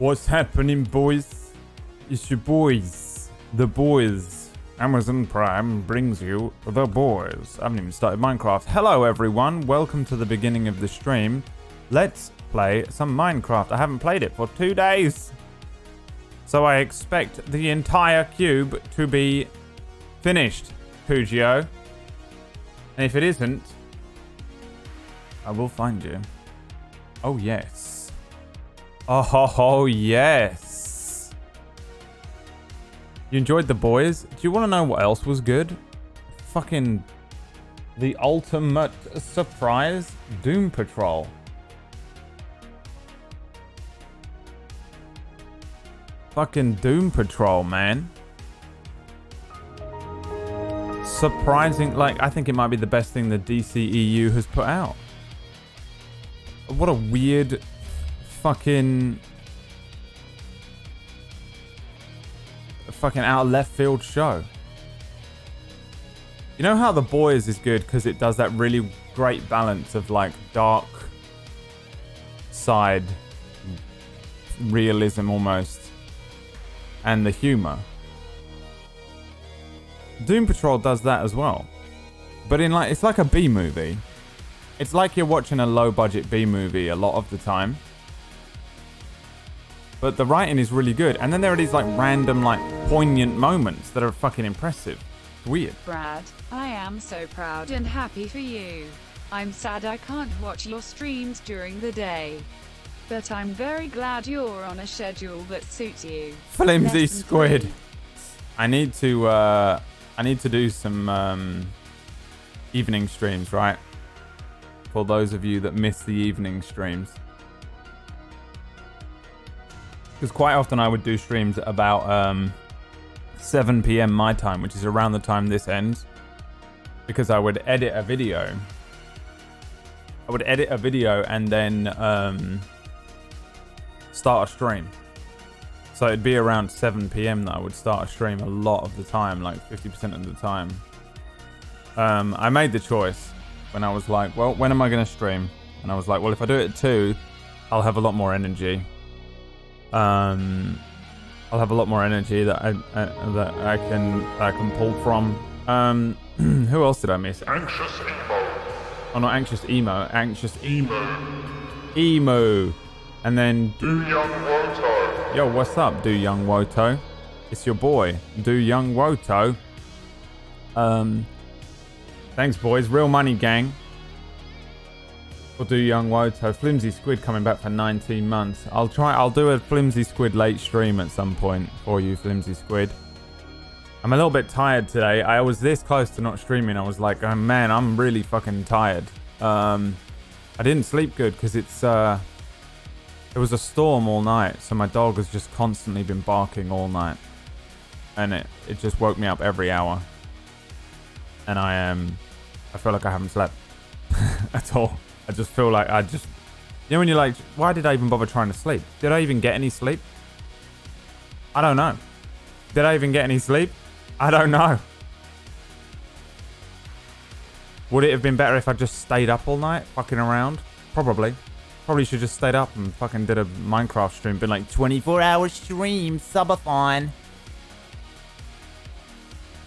What's happening, boys? It's your boys. The boys. Amazon Prime brings you the boys. I haven't even started Minecraft. Hello, everyone. Welcome to the beginning of the stream. Let's play some Minecraft. I haven't played it for 2 days. So I expect the entire cube to be finished, Pugio. And if it isn't, I will find you. Oh, yes. Oh, yes. You enjoyed The Boys? Do you want to know what else was good? Fucking the ultimate surprise, Doom Patrol. Fucking Doom Patrol, man. Surprising, like, I think it might be the best thing the DCEU has put out. What a weird fucking out of left field show. You know how The Boys is good because it does that really great balance of like dark side realism almost and the humor. Doom Patrol does that as well, but in like it's like a B movie. It's like you're watching a low budget B movie a lot of the time. But the writing is really good. And then there are these like random like poignant moments that are fucking impressive. Weird. Brad, I am so proud and happy for you. I'm sad I can't watch your streams during the day. But I'm very glad you're on a schedule that suits you. Flimsy squid. I need to do some evening streams, right? For those of you that miss the evening streams. Because quite often I would do streams at about 7 p.m. my time, which is around the time this ends. Because I would edit a video. And then start a stream. So it'd be around 7 p.m. that I would start a stream a lot of the time, like 50% of the time. I made the choice when I was like, well, when am I going to stream? And I was like, well, if I do it at 2, I'll have a lot more energy. I'll have a lot more energy that I can pull from. Who else did I miss? Anxious Emo. Oh, not Anxious Emo. Anxious Emo. And then Do Young Woto. Yo, what's up, Do Young Woto? It's your boy, Do Young Woto. Thanks, boys. Real money, gang. We'll do Young Woto. Flimsy Squid coming back for 19 months. I'll do a Flimsy Squid late stream at some point for you, Flimsy Squid. I'm a little bit tired today. I was this close to not streaming. I was like, oh man, I'm really fucking tired. I didn't sleep good because it was a storm all night. So my dog has just constantly been barking all night. And it just woke me up every hour. And I feel like I haven't slept at all. I just feel like you know when you're like, why did I even bother trying to sleep? Did I even get any sleep? I don't know. Did I even get any sleep? I don't know. Would it have been better if I just stayed up all night fucking around? Probably. Probably should just stayed up and fucking did a Minecraft stream. Been like 24-hour stream, subathon.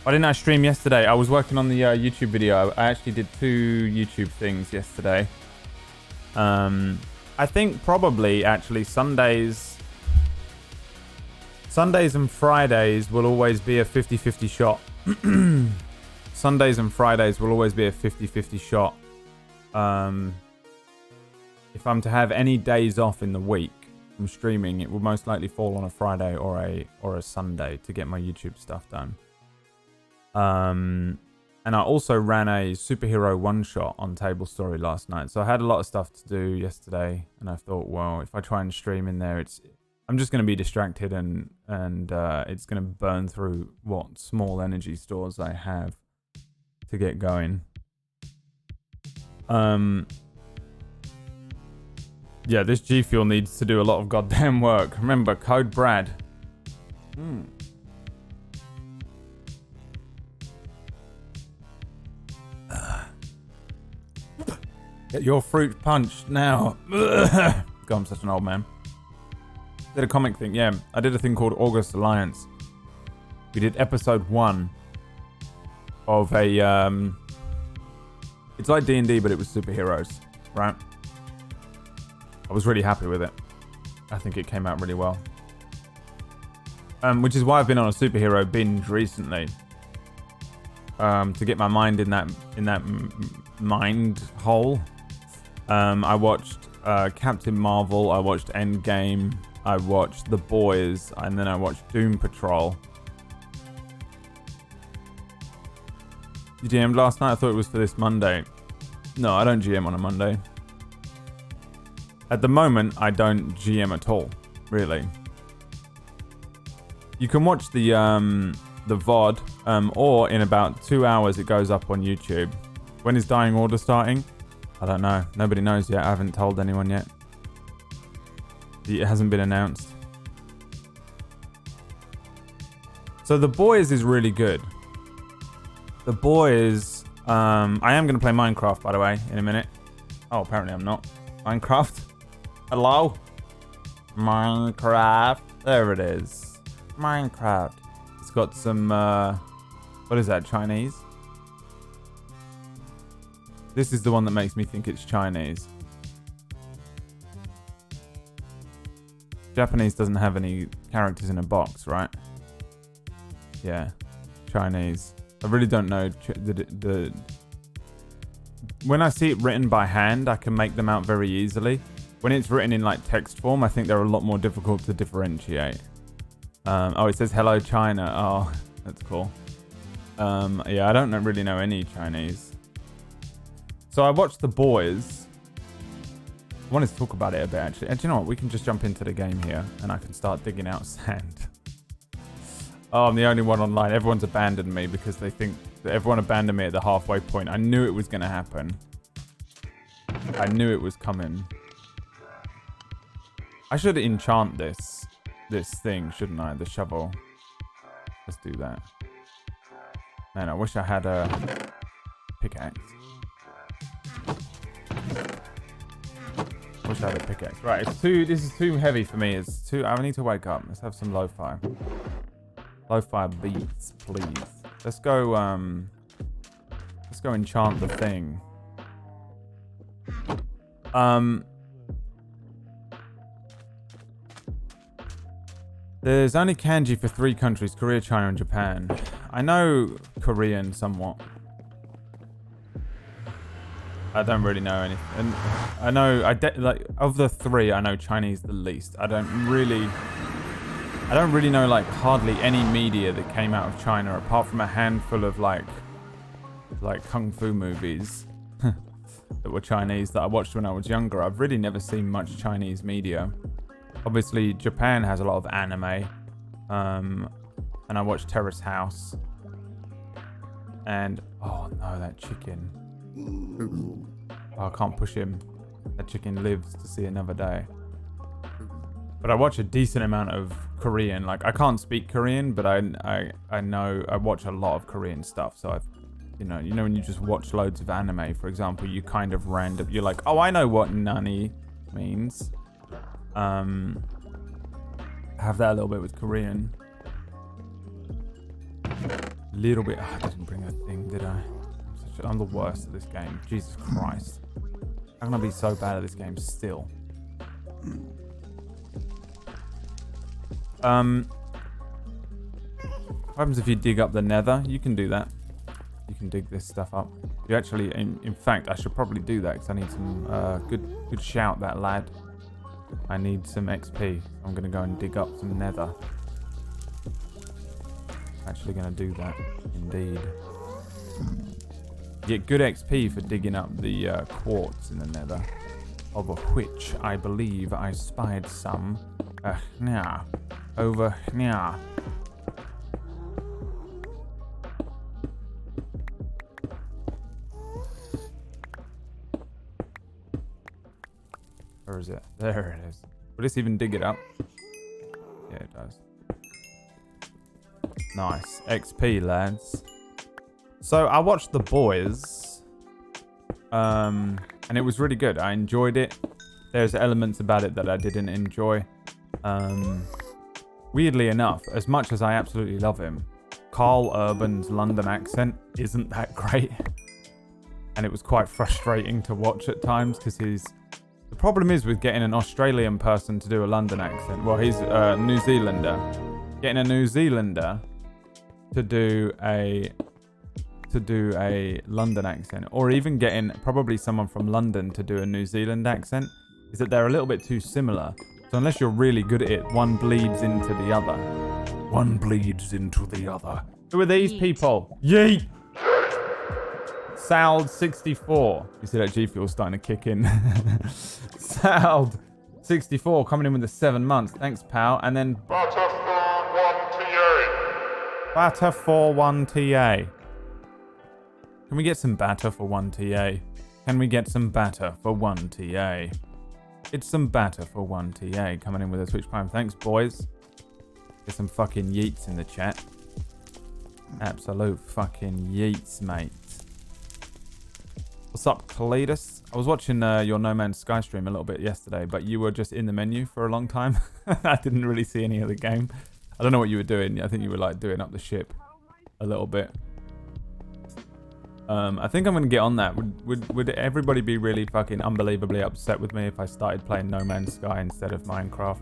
Why didn't I stream yesterday? I was working on the YouTube video. I actually did 2 YouTube things yesterday. I think probably actually Sundays and Fridays will always be a 50-50 shot. Sundays and Fridays will always be a 50-50 shot. If I'm to have any days off in the week from streaming, it will most likely fall on a Friday or a Sunday to get my YouTube stuff done. And I also ran a superhero one-shot on Table Story last night. So I had a lot of stuff to do yesterday. And I thought, well, if I try and stream in there, I'm just going to be distracted and it's going to burn through what small energy stores I have to get going. Yeah, this G Fuel needs to do a lot of goddamn work. Remember, code Brad. Get your fruit punched now. God, I'm such an old man. Did a comic thing, yeah. I did a thing called August Alliance. We did episode 1 of a it's like D&D, but it was superheroes, right? I was really happy with it. I think it came out really well. Which is why I've been on a superhero binge recently. To get my mind in that mind hole. I watched Captain Marvel, I watched Endgame, I watched The Boys, and then I watched Doom Patrol. You GM'd last night? I thought it was for this Monday. No, I don't GM on a Monday. At the moment, I don't GM at all, really. You can watch the VOD, or in about 2 hours it goes up on YouTube. When is Dying Order starting? I don't know. Nobody knows yet. I haven't told anyone yet. It hasn't been announced. So The Boys is really good. The Boys... I am going to play Minecraft, by the way, in a minute. Oh, apparently I'm not. Minecraft? Hello? Minecraft. There it is. Minecraft. It's got some... what is that? Chinese? This is the one that makes me think it's Chinese. Japanese doesn't have any characters in a box, right? Yeah. Chinese. I really don't know the... When I see it written by hand, I can make them out very easily. When it's written in like text form, I think they're a lot more difficult to differentiate. Oh, it says hello China. Oh, that's cool. Yeah, I don't really know any Chinese. So I watched The Boys. I wanted to talk about it a bit, actually. And do you know what? We can just jump into the game here, and I can start digging out sand. Oh, I'm the only one online. Everyone's abandoned me because they think that everyone abandoned me at the halfway point. I knew it was going to happen. I knew it was coming. I should enchant this thing, shouldn't I? The shovel. Let's do that. Man, I wish I had a pickaxe. Wish I had a pickaxe. Right, this is too heavy for me. I need to wake up. Let's have some lo-fi. Lo-fi beats, please. Let's go enchant the thing. There's only kanji for 3 countries: Korea, China, and Japan. I know Korean somewhat. I don't really know anything. And I know like of the 3, I know Chinese the least. I don't really know like hardly any media that came out of China apart from a handful of like kung fu movies that were Chinese that I watched when I was younger. I've really never seen much Chinese media. Obviously, Japan has a lot of anime, and I watched Terrace House. And oh no, that chicken! Oh, I can't push him. That chicken lives to see another day. But I watch a decent amount of Korean. Like I can't speak Korean, but I know I watch a lot of Korean stuff. So you know when you just watch loads of anime, for example, you kind of you're like, oh, I know what nani means. Have that a little bit with Korean. Little bit. Oh, I didn't bring a thing, did I? I'm the worst at this game. Jesus Christ. I'm gonna be so bad at this game still. What happens if you dig up the nether? You can do that. You can dig this stuff up. You actually, in fact, I should probably do that because I need some good shout, that lad. I need some XP. I'm going to go and dig up some nether. Actually going to do that, indeed. Get good XP for digging up the quartz in the nether, of which I believe I spied some over here. Where is it? There it is. Will this even dig it up? Yeah, it does. Nice. XP, lads. So I watched The Boys. And it was really good. I enjoyed it. There's elements about it that I didn't enjoy. Weirdly enough, as much as I absolutely love him, Carl Urban's London accent isn't that great. And it was quite frustrating to watch at times because the problem is with getting an Australian person to do a London accent. Well, he's a New Zealander. Getting a New Zealander to do a London accent, or even getting probably someone from London to do a New Zealand accent, is that they're a little bit too similar. So unless you're really good at it, one bleeds into the other. One bleeds into the other. Who are these people? Yeet! Sald64. You see that G Fuel starting to kick in. Sald64 coming in with the 7 months. Thanks, pal. And then Butter for 1TA. batter for 1TA. Can we get some batter for 1TA? Can we get some batter for 1TA? It's some batter for 1TA coming in with a Twitch Prime. Thanks, boys. Get some fucking yeets in the chat. Absolute fucking yeets, mate. What's up, Cletus? I was watching your No Man's Sky stream a little bit yesterday, but you were just in the menu for a long time. I didn't really see any of the game. I don't know what you were doing. I think you were like doing up the ship a little bit. I think I'm going to get on that. Would everybody be really fucking unbelievably upset with me if I started playing No Man's Sky instead of Minecraft?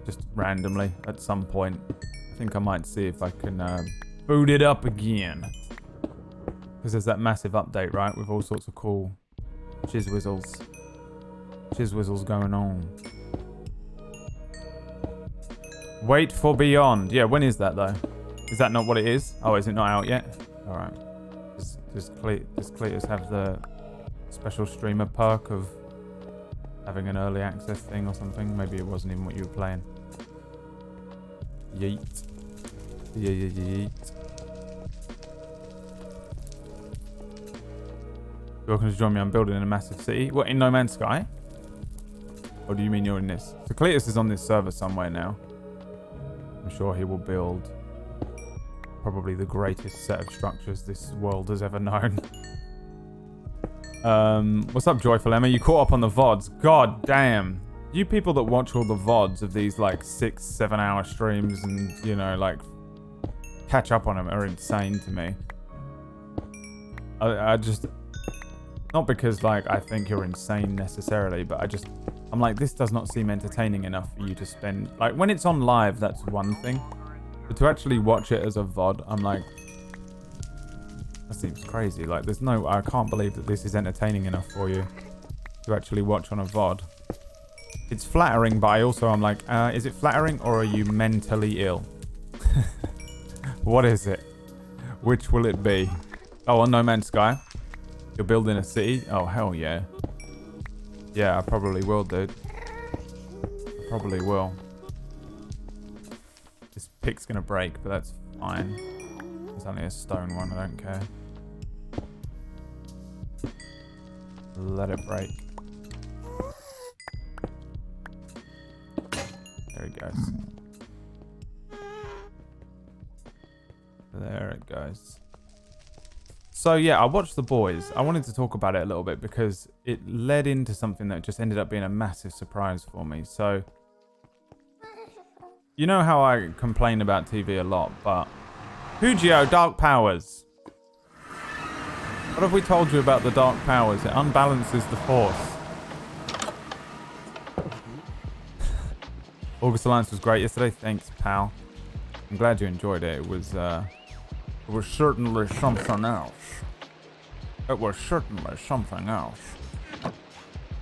Just randomly at some point. I think I might see if I can boot it up again. Because there's that massive update, right? With all sorts of cool Chizwizzles going on. Wait for Beyond. Yeah, when is that though? Is that not what it is? Oh, is it not out yet? Alright. Does Cletus have the special streamer perk of having an early access thing or something? Maybe it wasn't even what you were playing. Yeet. Yeet. You're welcome to join me. I'm building in a massive city. What, in No Man's Sky? Or do you mean you're in this? So Cletus is on this server somewhere now. I'm sure he will build probably the greatest set of structures this world has ever known. What's up, Joyful Emma? You caught up on the VODs. God damn. You people that watch all the VODs of these like 6-7 hour streams and, you know, like catch up on them are insane to me. I just... Not because, like, I think you're insane necessarily, but I'm like, this does not seem entertaining enough for you to spend... Like, when it's on live, that's one thing. But to actually watch it as a VOD, I'm like... That seems crazy. Like, I can't believe that this is entertaining enough for you to actually watch on a VOD. It's flattering, but I'm like, is it flattering or are you mentally ill? What is it? Which will it be? Oh, on No Man's Sky? You're building a city? Oh, hell yeah. Yeah, I probably will, dude. I probably will. This pick's gonna break, but that's fine. It's only a stone one, I don't care. Let it break. There it goes. There it goes. So yeah, I watched The Boys. I wanted to talk about it a little bit because it led into something that just ended up being a massive surprise for me. So, you know how I complain about TV a lot, but Hugio, Dark Powers. What have we told you about the Dark Powers? It unbalances the Force. August Alliance was great yesterday. Thanks, pal. I'm glad you enjoyed it. It was certainly something else. It was certainly something else.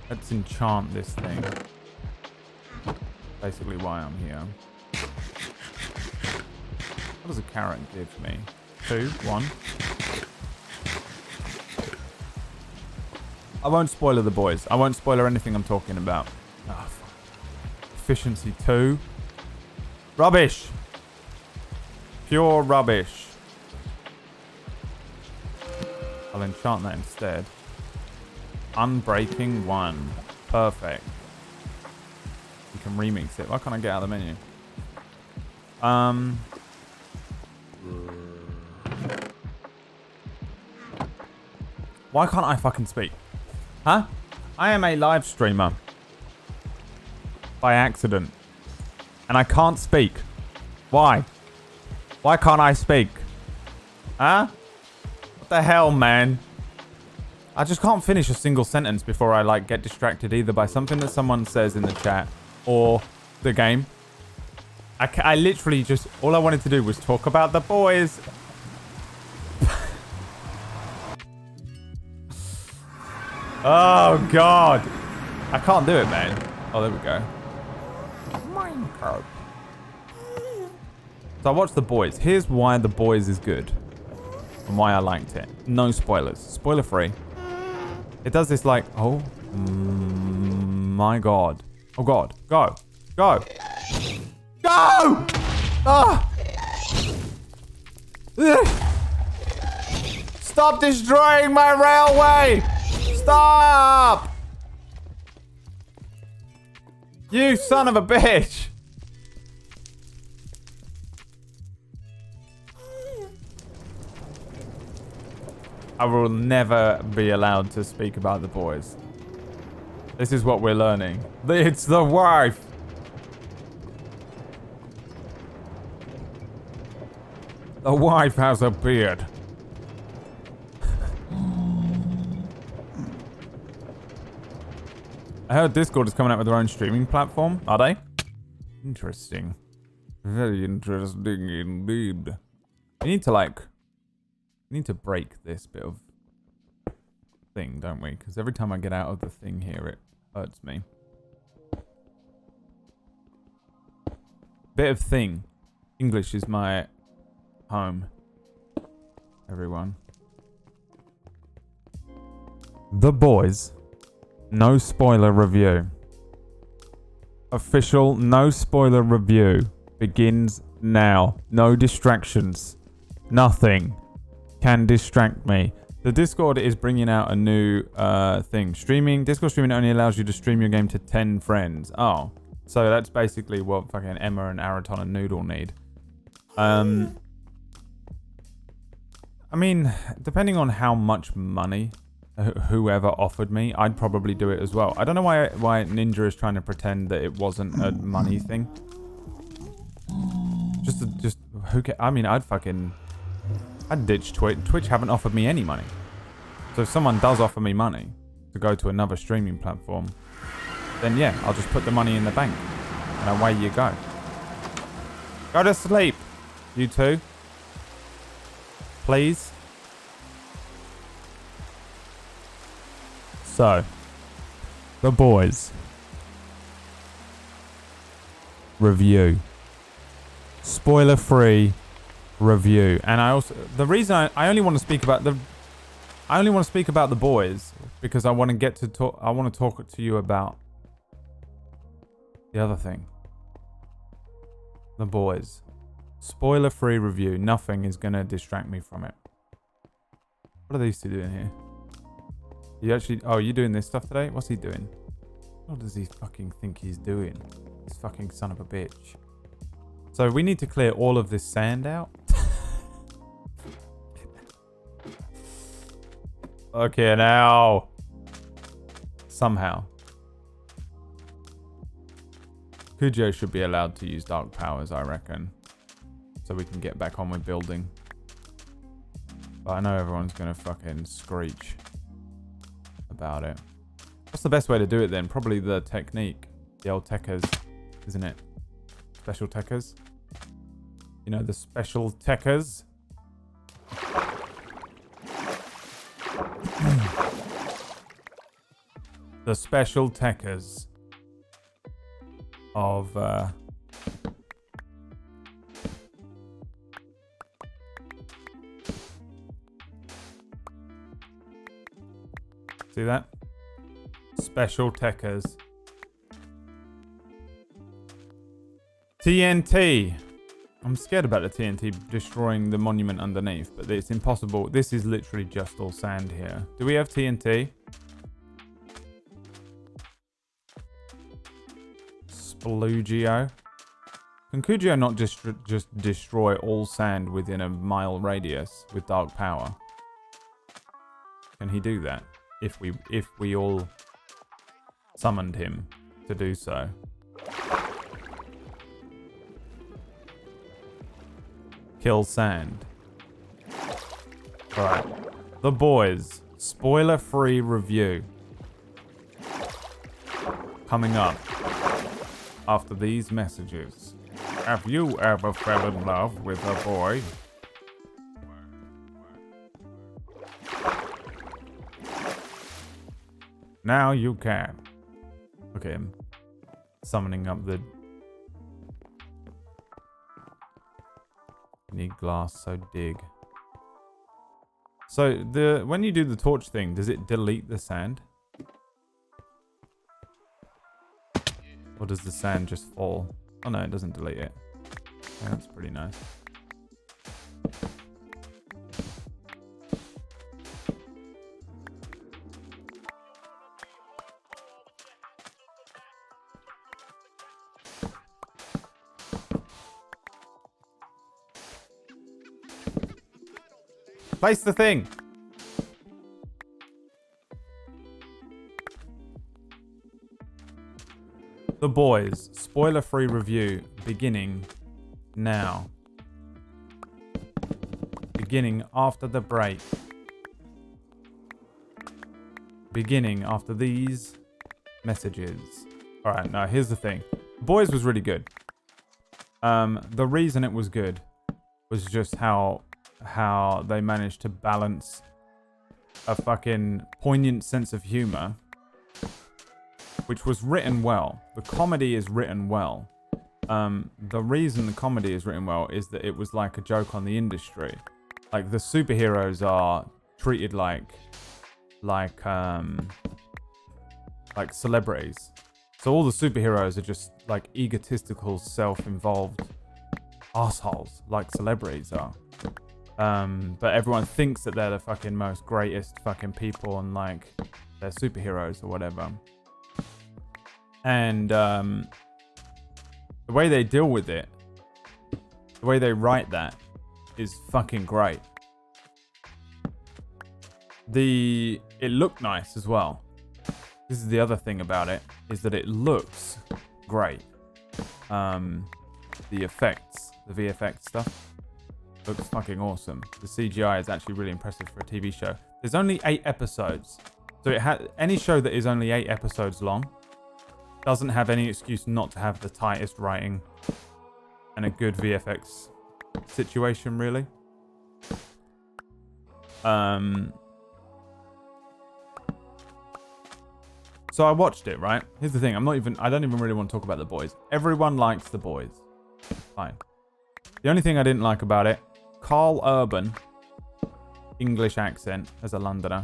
Let's enchant this thing. Basically why I'm here. What does a carrot give me? 2, 1. I won't spoiler The Boys. I won't spoiler anything I'm talking about. Oh, fuck. Efficiency 2. Rubbish. Pure rubbish. I'll enchant that instead. Unbreaking 1. Perfect. You can remix it. Why can't I get out of the menu? Why can't I fucking speak? Huh? I am a live streamer. By accident. And I can't speak. Why? Why can't I speak? Huh? What the hell, man? I just can't finish a single sentence before I, like, get distracted either by something that someone says in the chat or the game. I literally just... All I wanted to do was talk about the boys. Oh, God. I can't do it, man. Oh, there we go. Minecraft. So I watched The Boys. Here's why The Boys is good. And why I liked it. No spoilers. Spoiler free. It does this like... Oh. My God. Oh, God. Go. Go. Go! Ah! Stop destroying my railway! Stop! You son of a bitch! I will never be allowed to speak about The Boys. This is what we're learning. It's the wife! The wife has a beard. I heard Discord is coming out with their own streaming platform. Are they? Interesting. Very interesting indeed. We need to break this bit of thing, don't we? Because every time I get out of the thing here, it hurts me. Bit of thing. English is my home. Everyone. The Boys. No spoiler review. Official no spoiler review begins now. No distractions. Nothing can distract me. The Discord is bringing out a new thing. Discord streaming only allows you to stream your game to 10 friends. Oh. So that's basically what fucking Emma and Araton and Noodle need. I mean, depending on how much money whoever offered me, I'd probably do it as well. I don't know why Ninja is trying to pretend that it wasn't a money thing. Just who cares? I mean, I'd ditch Twitch. Twitch haven't offered me any money. So if someone does offer me money to go to another streaming platform, then yeah, I'll just put the money in the bank. And away you go. Go to sleep, you two. Please. So, The Boys. Review. Spoiler-free review. And I also... The reason I only want to speak about The Boys because I want to get to talk... I want to talk to you about the other thing. The Boys. Spoiler-free review. Nothing is going to distract me from it. What are these two doing here? You actually... Oh, you doing this stuff today? What's he doing? What does he fucking think he's doing? This fucking son of a bitch. So we need to clear all of this sand out. Okay, now. Somehow. Kujo should be allowed to use dark powers, I reckon. So we can get back on with building. But I know everyone's gonna fucking screech about it. What's the best way to do it then? Probably the technique. The old techers, isn't it? Special techers. You know, the special techers. The special techers of see that? Special techers. TNT. I'm scared about the TNT destroying the monument underneath, but it's impossible. This is literally just all sand here. Do we have TNT? Splugio. Can Kujio not just destroy all sand within a mile radius with dark power? Can he do that? If we all summoned him to do so. kill sand. Alright. The Boys. Spoiler-free review. Coming up after these messages. Have you ever fell in love with a boy? Now you can. Look at him. Summoning up the... Need glass, so dig. So, when you do the torch thing, does it delete the sand? Or does the sand just fall? Oh no, it doesn't delete it. Yeah, that's pretty nice. Place the thing! The Boys, spoiler-free review, beginning now. Beginning after the break. Beginning after these messages. Alright, now here's the thing. Boys was really good. The reason it was good was just how they managed to balance a fucking poignant sense of humor, which was written well. The comedy is written well. The reason the comedy is written well is that it was like a joke on the industry. Like, the superheroes are treated like celebrities. So all the superheroes are just like egotistical, self-involved assholes, like celebrities are. But everyone thinks that they're the fucking most greatest fucking people and like they're superheroes or whatever. And the way they deal with it, the way they write that is fucking great. It looked nice as well. This is the other thing about it, is that it looks great. The effects, the VFX stuff, looks fucking awesome. The CGI is actually really impressive for a TV show. There's only 8 episodes. So any show that is only 8 episodes long doesn't have any excuse not to have the tightest writing and a good VFX situation, really. So I watched it, right? Here's the thing. I don't even really want to talk about The Boys. Everyone likes The Boys. Fine. The only thing I didn't like about it, Carl Urban, English accent as a Londoner,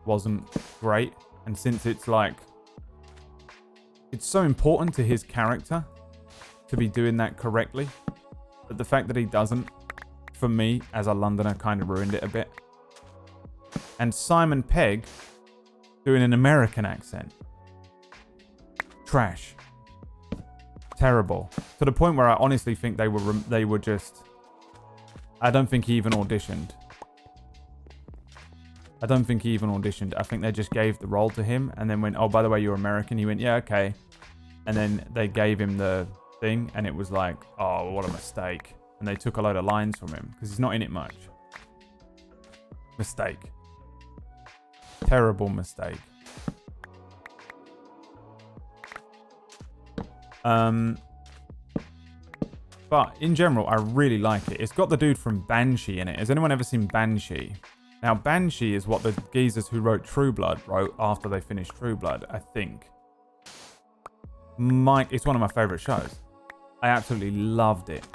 wasn't great. And since it's so important to his character to be doing that correctly, but the fact that he doesn't, for me, as a Londoner, kind of ruined it a bit. And Simon Pegg doing an American accent. Trash. Terrible. To the point where I honestly think they were just... I don't think he even auditioned. I think they just gave the role to him and then went, oh, by the way, you're American. He went, yeah, okay. And then they gave him the thing and it was like, oh, what a mistake. And they took a load of lines from him because he's not in it much. Mistake. Terrible mistake. But in general, I really like it. It's got the dude from Banshee in it. Has anyone ever seen Banshee? Now, Banshee is what the geezers who wrote True Blood wrote after they finished True Blood, I think. It's one of my favorite shows. I absolutely loved it.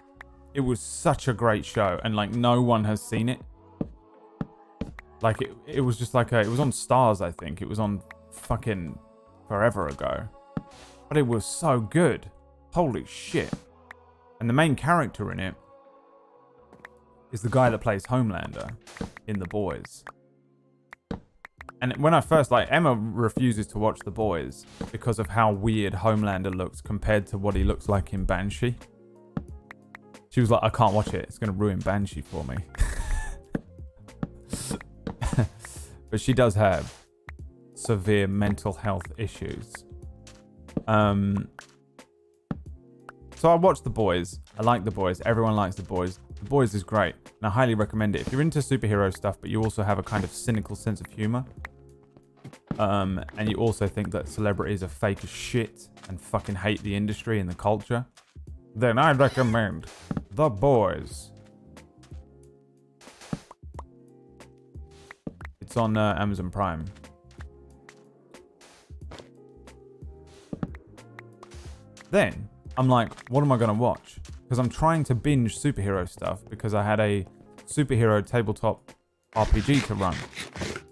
It was such a great show, and like no one has seen it. Like it was just like it was on Stars, I think. It was on fucking forever ago. But it was so good. Holy shit. And the main character in it is the guy that plays Homelander in The Boys. And when I first, Emma refuses to watch The Boys because of how weird Homelander looks compared to what he looks like in Banshee. She was like, I can't watch it. It's going to ruin Banshee for me. But she does have severe mental health issues. So I watched The Boys. I like The Boys. Everyone likes The Boys. The Boys is great, and I highly recommend it. If you're into superhero stuff, but you also have a kind of cynical sense of humor, and you also think that celebrities are fake as shit and fucking hate the industry and the culture, then I recommend The Boys. It's on Amazon Prime. Then I'm like, what am I going to watch? Because I'm trying to binge superhero stuff because I had a superhero tabletop RPG to run.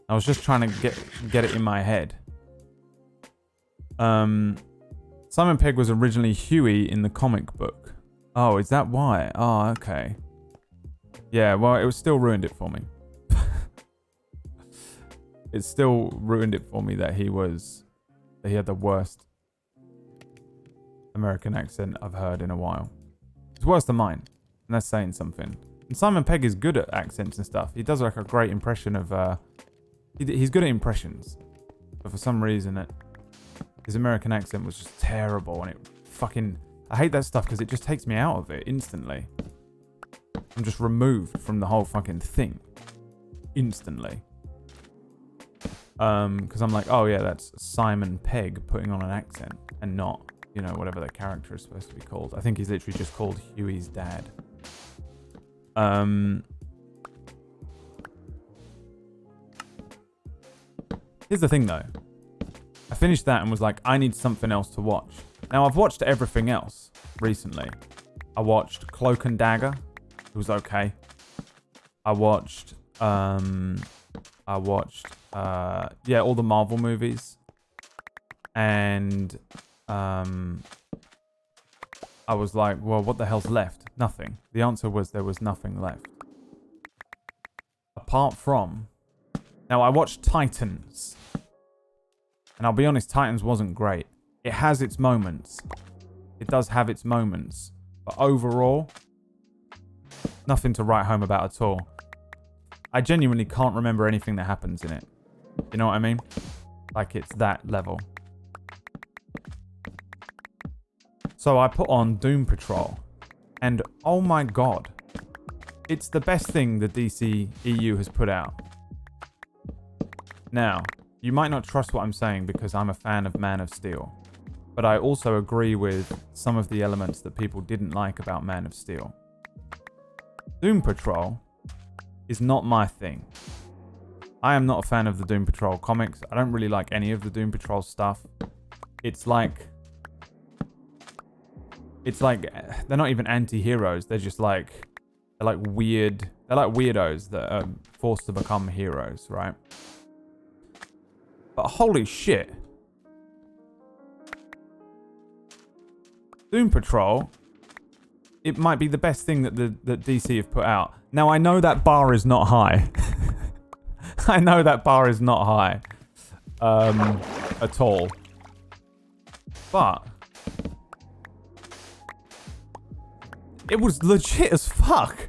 I was just trying to get it in my head. Simon Pegg was originally Huey in the comic book. Oh, is that why? Oh, okay. Yeah, well, it was still ruined it for me. It still ruined it for me that he had the worst American accent I've heard in a while. It's worse than mine, and that's saying something. And Simon Pegg is good at accents and stuff. He does like a great impression of. He's good at impressions, but for some reason, his American accent was just terrible, and it fucking. I hate that stuff because it just takes me out of it instantly. I'm just removed from the whole fucking thing instantly. Because I'm like, oh yeah, that's Simon Pegg putting on an accent and not, you know, whatever the character is supposed to be called. I think he's literally just called Huey's dad. Here's the thing though. I finished that and was like, I need something else to watch. Now I've watched everything else recently. I watched Cloak and Dagger. It was okay. I watched all the Marvel movies. And I was like, well, what the hell's left? Nothing. The answer was there was nothing left. Apart from... Now, I watched Titans. And I'll be honest, Titans wasn't great. It has its moments. It does have its moments. But overall, nothing to write home about at all. I genuinely can't remember anything that happens in it. You know what I mean? Like, it's that level. So I put on Doom Patrol. And oh my god. It's the best thing the DC EU has put out. Now, you might not trust what I'm saying because I'm a fan of Man of Steel. But I also agree with some of the elements that people didn't like about Man of Steel. Doom Patrol is not my thing. I am not a fan of the Doom Patrol comics. I don't really like any of the Doom Patrol stuff. It's like they're not even anti-heroes. They're just like weird. They're like weirdos that are forced to become heroes, right? But holy shit. Doom Patrol, it might be the best thing that DC have put out. Now, I know that bar is not high. I know that bar is not high. At all. But it was legit as fuck.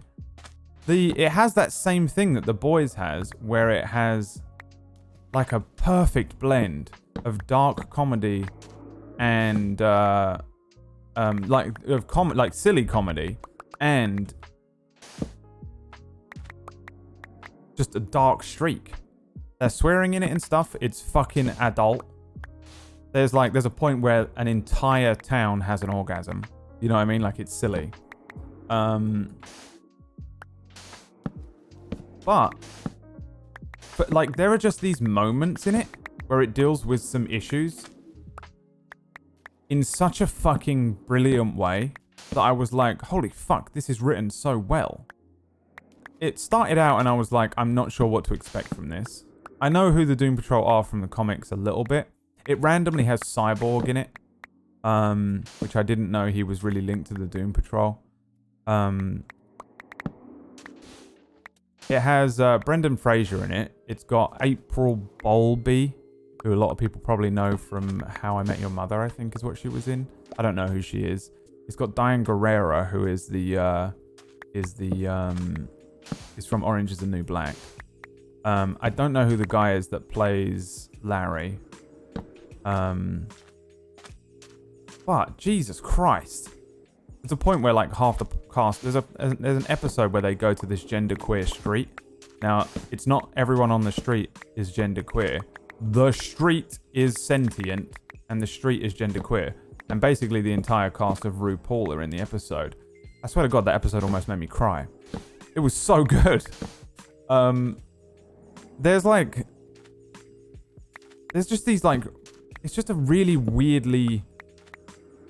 It has that same thing that The Boys has, where it has like a perfect blend of dark comedy and like silly comedy and just a dark streak. They're swearing in it and stuff. It's fucking adult. There's a point where an entire town has an orgasm. You know what I mean? Like, it's silly. But like, there are just these moments in it where it deals with some issues in such a fucking brilliant way that I was like, holy fuck, this is written so well. It started out and I was like, I'm not sure what to expect from this. I know who the Doom Patrol are from the comics a little bit. It randomly has Cyborg in it, which I didn't know he was really linked to the Doom Patrol. It has Brendan Fraser in it. It's got April Bowlby, who a lot of people probably know from How I Met Your Mother, I think is what she was in. I don't know who she is. It's got Diane Guerrero, who is from Orange is the New Black. I don't know who the guy is that plays Larry. But Jesus Christ. It's a point where like half the cast, there's an episode where they go to this genderqueer street. Now, it's not everyone on the street is genderqueer. The street is sentient and the street is genderqueer. And basically the entire cast of RuPaul are in the episode. I swear to God, that episode almost made me cry. It was so good. There's just these like, it's just a really weirdly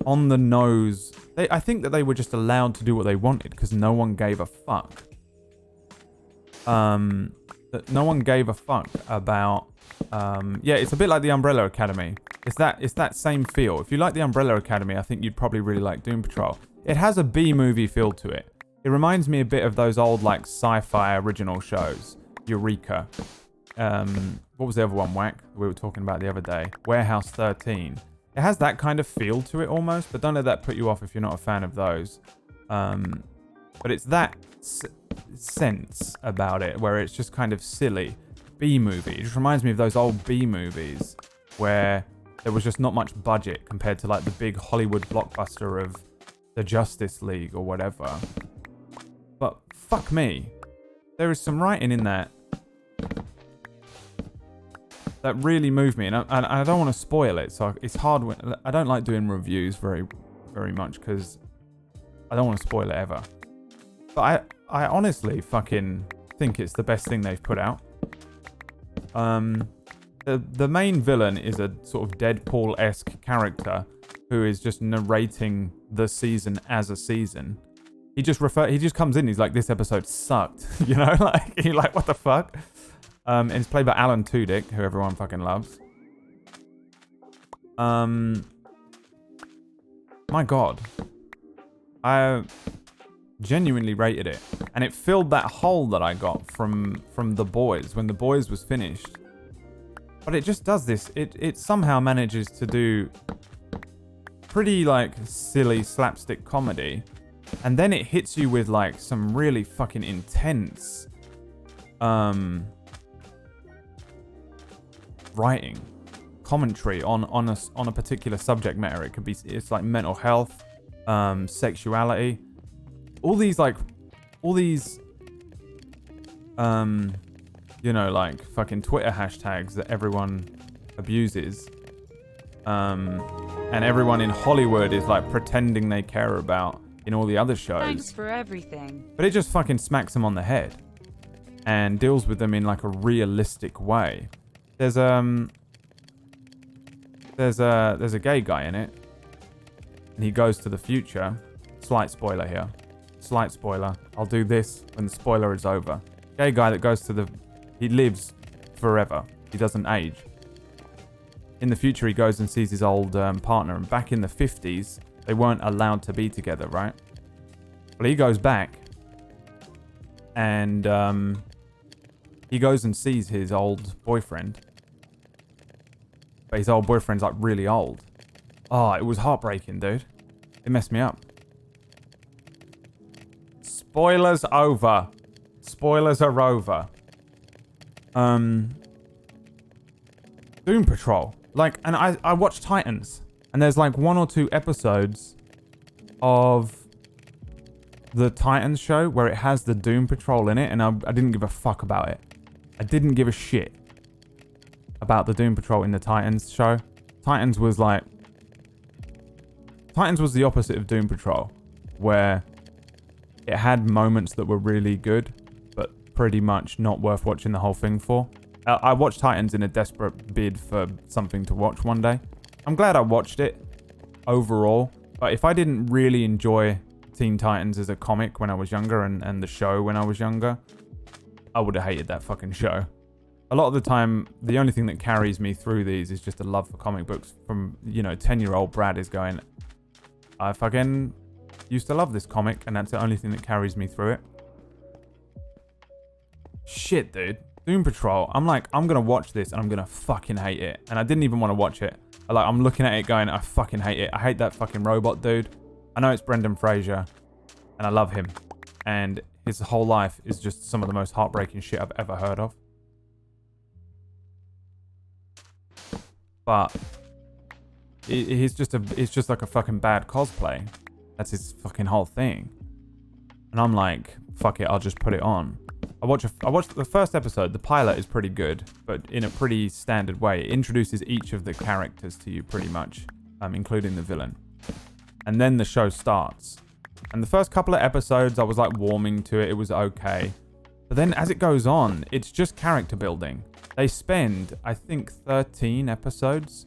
on the nose. I think that they were just allowed to do what they wanted because no one gave a fuck. That no one gave a fuck about. Yeah, it's a bit like the Umbrella Academy. It's that same feel. If you like the Umbrella Academy, I think you'd probably really like Doom Patrol. It has a B-movie feel to it. It reminds me a bit of those old like sci-fi original shows. Eureka. What was the other one, Whack, we were talking about the other day? Warehouse 13. It has that kind of feel to it almost, but don't let that put you off if you're not a fan of those. But it's that sense about it where it's just kind of silly. B-movie. It just reminds me of those old B-movies where there was just not much budget compared to like the big Hollywood blockbuster of the Justice League or whatever. But fuck me. There is some writing in that really moved me, and I don't want to spoil it, so it's hard. I don't like doing reviews very, very much because I don't want to spoil it ever. But I honestly fucking think it's the best thing they've put out. The main villain is a sort of Deadpool-esque character who is just narrating the season as a season. He just comes in. He's like, this episode sucked, you know, like you're like, what the fuck? And it's played by Alan Tudyk, who everyone fucking loves. My God. I genuinely rated it. And it filled that hole that I got from The Boys, when The Boys was finished. But it just does this. It somehow manages to do pretty, like, silly slapstick comedy. And then it hits you with, like, some really fucking intense... writing, commentary on a particular subject matter. It's like mental health, sexuality, all these you know, like fucking Twitter hashtags that everyone abuses, and everyone in Hollywood is like pretending they care about in all the other shows. Thanks for everything. But it just fucking smacks them on the head and deals with them in like a realistic way. There's a gay guy in it, and he goes to the future. Slight spoiler here. Slight spoiler. I'll do this when the spoiler is over. Gay guy that goes to he lives forever. He doesn't age. In the future, he goes and sees his old partner, and back in the 50s, they weren't allowed to be together, right? Well, he goes back, and he goes and sees his old boyfriend. But his old boyfriend's like really old. Oh, it was heartbreaking, dude. It messed me up. Spoilers over. Spoilers are over. Doom Patrol. Like, and I watched Titans. And there's like 1 or 2 episodes of the Titans show where it has the Doom Patrol in it. And I didn't give a fuck about it. I didn't give a shit about the Doom Patrol in the Titans show. Titans was the opposite of Doom Patrol, where it had moments that were really good, but pretty much not worth watching the whole thing for. I watched Titans in a desperate bid for something to watch one day. I'm glad I watched it overall, but if I didn't really enjoy Teen Titans as a comic when I was younger and the show when I was younger, I would have hated that fucking show. A lot of the time, the only thing that carries me through these is just a love for comic books from, 10-year-old Brad is going, I fucking used to love this comic, and that's the only thing that carries me through it. Shit, dude. Doom Patrol. I'm like, I'm going to watch this, and I'm going to fucking hate it. And I didn't even want to watch it. I'm looking at it going, I fucking hate it. I hate that fucking robot dude. I know it's Brendan Fraser, and I love him. And his whole life is just some of the most heartbreaking shit I've ever heard of. But it's just like a fucking bad cosplay. That's his fucking whole thing. And I'm like, fuck it, I'll just put it on. I watched the first episode. The pilot is pretty good, but in a pretty standard way. It introduces each of the characters to you pretty much, including the villain. And then the show starts. And the first couple of episodes, I was like warming to it. It was okay. But then as it goes on, it's just character building. They spend, I think, 13 episodes.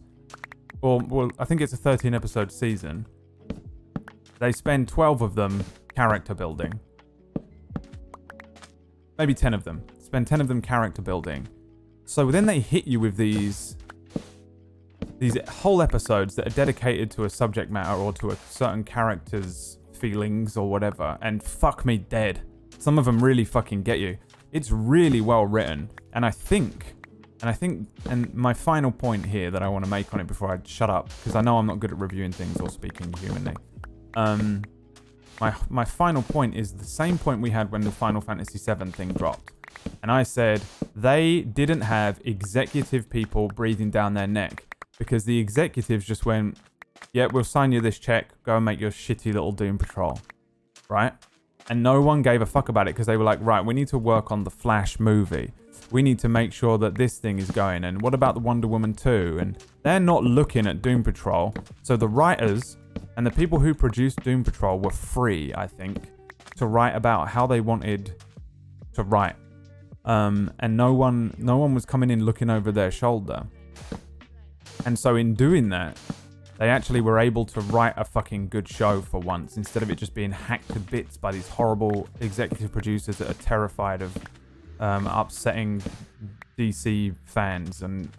Well, I think it's a 13 episode season. They spend 12 of them character building. Maybe 10 of them. Spend 10 of them character building. So then they hit you with these whole episodes that are dedicated to a subject matter or to a certain character's feelings or whatever. And fuck me dead. Some of them really fucking get you. It's really well written. And I think, and my final point here that I want to make on it before I shut up, because I know I'm not good at reviewing things or speaking humanly. My final point is the same point we had when the Final Fantasy VII thing dropped. And I said, they didn't have executive people breathing down their neck. Because the executives just went, yeah, we'll sign you this check. Go and make your shitty little Doom Patrol. Right? And no one gave a fuck about it because they were like, right, we need to work on the Flash movie. We need to make sure that this thing is going. And what about the Wonder Woman 2? And they're not looking at Doom Patrol. So the writers and the people who produced Doom Patrol were free, I think, to write about how they wanted to write. And no one was coming in looking over their shoulder. And so in doing that, they actually were able to write a fucking good show for once, instead of it just being hacked to bits by these horrible executive producers that are terrified of upsetting DC fans, and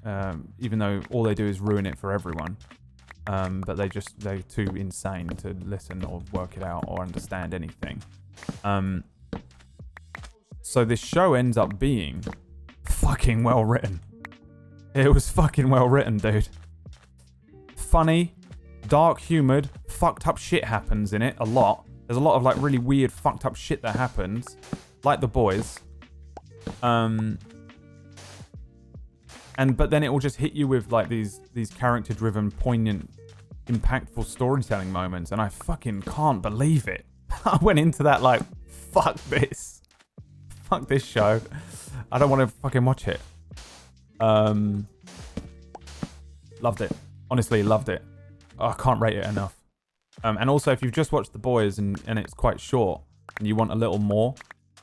even though all they do is ruin it for everyone. But they're too insane to listen or work it out or understand anything. So this show ends up being fucking well written. It was fucking well written, dude. Funny, dark humoured, fucked up shit happens in it a lot. There's a lot of like really weird fucked up shit that happens, like The Boys. But then it will just hit you with like these character driven, poignant, impactful storytelling moments, and I fucking can't believe it. I went into that like, fuck this show. I don't want to fucking watch it. Loved it. Honestly, loved it. Oh, I can't rate it enough. And also, if you've just watched The Boys and it's quite short and you want a little more,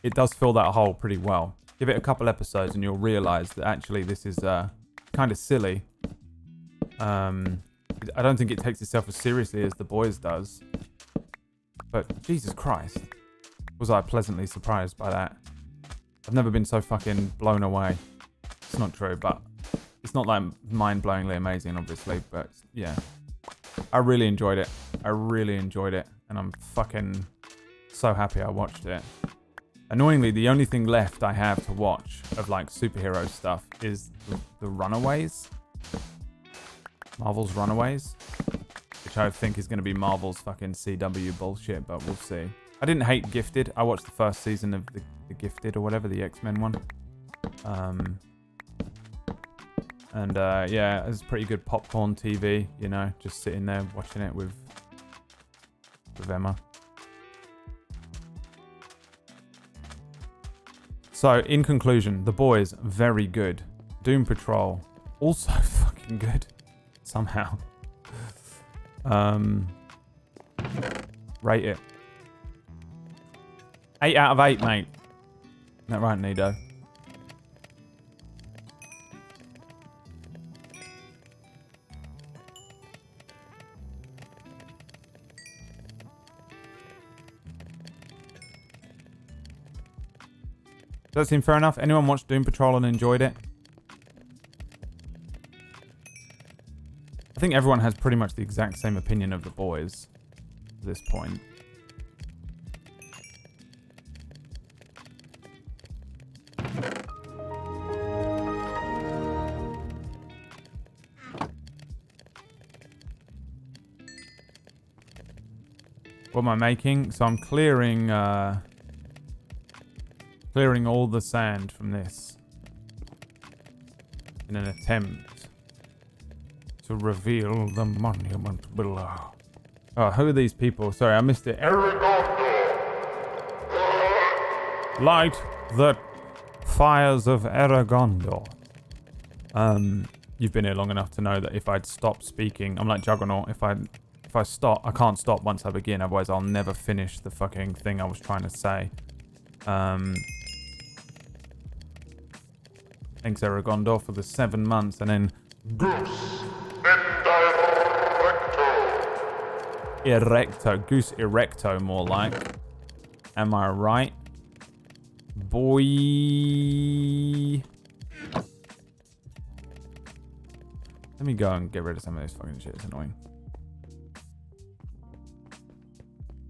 it does fill that hole pretty well. Give it a couple episodes and you'll realise that actually this is kind of silly. I don't think it takes itself as seriously as The Boys does. But Jesus Christ, was I pleasantly surprised by that. I've never been so fucking blown away. It's not true, but it's not like mind-blowingly amazing, obviously, but yeah. I really enjoyed it. And I'm fucking so happy I watched it. Annoyingly, the only thing left I have to watch of like superhero stuff is the Runaways. Marvel's Runaways. Which I think is going to be Marvel's fucking CW bullshit, but we'll see. I didn't hate Gifted. I watched the first season of the Gifted or whatever, the X-Men one. Yeah, it was pretty good popcorn TV, you know, just sitting there watching it with Emma. So, in conclusion, The Boys, very good. Doom Patrol, also fucking good. Somehow. Rate it. 8 out of 8, mate. Isn't that right, Nido? Does that seem fair enough? Anyone watched Doom Patrol and enjoyed it? I think everyone has pretty much the exact same opinion of The Boys at this point. What am I making? So I'm clearing all the sand from this in an attempt to reveal the monument below. Oh, who are these people? Sorry, I missed it. Erregondo. Light the fires of Erregondo. You've been here long enough to know that if I'd stop speaking, I'm like Juggernaut. If I stop, I can't stop once I begin. Otherwise, I'll never finish the fucking thing I was trying to say. Thanks, Erregondo, for the 7 months, and then Goose Indirecto. Erecto, Goose Erecto, more like. Am I right, boy? Let me go and get rid of some of this fucking shit. It's annoying.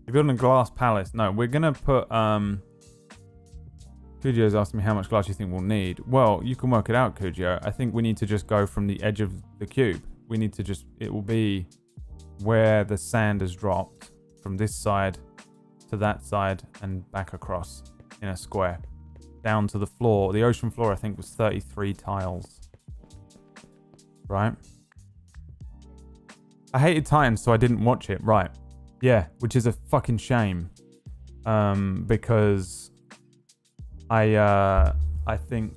You're building a glass palace. No, we're gonna put Kujio's asking me how much glass you think we'll need. Well, you can work it out, Kujio. I think we need to just go from the edge of the cube. We need to just, it will be where the sand has dropped from this side to that side and back across in a square. Down to the floor. The ocean floor, I think, was 33 tiles. Right? I hated Titans, so I didn't watch it. Right. Yeah, which is a fucking shame. Because I think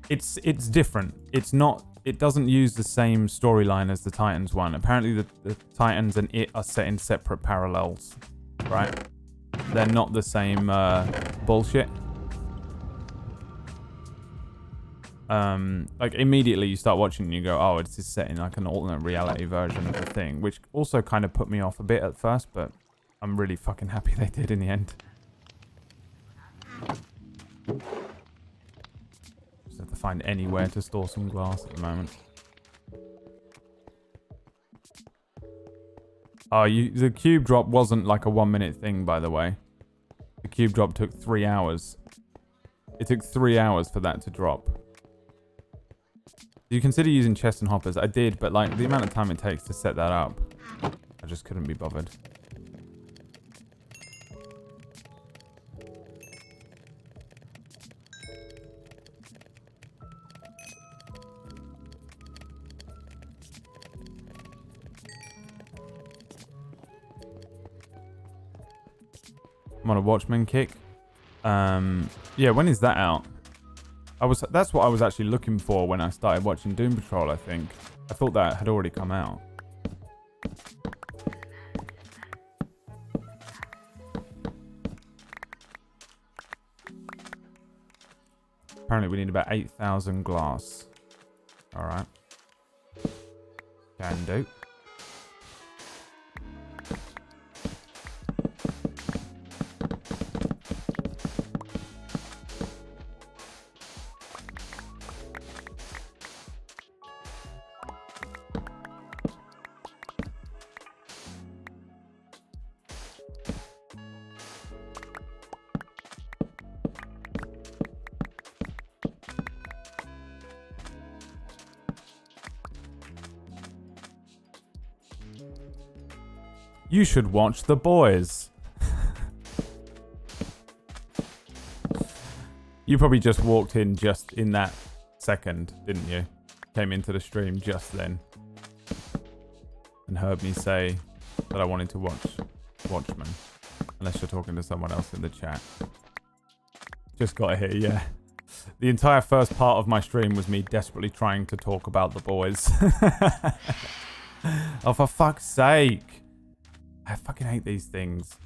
it's different. It's not. It doesn't use the same storyline as the Titans one. Apparently, the Titans and it are set in separate parallels. Right? They're not the same bullshit. Like immediately you start watching and you go, oh, it's just set in like an alternate reality version of the thing, which also kind of put me off a bit at first, but I'm really fucking happy they did in the end. Just have to find anywhere to store some glass at the moment. Oh, the cube drop wasn't like a 1 minute thing, by the way. The cube drop took 3 hours. It took 3 hours for that to drop. Do you consider using chests and hoppers? I did, but like the amount of time it takes to set that up, I just couldn't be bothered. I'm on a Watchmen kick. Yeah, when is that out? That's what I was actually looking for when I started watching Doom Patrol, I think. I thought that had already come out. Apparently we need about 8,000 glass. Alright. Can do. You should watch The Boys. You probably just walked in just in that second, didn't you? Came into the stream just then. And heard me say that I wanted to watch Watchmen. Unless you're talking to someone else in the chat. Just got here, yeah. The entire first part of my stream was me desperately trying to talk about The Boys. Oh, for fuck's sake. I fucking hate these things.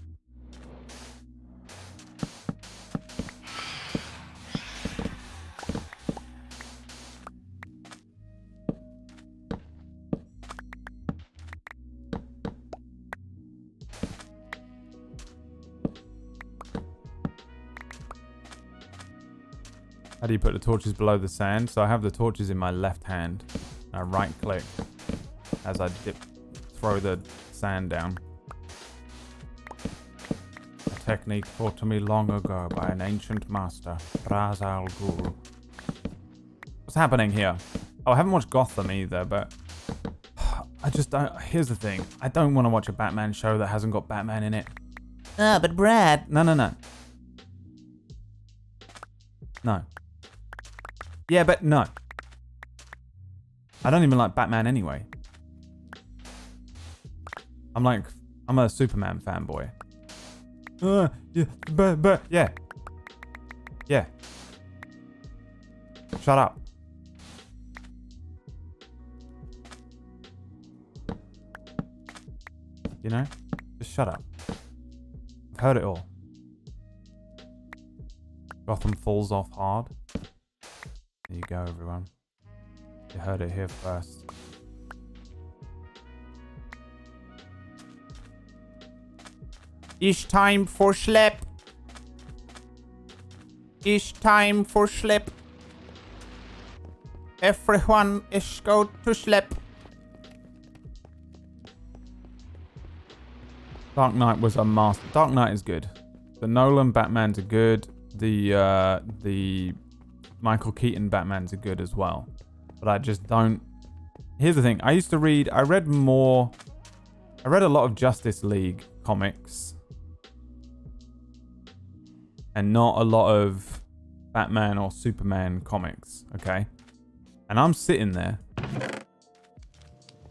How do you put the torches below the sand? So I have the torches in my left hand. I right click as I throw the sand down. Technique taught to me long ago by an ancient master, Ra's al Ghul. What's happening here? Oh, I haven't watched Gotham either, but I just don't. Here's the thing: I don't want to watch a Batman show that hasn't got Batman in it. But Brad. No. No. Yeah, but no. I don't even like Batman anyway. I'm a Superman fanboy. Yeah, but yeah. Yeah. Shut up. You know? Just shut up. I've heard it all. Gotham falls off hard. There you go, everyone. You heard it here first. It's time for sleep. It's time for sleep. Everyone is go to sleep. Dark Knight was a master. Dark Knight is good. The Nolan Batmans are good. The Michael Keaton Batmans are good as well. But I just don't... Here's the thing. I read a lot of Justice League comics. And not a lot of Batman or Superman comics, okay? And I'm sitting there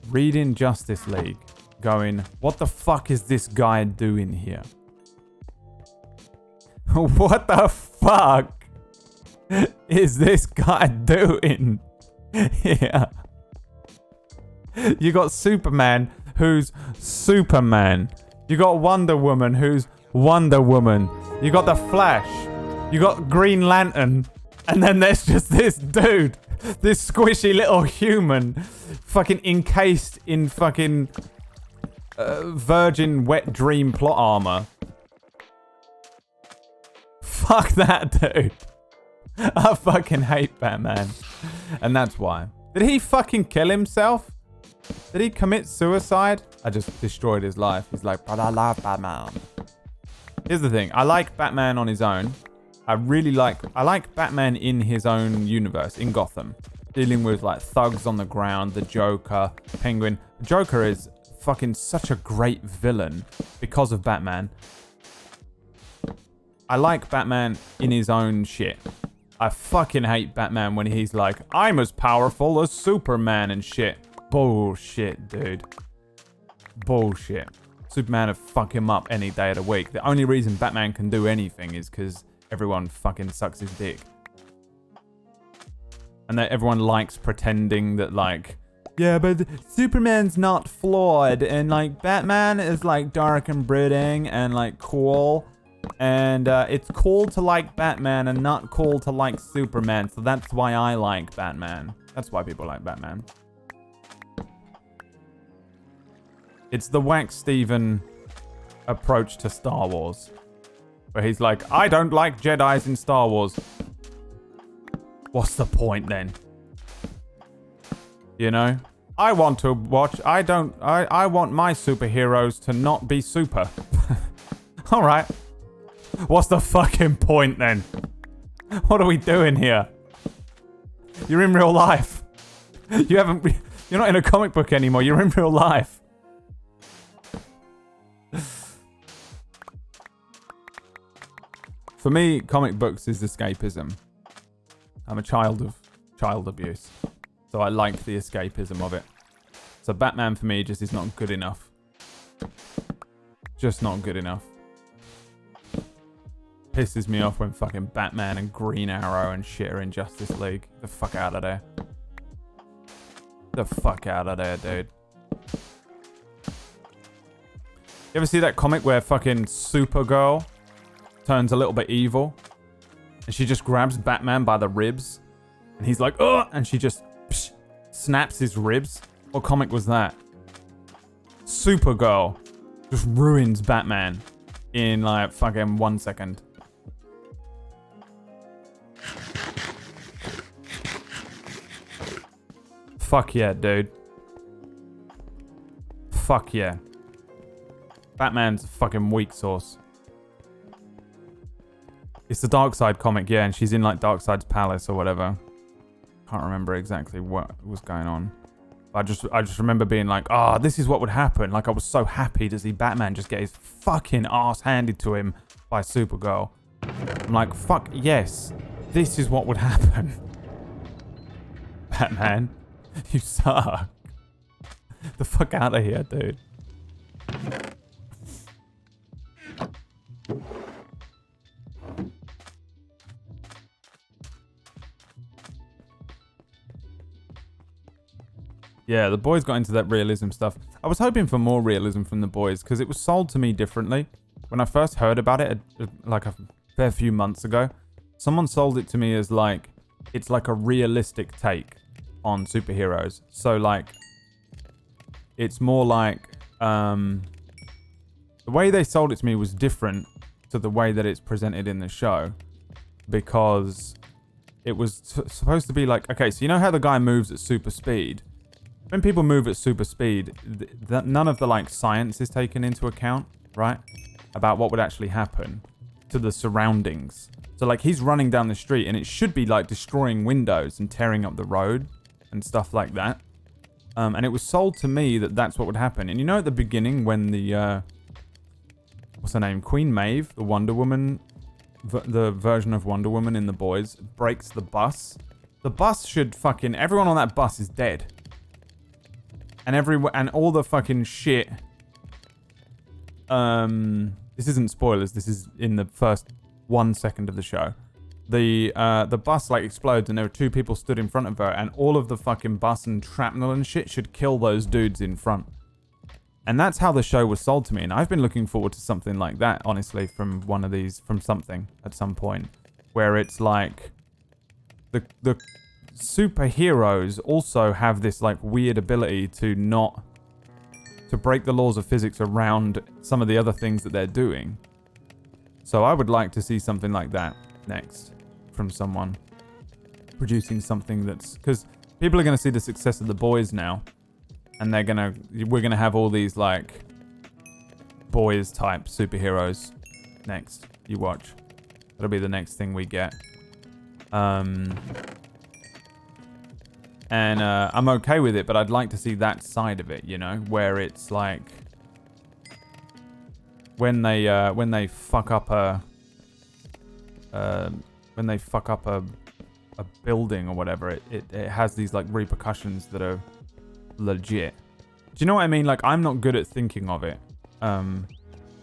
reading Justice League, going, what the fuck is this guy doing here? What the fuck is this guy doing here? You got Superman, who's Superman. You got Wonder Woman, who's Wonder Woman. You got the Flash. You got Green Lantern. And then there's just this dude. This squishy little human. Fucking encased in fucking Virgin Wet Dream plot armor. Fuck that dude. I fucking hate Batman. And that's why. Did he fucking kill himself? Did he commit suicide? I just destroyed his life. He's like, but I love Batman. Here's the thing. I like Batman on his own. I like Batman in his own universe, in Gotham. Dealing with like thugs on the ground, the Joker, Penguin. The Joker is fucking such a great villain because of Batman. I like Batman in his own shit. I fucking hate Batman when he's like, I'm as powerful as Superman and shit. Bullshit, dude. Bullshit. Superman would fuck him up any day of the week. The only reason Batman can do anything is because everyone fucking sucks his dick. And that everyone likes pretending that like, yeah, but Superman's not flawed. And like Batman is like dark and brooding and like cool. And it's cool to like Batman and not cool to like Superman. So that's why I like Batman. That's why people like Batman. It's the Wax Steven approach to Star Wars. Where he's like, I don't like Jedis in Star Wars. What's the point then? You know? I want to watch... I want my superheroes to not be super. Alright. What's the fucking point then? What are we doing here? You're in real life. You're not in a comic book anymore. You're in real life. For me, comic books is escapism. I'm a child of child abuse. So I like the escapism of it. So Batman for me just is not good enough. Just not good enough. Pisses me off when fucking Batman and Green Arrow and shit are in Justice League. The fuck out of there. The fuck out of there, dude. You ever see that comic where fucking Supergirl turns a little bit evil? And she just grabs Batman by the ribs. And he's like, oh! And she just snaps his ribs. What comic was that? Supergirl just ruins Batman in like fucking 1 second. Fuck yeah, dude. Fuck yeah. Batman's a fucking weak sauce. It's the Darkseid comic, yeah, and she's in like Darkseid's palace or whatever. Can't remember exactly what was going on. I just remember being like, oh, this is what would happen. Like I was so happy to see Batman just get his fucking ass handed to him by Supergirl. I'm like, fuck yes, this is what would happen. Batman, You suck. The fuck out of here, dude. Yeah, the boys got into that realism stuff. I was hoping for more realism from the boys because it was sold to me differently. When I first heard about it, like a fair few months ago, someone sold it to me as like, it's like a realistic take on superheroes. So like, it's more like, the way they sold it to me was different to the way that it's presented in the show. Because it was supposed to be like, okay, so you know how the guy moves at super speed? When people move at super speed, none of the like science is taken into account, right? About what would actually happen to the surroundings. So like he's running down the street and it should be like destroying windows and tearing up the road and stuff like that. And it was sold to me that that's what would happen. And you know at the beginning when the, what's her name? Queen Maeve, the Wonder Woman, the version of Wonder Woman in The Boys, breaks the bus. The bus should fucking, everyone on that bus is dead. And all the fucking shit. This isn't spoilers. This is in the first 1 second of the show. The bus like explodes and there were two people stood in front of her and all of the fucking bus and shrapnel and shit should kill those dudes in front. And that's how the show was sold to me. And I've been looking forward to something like that, honestly, from one of these, from something at some point, where it's like the superheroes also have this like weird ability to break the laws of physics around some of the other things that they're doing. So I would like to see something like that next from someone producing something that's, because people are going to see the success of The Boys now, and we're gonna have all these like boys type superheroes next. You watch. That'll be the next thing we get. And I'm okay with it, but I'd like to see that side of it, you know, where it's like when they fuck up a building or whatever, it has these like repercussions that are legit. Do you know what I mean? Like I'm not good at thinking of it,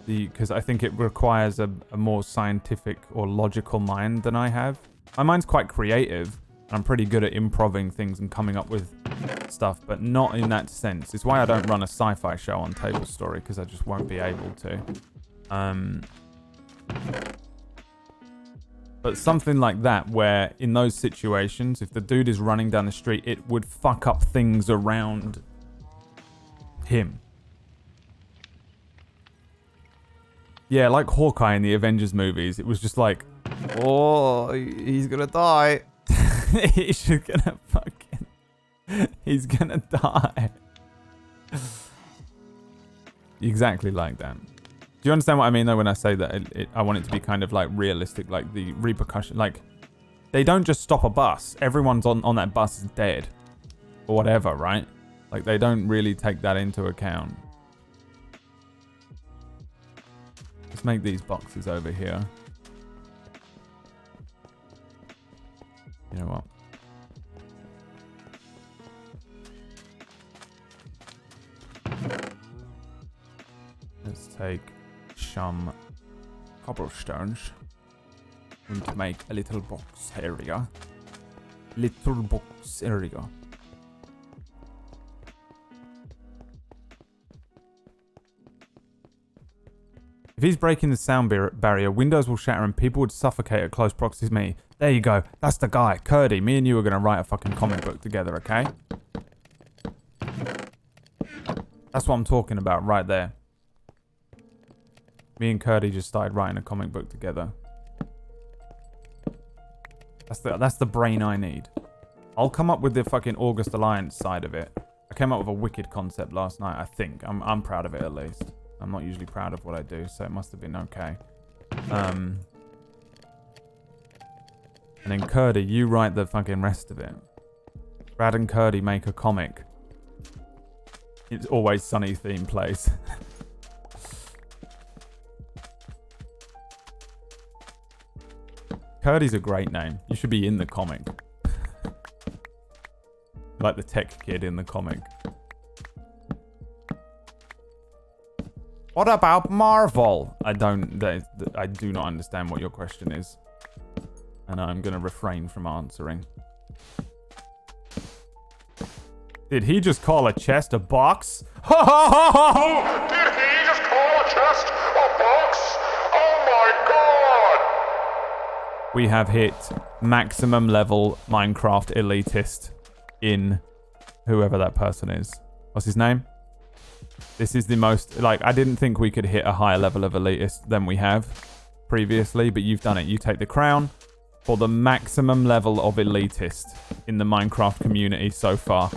because I think it requires a more scientific or logical mind than I have. My mind's quite creative. I'm pretty good at improving things and coming up with stuff, but not in that sense. It's why I don't run a sci-fi show on Table Story, because I just won't be able to. But something like that, where in those situations, if the dude is running down the street, it would fuck up things around him. Yeah, like Hawkeye in the Avengers movies. It was just like, oh, he's gonna die. He's gonna die. Exactly like that. Do you understand what I mean though when I say that I want it to be kind of like realistic, like the repercussion, like they don't just stop a bus. Everyone's on that bus is dead or whatever, right? Like they don't really take that into account. Let's make these boxes over here. You know what? Let's take some cobblestones and make a little box area. Little box area. If he's breaking the sound barrier, windows will shatter and people would suffocate at close proximity. There you go. That's the guy. Curdy, me and you are going to write a fucking comic book together, okay? That's what I'm talking about right there. Me and Curdy just started writing a comic book together. That's the brain I need. I'll come up with the fucking August Alliance side of it. I came up with a wicked concept last night, I think. I'm proud of it at least. I'm not usually proud of what I do, so it must have been okay. And then Curdy, you write the fucking rest of it. Brad and Curdy make a comic. It's Always Sunny theme place. Curdy's a great name. You should be in the comic. Like the tech kid in the comic. What about Marvel? I do not understand what your question is. And I'm going to refrain from answering. Did he just call a chest a box? Ha ha ha ha! Did he just call a chest a box? Oh my god! We have hit maximum level Minecraft elitist in whoever that person is. What's his name? This is the most, like, I didn't think we could hit a higher level of elitist than we have previously, but you've done it. You take the crown for the maximum level of elitist in the Minecraft community so far.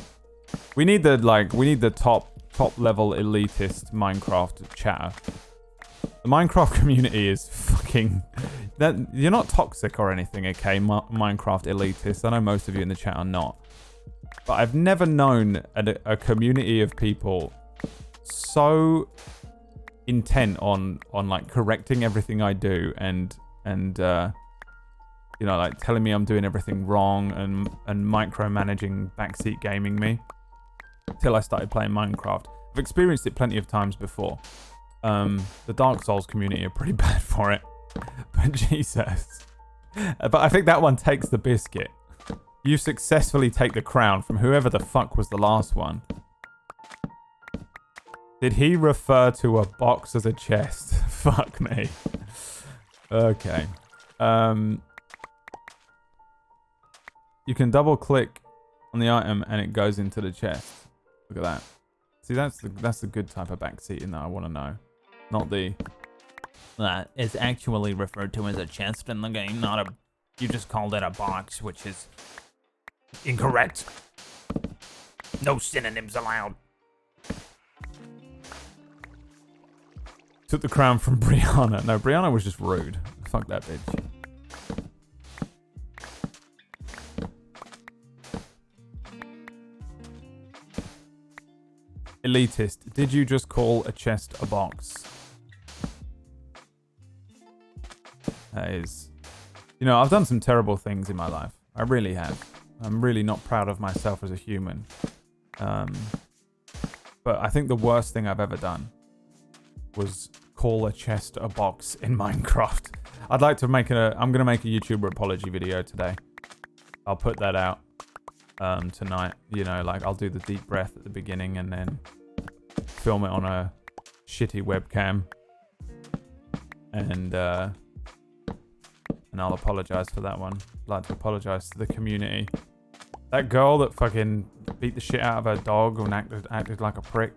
We need the top level elitist Minecraft chatter. The Minecraft community is fucking... You're not toxic or anything, okay, Minecraft elitists. I know most of you in the chat are not. But I've never known a community of people so intent on like correcting everything I do and you know, like telling me I'm doing everything wrong and micromanaging backseat gaming me till I started playing Minecraft. I've experienced it plenty of times before. The Dark Souls community are pretty bad for it. But Jesus. But I think that one takes the biscuit. You successfully take the crown from whoever the fuck was the last one. Did he refer to a box as a chest? Fuck me. Okay. You can double click on the item and it goes into the chest. Look at that. See, that's the good type of backseating that I want to know. Not the... That is actually referred to as a chest in the game, not a... You just called it a box, which is incorrect. No synonyms allowed. Took the crown from Brianna. No, Brianna was just rude. Fuck that bitch. Elitist, did you just call a chest a box? That is... You know, I've done some terrible things in my life. I really have. I'm really not proud of myself as a human. But I think the worst thing I've ever done was call a chest a box in Minecraft. I'd like to make I'm going to make a YouTuber apology video today. I'll put that out tonight. You know, like I'll do the deep breath at the beginning and then film it on a shitty webcam. And I'll apologize for that one. I'd like to apologize to the community. That girl that fucking beat the shit out of her dog and acted like a prick.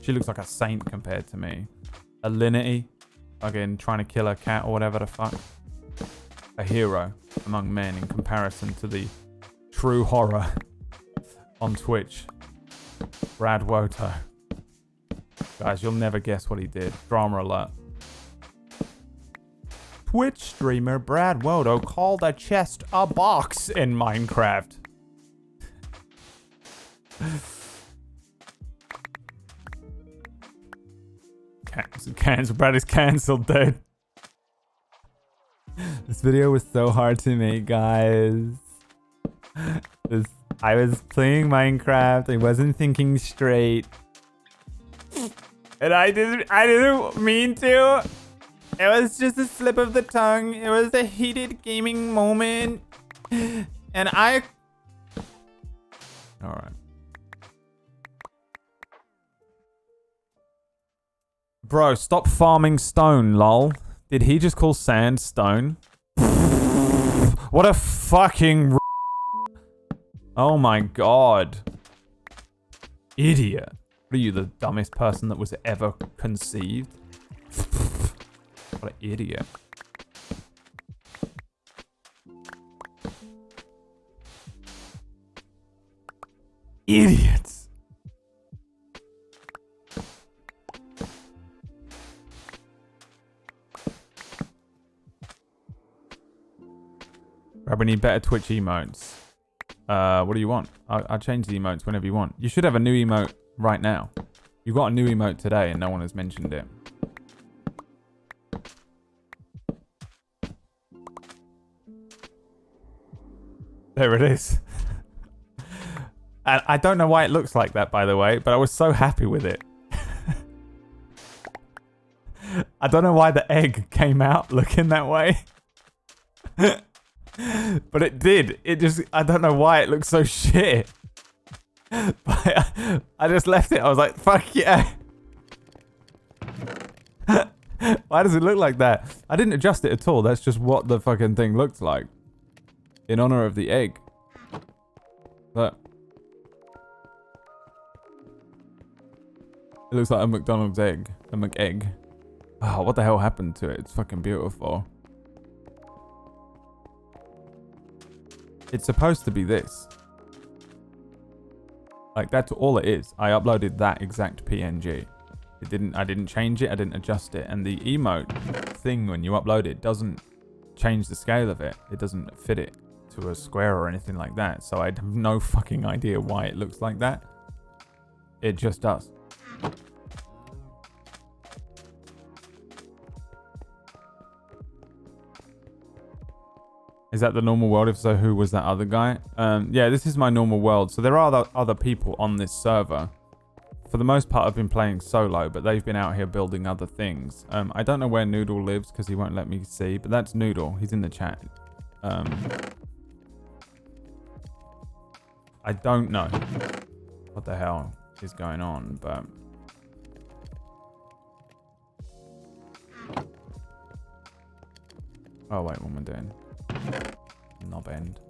She looks like a saint compared to me. Alinity, fucking trying to kill her cat or whatever the fuck. A hero among men in comparison to the true horror on Twitch. Brad Woto. Guys, you'll never guess what he did. Drama alert. Twitch streamer Brad Woto called a chest a box in Minecraft. Brad is cancelled, dude. This video was so hard to make, guys. I was playing Minecraft. I wasn't thinking straight. And I didn't mean to. It was just a slip of the tongue. It was a heated gaming moment. And I... Alright. Bro, stop farming stone, lol. Did he just call sand stone? What a fucking... Oh my god. Idiot. What are you, the dumbest person that was ever conceived? What an idiot. Idiots. Right, we need better Twitch emotes. What do you want? I'll change the emotes whenever you want. You should have a new emote right now. You got a new emote today and no one has mentioned it. There it is. And I don't know why it looks like that, by the way, but I was so happy with it. I don't know why the egg came out looking that way. But it did. It just, I don't know why it looks so shit. But I just left it. I was like, fuck yeah. Why does it look like that? I didn't adjust it at all. That's just what the fucking thing looks like. In honor of the egg. But it looks like a McDonald's egg. A McEgg. Oh, what the hell happened to it? It's fucking beautiful. It's supposed to be this. Like, that's all it is. I uploaded that exact PNG. I didn't change it, I didn't adjust it. And the emote thing, when you upload it, doesn't change the scale of it. It doesn't fit it to a square or anything like that. So I have no fucking idea why it looks like that. It just does. Is that the normal world? If so, who was that other guy? Yeah, this is my normal world. So there are other people on this server. For the most part, I've been playing solo, but they've been out here building other things. I don't know where Noodle lives because he won't let me see, but that's Noodle. He's in the chat. I don't know what the hell is going on, but... Oh, wait, what am I doing? Knob end.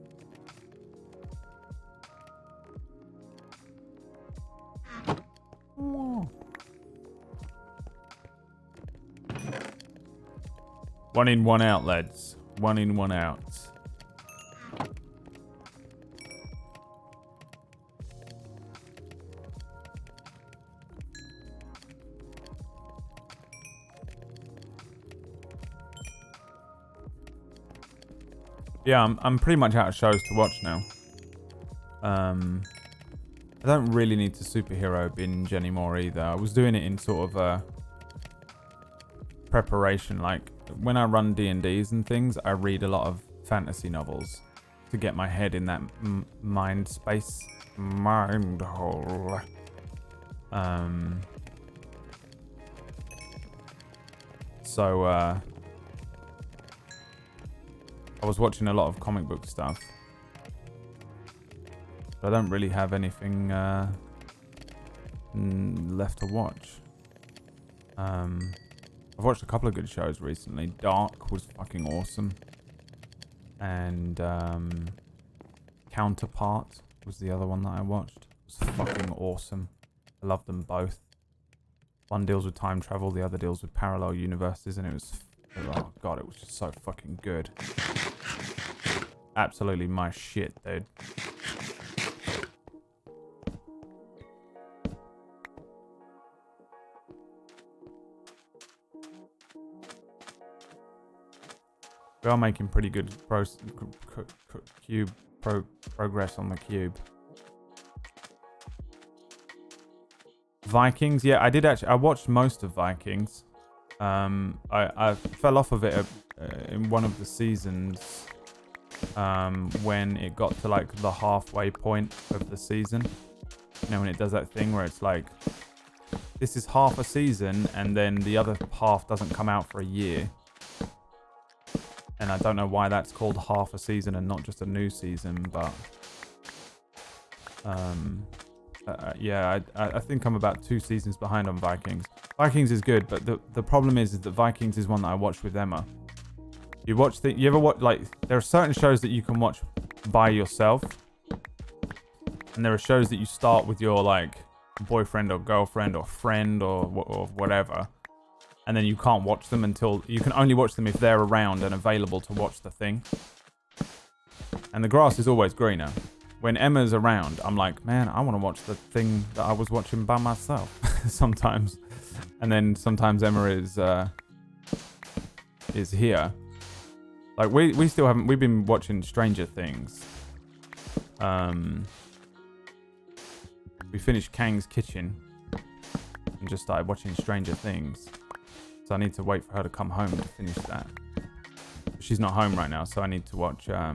One in, one out, lads. One in, one out. Yeah, I'm pretty much out of shows to watch now. I don't really need to superhero binge anymore either. I was doing it in sort of a preparation. Like, when I run D&Ds and things, I read a lot of fantasy novels to get my head in that mind space. Mind hole. So, I was watching a lot of comic book stuff. But I don't really have anything left to watch. I've watched a couple of good shows recently. Dark was fucking awesome. And Counterpart was the other one that I watched. It was fucking awesome. I love them both. One deals with time travel, the other deals with parallel universes, and it was... Oh god, it was just so fucking good. Absolutely my shit, dude. We are making pretty good progress on the cube. Vikings, yeah, I did actually. I watched most of Vikings. I fell off of it in one of the seasons when it got to like the halfway point of the season. You know, when it does that thing where it's like, this is half a season and then the other half doesn't come out for a year. And I don't know why that's called half a season and not just a new season, but yeah, I think I'm about 2 seasons behind on Vikings. Vikings is good, but the problem is that Vikings is one that I watched with Emma. You ever watch, like, there are certain shows that you can watch by yourself, and there are shows that you start with your, like, boyfriend or girlfriend or friend or whatever, and then you can't watch them until, you can only watch them if they're around and available to watch the thing. And the grass is always greener. When Emma's around, I'm like, man, I want to watch the thing that I was watching by myself sometimes. And then sometimes Emma is here. Like, we still haven't, we've been watching Stranger Things. We finished Kang's Kitchen and just started watching Stranger Things. So I need to wait for her to come home to finish that. She's not home right now, so I need to watch, I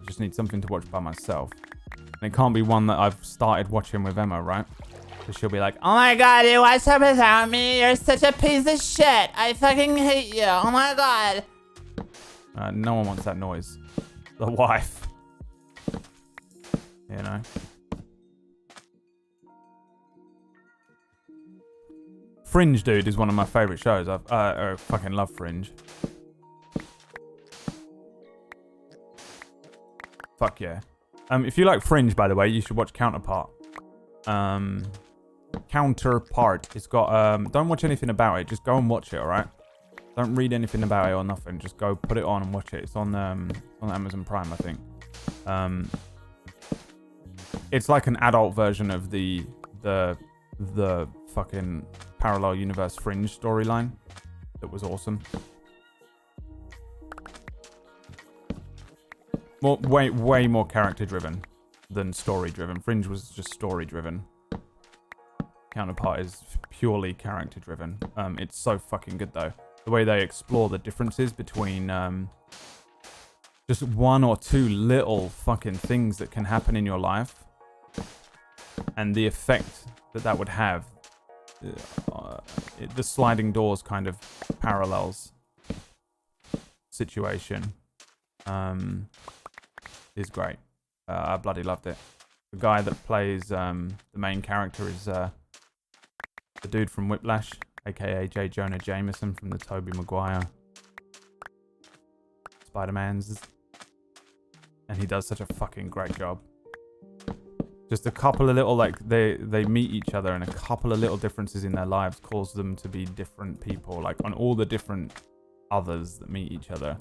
just need something to watch by myself. And And it can't be one that I've started watching with Emma, right? Because she'll be like, Oh my god, you watch up without me? You're such a piece of shit. I fucking hate you. Oh my god. no one wants that noise. The wife. You know? Fringe, dude, is one of my favorite shows. I fucking love Fringe. Fuck yeah. If you like Fringe, by the way, you should watch Counterpart. Counterpart. It's got, don't watch anything about it. Just go and watch it, alright? Don't read anything about it or nothing. Just go put it on and watch it. It's on Amazon Prime, I think. It's like an adult version of the fucking parallel universe Fringe storyline. That was awesome. Way more character driven than story driven. Fringe was just story driven. Counterpart is purely character driven. It's so fucking good though. The way they explore the differences between just one or two little fucking things that can happen in your life and the effect that would have. The sliding doors kind of parallels situation is great. I bloody loved it. The guy that plays the main character is the dude from Whiplash, aka J. Jonah Jameson from the Tobey Maguire Spider-Mans, and he does such a fucking great job. Just a couple of little, like, they meet each other and a couple of little differences in their lives cause them to be different people, like on all the different others that meet each other.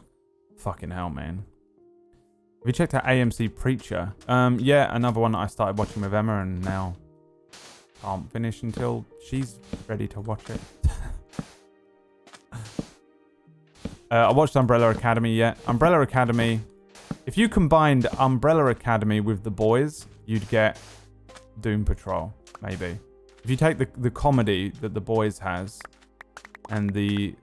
Fucking hell, man. Have you checked out AMC Preacher? Yeah, another one that I started watching with Emma and now can't finish until she's ready to watch it. I watched Umbrella Academy, yeah. Umbrella Academy, if you combined Umbrella Academy with The Boys, you'd get Doom Patrol, maybe. If you take the comedy that The Boys has and the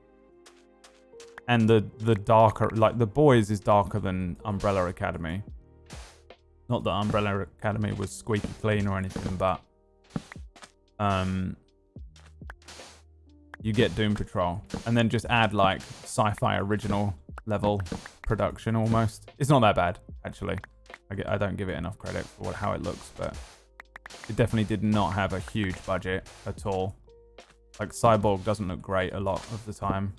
darker, like The Boys is darker than Umbrella Academy. Not that Umbrella Academy was squeaky clean or anything, but you get Doom Patrol, and then just add like sci-fi original level production almost. It's not that bad, actually. I don't give it enough credit for how it looks, but it definitely did not have a huge budget at all. Like Cyborg doesn't look great a lot of the time.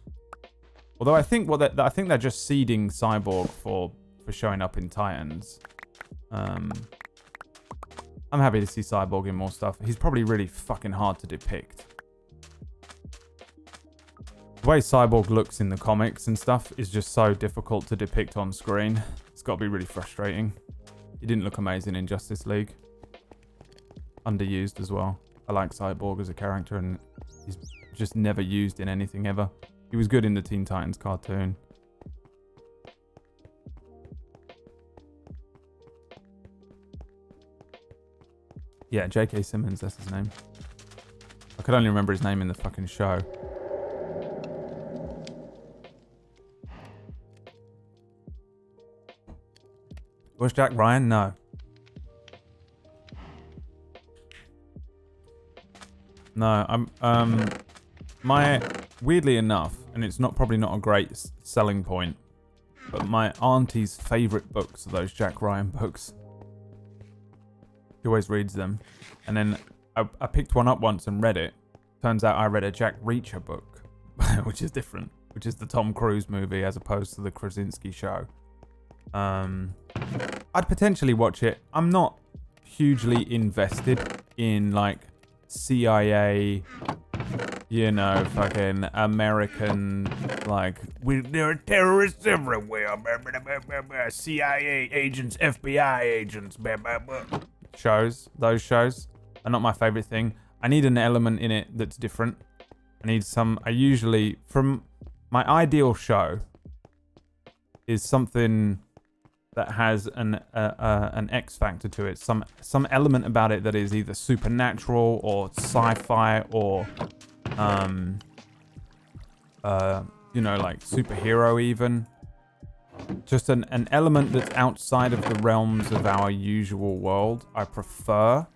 Although I think I think they're just seeding Cyborg for showing up in Titans. I'm happy to see Cyborg in more stuff. He's probably really fucking hard to depict. The way Cyborg looks in the comics and stuff is just so difficult to depict on screen. It's got to be really frustrating. He didn't look amazing in Justice League. Underused as well. I like Cyborg as a character and he's just never used in anything ever. He was good in the Teen Titans cartoon. Yeah, J.K. Simmons, that's his name. I could only remember his name in the fucking show. Was Jack Ryan? No. No, weirdly enough, and it's probably not a great selling point, but my auntie's favourite books are those Jack Ryan books. She always reads them. And then I picked one up once and read it. Turns out I read a Jack Reacher book, which is different, which is the Tom Cruise movie as opposed to the Krasinski show. I'd potentially watch it. I'm not hugely invested in like CIA, you know, fucking American, like, there are terrorists everywhere, CIA agents, FBI agents, shows. Those shows are not my favorite thing. I need an element in it that's different. I usually, from my ideal show is something that has an X factor to it, some element about it that is either supernatural or sci-fi or you know, like superhero even. just an element that's outside of the realms of our usual world, I prefer.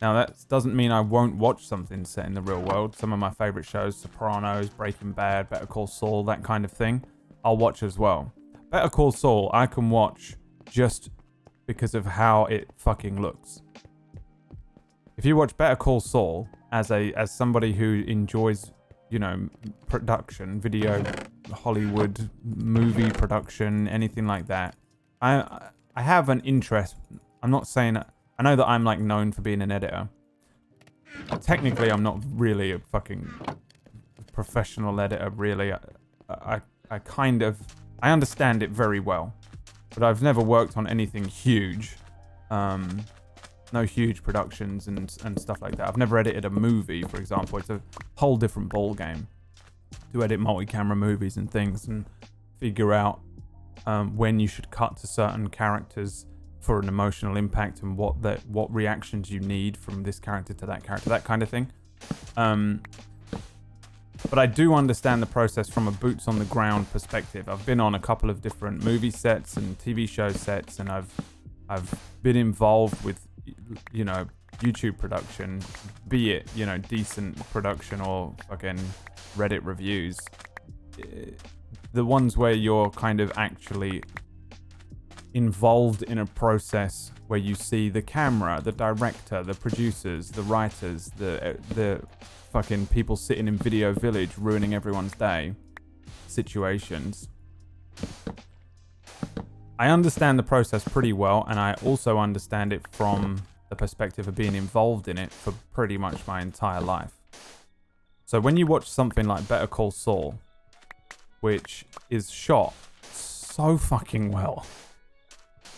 Now, that doesn't mean I won't watch something set in the real world. Some of my favorite shows, Sopranos, Breaking Bad, Better Call Saul, that kind of thing, I'll watch as well. Better Call Saul, I can watch just because of how it fucking looks. If you watch Better Call Saul as somebody who enjoys, you know, production, video, Hollywood, movie production, anything like that, I have an interest. I'm not saying... I know that I'm like known for being an editor. Technically, I'm not really a fucking professional editor, really. I understand it very well, but I've never worked on anything huge. No huge productions and stuff like that. I've never edited a movie, for example. It's a whole different ball game to edit multi-camera movies and things and figure out when you should cut to certain characters for an emotional impact and what reactions you need from this character to that character, that kind of thing. But I do understand the process from a boots on the ground perspective. I've been on a couple of different movie sets and TV show sets, and I've been involved with, you know, YouTube production, be it, you know, decent production or fucking Reddit reviews. The ones where you're kind of actually involved in a process where you see the camera, the director, the producers, the writers, the fucking people sitting in Video Village ruining everyone's day situations. I understand the process pretty well, and I also understand it from the perspective of being involved in it for pretty much my entire life. So when you watch something like Better Call Saul, which is shot so fucking well,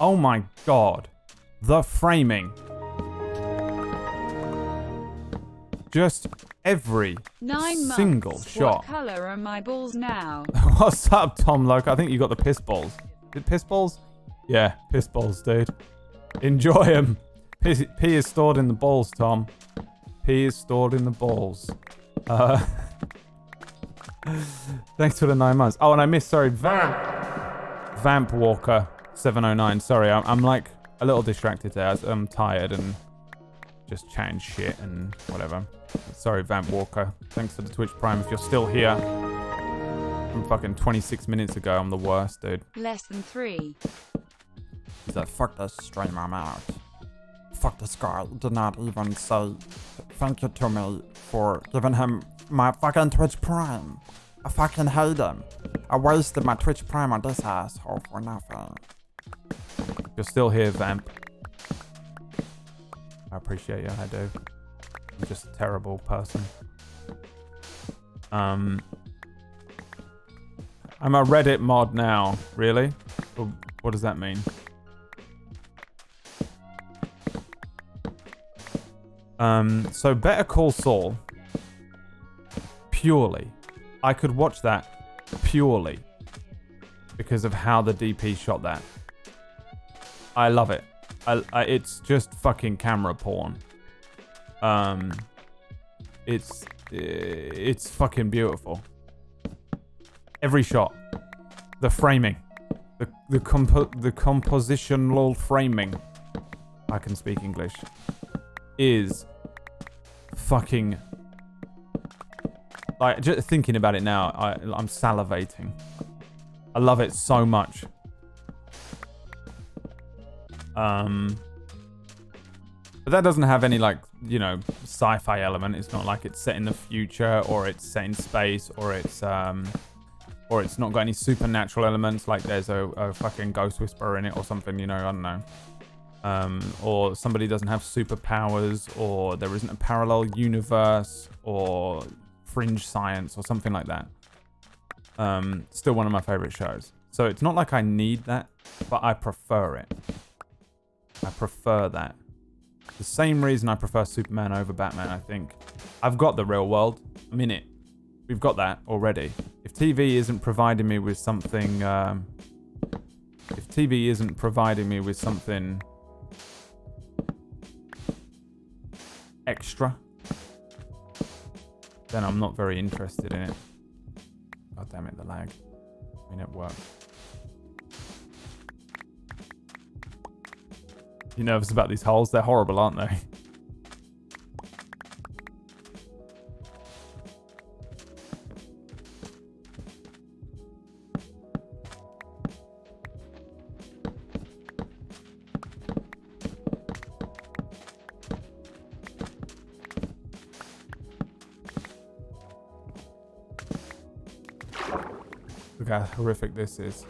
oh my god, the framing. Just every 9 single months. shot. What color are my balls now? What's up, Tom Loke? I think you got the piss balls. Is it piss balls? Yeah, piss balls, dude. Enjoy them. Pee is stored in the balls, Tom. Pee is stored in the balls. Thanks for the 9 months. Oh, and I missed, sorry, Vamp Walker 709. Sorry, I'm like a little distracted there. I'm tired and just chatting shit and whatever. Sorry, Vamp Walker. Thanks for the Twitch Prime. If you're still here from fucking 26 minutes ago, I'm the worst, dude. Less than 3. He said, fuck this stream, I'm out. Fuck this guy. Did not even say thank you to me for giving him my fucking Twitch Prime. I fucking hate him. I wasted my Twitch Prime on this asshole for nothing. You're still here, Vamp. I appreciate you, I do. I'm just a terrible person. I'm a Reddit mod now. Really? What does that mean? So Better Call Saul, purely, I could watch that purely because of how the DP shot that. I love it. It's just fucking camera porn. It's fucking beautiful. Every shot, the framing, the compositional framing. I can speak English. Is fucking, like, just thinking about it now, I'm salivating. I love it so much. But that doesn't have any, like, you know, sci-fi element. It's not like it's set in the future, or it's set in space, or it's not got any supernatural elements, like there's a fucking ghost whisperer in it or something, you know, I don't know. Or somebody doesn't have superpowers, or there isn't a parallel universe, or fringe science, or something like that. Still one of my favorite shows. So it's not like I need that, but I prefer it. I prefer that. The same reason I prefer Superman over Batman, I think. I've got the real world. I'm in it. We've got that already. If TV isn't providing me with something... extra, then I'm not very interested in it. God damn it, the lag. I mean, it worked. You nervous about these holes? They're horrible, aren't they? Look how horrific this is.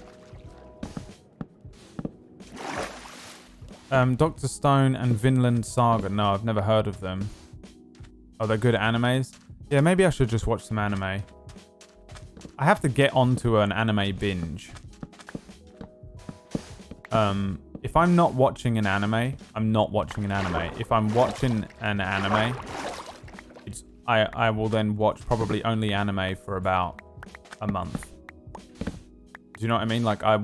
Dr. Stone and Vinland Saga. No, I've never heard of them. Oh, they're good animes? Yeah, maybe I should just watch some anime. I have to get onto an anime binge. If I'm not watching an anime, I'm not watching an anime. If I'm watching an anime, I will then watch probably only anime for about a month. Do you know what I mean? Like, I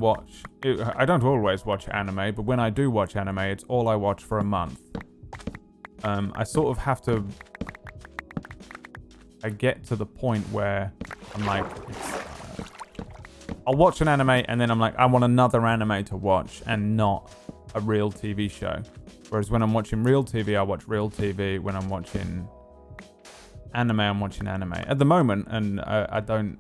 don't always watch anime, but when I do watch anime, it's all I watch for a month. I sort of have to... I get to the point where I'm like... I'll watch an anime, and then I'm like, I want another anime to watch, and not a real TV show. Whereas when I'm watching real TV, I watch real TV. When I'm watching anime, I'm watching anime. At the moment, and I don't...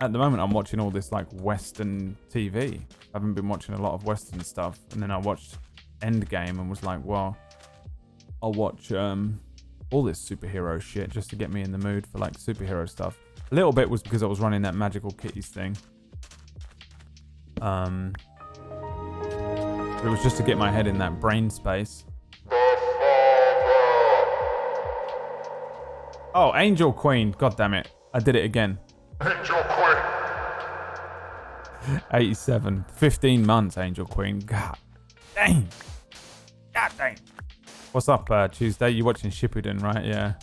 At the moment, I'm watching all this, like, Western TV. I haven't been watching a lot of Western stuff. And then I watched Endgame and was like, well, I'll watch all this superhero shit just to get me in the mood for, like, superhero stuff. A little bit was because I was running that Magical Kitties thing. It was just to get my head in that brain space. Oh, Angel Queen. God damn it. I did it again. Angel Queen. 87. 15 months, Angel Queen. God dang. God dang. What's up, Tuesday? You watching Shippuden, right? Yeah.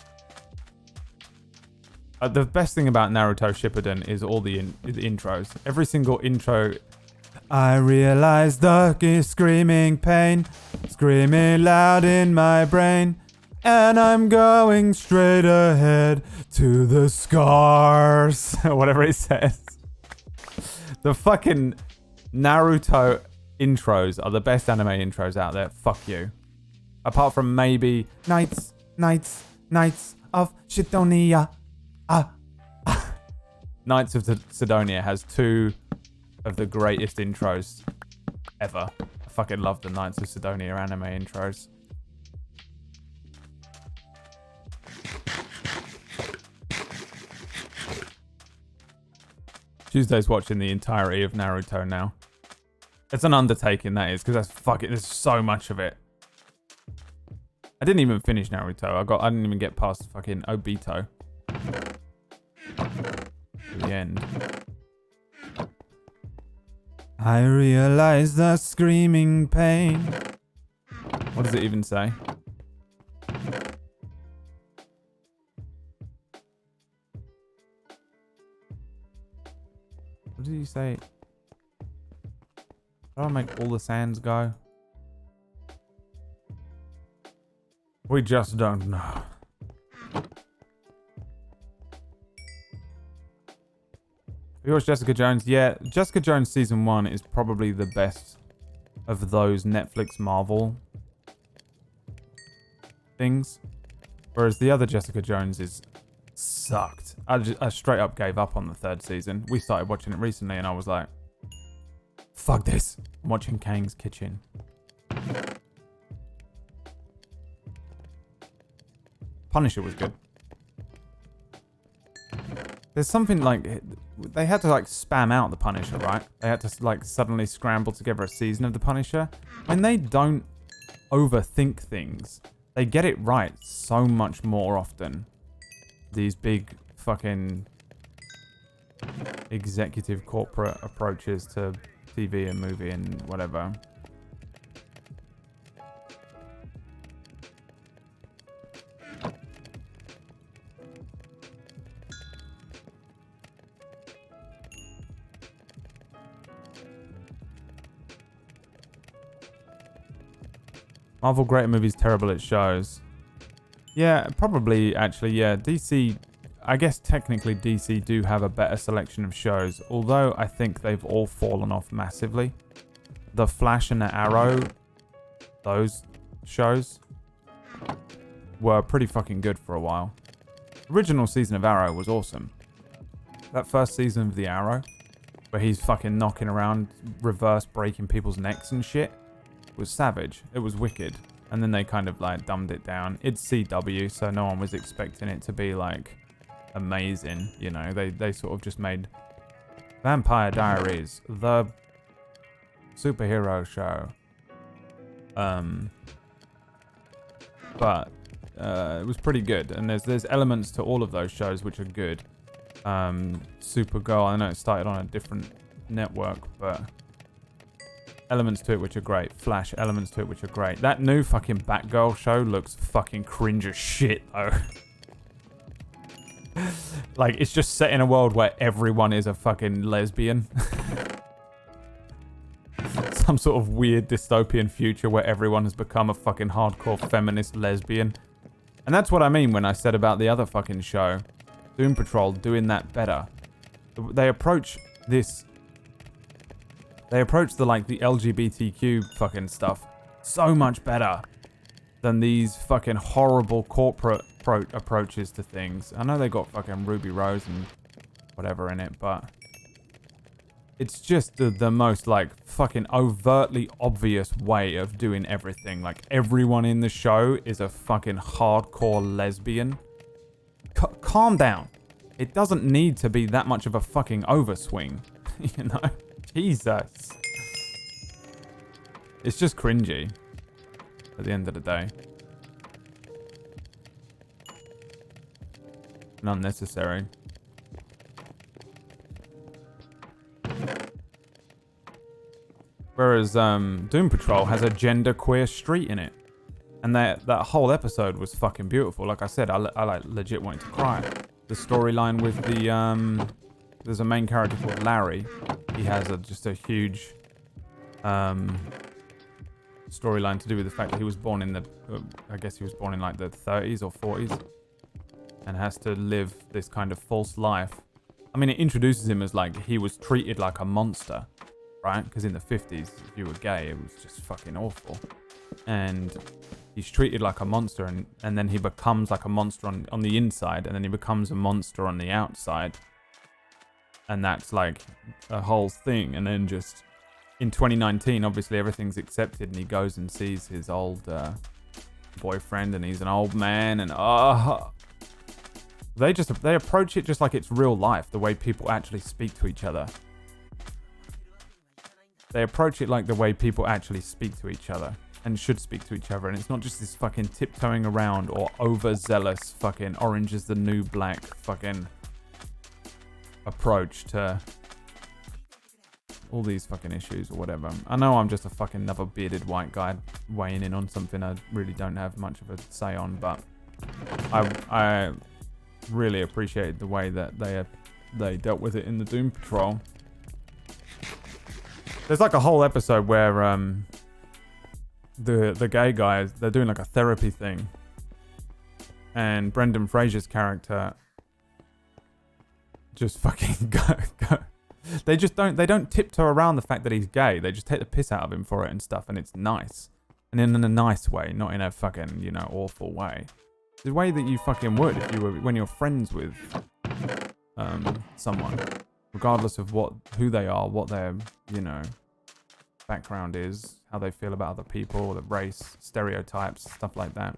The best thing about Naruto Shippuden is all the intros. Every single intro. I realize the screaming pain, screaming loud in my brain, and I'm going straight ahead to the scars. Whatever it says. The fucking Naruto intros are the best anime intros out there. Fuck you. Apart from maybe Knights of Shidonia. Knights of Sidonia has two of the greatest intros ever. I fucking love the Knights of Sidonia anime intros. Tuesday's watching the entirety of Naruto now. It's an undertaking, that is, because that's fucking... There's so much of it. I didn't even finish Naruto. I didn't even get past fucking Obito. The end. I realize the screaming pain. What does it even say? What did you say? How do I make all the sands go? We just don't know. You watched Jessica Jones? Yeah, Jessica Jones season 1 is probably the best of those Netflix Marvel things. Whereas the other Jessica Joneses sucked. I straight up gave up on the 3rd season. We started watching it recently and I was like, fuck this. I'm watching Kang's Kitchen. Punisher was good. There's something like... They had to like spam out the Punisher, right? They had to like suddenly scramble together a season of the Punisher. When they don't overthink things, they get it right so much more often. These big fucking executive corporate approaches to TV and movie and whatever. Marvel great at movies, terrible at shows. Yeah, probably, actually, yeah. DC, I guess technically DC do have a better selection of shows, although I think they've all fallen off massively. The Flash and the Arrow those shows were pretty fucking good for a while. Original season of Arrow was awesome. That first season of The Arrow, where he's fucking knocking around, reverse breaking people's necks and shit, was savage. It was wicked. And then they kind of like dumbed it down. It's CW, so no one was expecting it to be like amazing. You know, they sort of just made Vampire Diaries, the superhero show. But it was pretty good. And there's elements to all of those shows which are good. Supergirl, I know it started on a different network, but elements to it which are great. Flash, elements to it which are great. That new fucking Batgirl show looks fucking cringe as shit, though. Like, it's just set in a world where everyone is a fucking lesbian. Some sort of weird dystopian future where everyone has become a fucking hardcore feminist lesbian. And that's what I mean when I said about the other fucking show, Doom Patrol, doing that better. They approach this... They approach the LGBTQ fucking stuff so much better than these fucking horrible corporate approaches to things. I know they got fucking Ruby Rose and whatever in it, but it's just the most like fucking overtly obvious way of doing everything. Like everyone in the show is a fucking hardcore lesbian. Calm down. It doesn't need to be that much of a fucking overswing, you know? Jesus. It's just cringy at the end of the day. And unnecessary. Whereas Doom Patrol has a genderqueer street in it. And that whole episode was fucking beautiful. Like I said, I like legit wanted to cry. The storyline with the... there's a main character called Larry. He has just a huge storyline to do with the fact that he was born in the... I guess he was born in like the 30s or 40s. And has to live this kind of false life. I mean, it introduces him as like he was treated like a monster. Right? Because in the 50s, if you were gay, it was just fucking awful. And he's treated like a monster, and then he becomes like a monster on the inside, and then he becomes a monster on the outside. And that's like a whole thing. And then just in 2019, obviously everything's accepted, and he goes and sees his old boyfriend, and he's an old man, and they approach it just like it's real life, the way people actually speak to each other. They approach it like the way people actually speak to each other and should speak to each other. And it's not just this fucking tiptoeing around or overzealous fucking orange is the new black fucking approach to all these fucking issues or whatever. I know I'm just a fucking another bearded white guy weighing in on something I really don't have much of a say on, but I really appreciated the way that they dealt with it in the Doom Patrol. There's like a whole episode where the gay guys, they're doing like a therapy thing, and Brendan Fraser's character just fucking go. They don't tiptoe around the fact that he's gay. They just take the piss out of him for it and stuff, and it's nice, and in a nice way, not in a fucking awful way. The way that you fucking would if you were when you're friends with someone. Regardless of who they are, what their, background is, how they feel about other people, the race, stereotypes, stuff like that.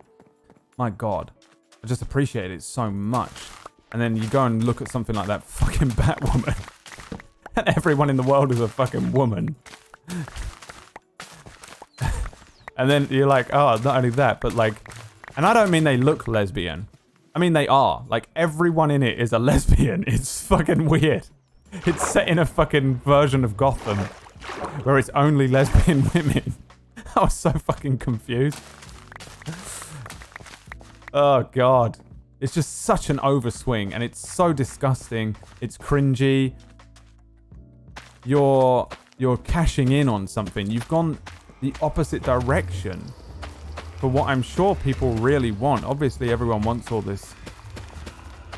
My God, I just appreciate it so much. And then you go and look at something like that fucking Batwoman, and everyone in the world is a fucking woman. And then you're like, oh, not only that, but like, and I don't mean they look lesbian. I mean they are. Like everyone in it is a lesbian. It's fucking weird. It's set in a fucking version of Gotham where it's only lesbian women. I was so fucking confused. Oh God. It's just such an overswing, and it's so disgusting. It's cringy. You're cashing in on something. You've gone the opposite direction for what I'm sure people really want. Obviously everyone wants all this.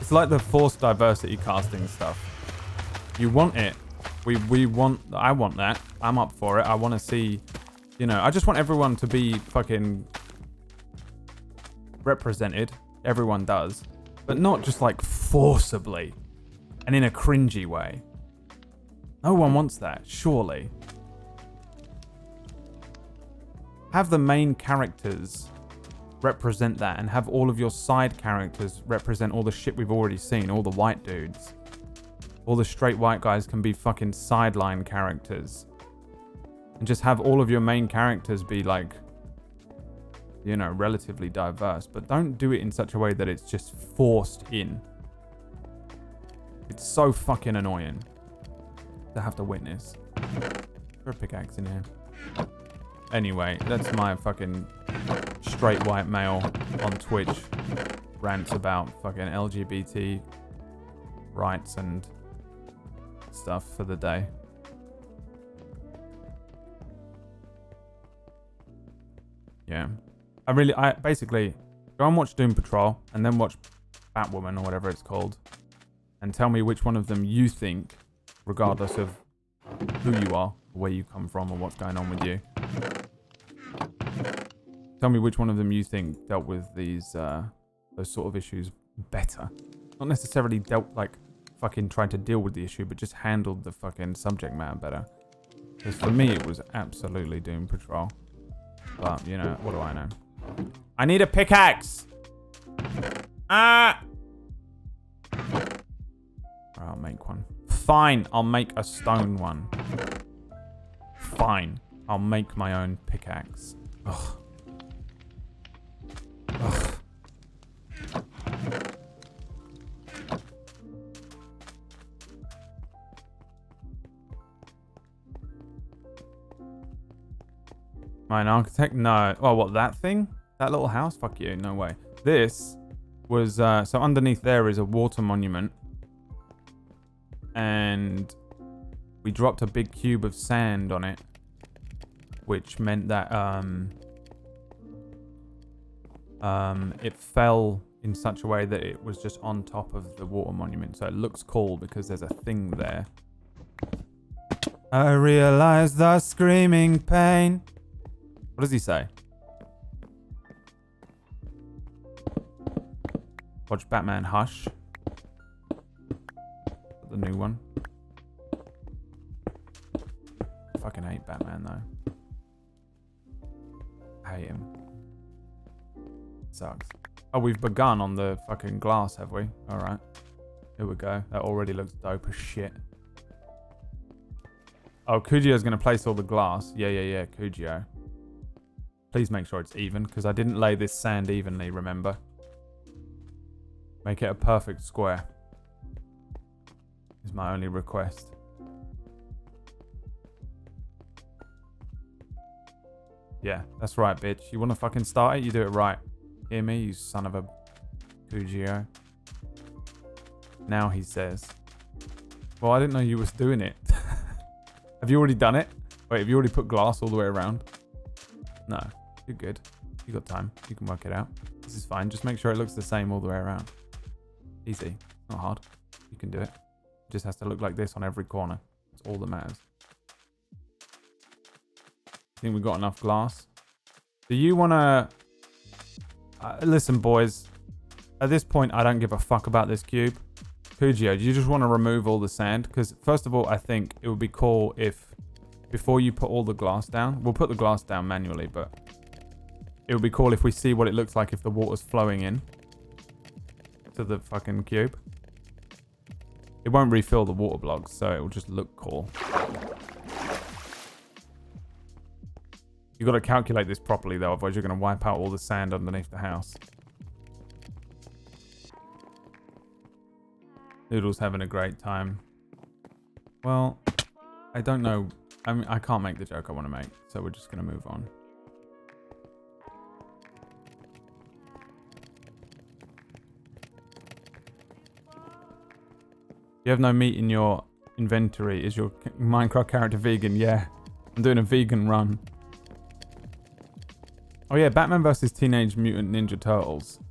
It's like the forced diversity casting stuff. You want it. I want that. I'm up for it. I want to see You know, I just want everyone to be fucking represented. Everyone does. But not just like forcibly and in a cringy way. No one wants that, surely. Have the main characters represent that and have all of your side characters represent all the shit we've already seen, all the white dudes. All the straight white guys can be fucking sideline characters. And just have all of your main characters be like, you know, relatively diverse. But don't do it in such a way that it's just forced in. It's so fucking annoying to have to witness. Put a pickaxe in here. Anyway, that's my fucking straight white male on Twitch rants about fucking LGBT rights and stuff for the day. Yeah. I basically go and watch Doom Patrol and then watch Batwoman or whatever it's called and tell me which one of them you think, regardless of who you are, where you come from or what's going on with you. Tell me which one of them you think dealt with these those sort of issues better. Not necessarily dealt like fucking trying to deal with the issue, but just handled the fucking subject matter better. Because for me, it was absolutely Doom Patrol. But, you know, what do I know? I need a pickaxe! Ah! I'll make one. Fine, I'll make a stone one. Fine, I'll make my own pickaxe. Ugh. Ugh. An architect? No. Oh, what, that thing? That little house? Fuck you. No way. This was, so underneath there is a water monument. And we dropped a big cube of sand on it. Which meant that, it fell in such a way that it was just on top of the water monument. So it looks cool because there's a thing there. I realize the screaming pain. What does he say? Watch Batman Hush. The new one. I fucking hate Batman though. I hate him. Sucks. Oh, we've begun on the fucking glass, have we? Alright. Here we go. That already looks dope as shit. Oh, Kujio's gonna place all the glass. Yeah, Kujio. Please make sure it's even, because I didn't lay this sand evenly, remember? Make it a perfect square. Is my only request. Yeah, that's right, bitch. You want to fucking start it? You do it right. Hear me, you son of a Kujio? Now he says. Well, I didn't know you was doing it. Have you already done it? Wait, have you already put glass all the way around? No. You're good. You got time. You can work it out. This is fine. Just make sure it looks the same all the way around. Easy. Not hard. You can do it. It just has to look like this on every corner. That's all that matters. I think we've got enough glass. Do you want to... listen, boys. At this point, I don't give a fuck about this cube. Kujio, do you just want to remove all the sand? Because, first of all, I think it would be cool if... Before you put all the glass down... We'll put the glass down manually, but... It would be cool if we see what it looks like if the water's flowing in to the fucking cube. It won't refill the water blocks, so it will just look cool. You've got to calculate this properly, though, otherwise you're going to wipe out all the sand underneath the house. Noodle's having a great time. Well, I don't know. I mean, I can't make the joke I want to make, so we're just going to move on. You have no meat in your inventory. Is your Minecraft character vegan? Yeah. I'm doing a vegan run. Oh yeah, Batman vs. Teenage Mutant Ninja Turtles.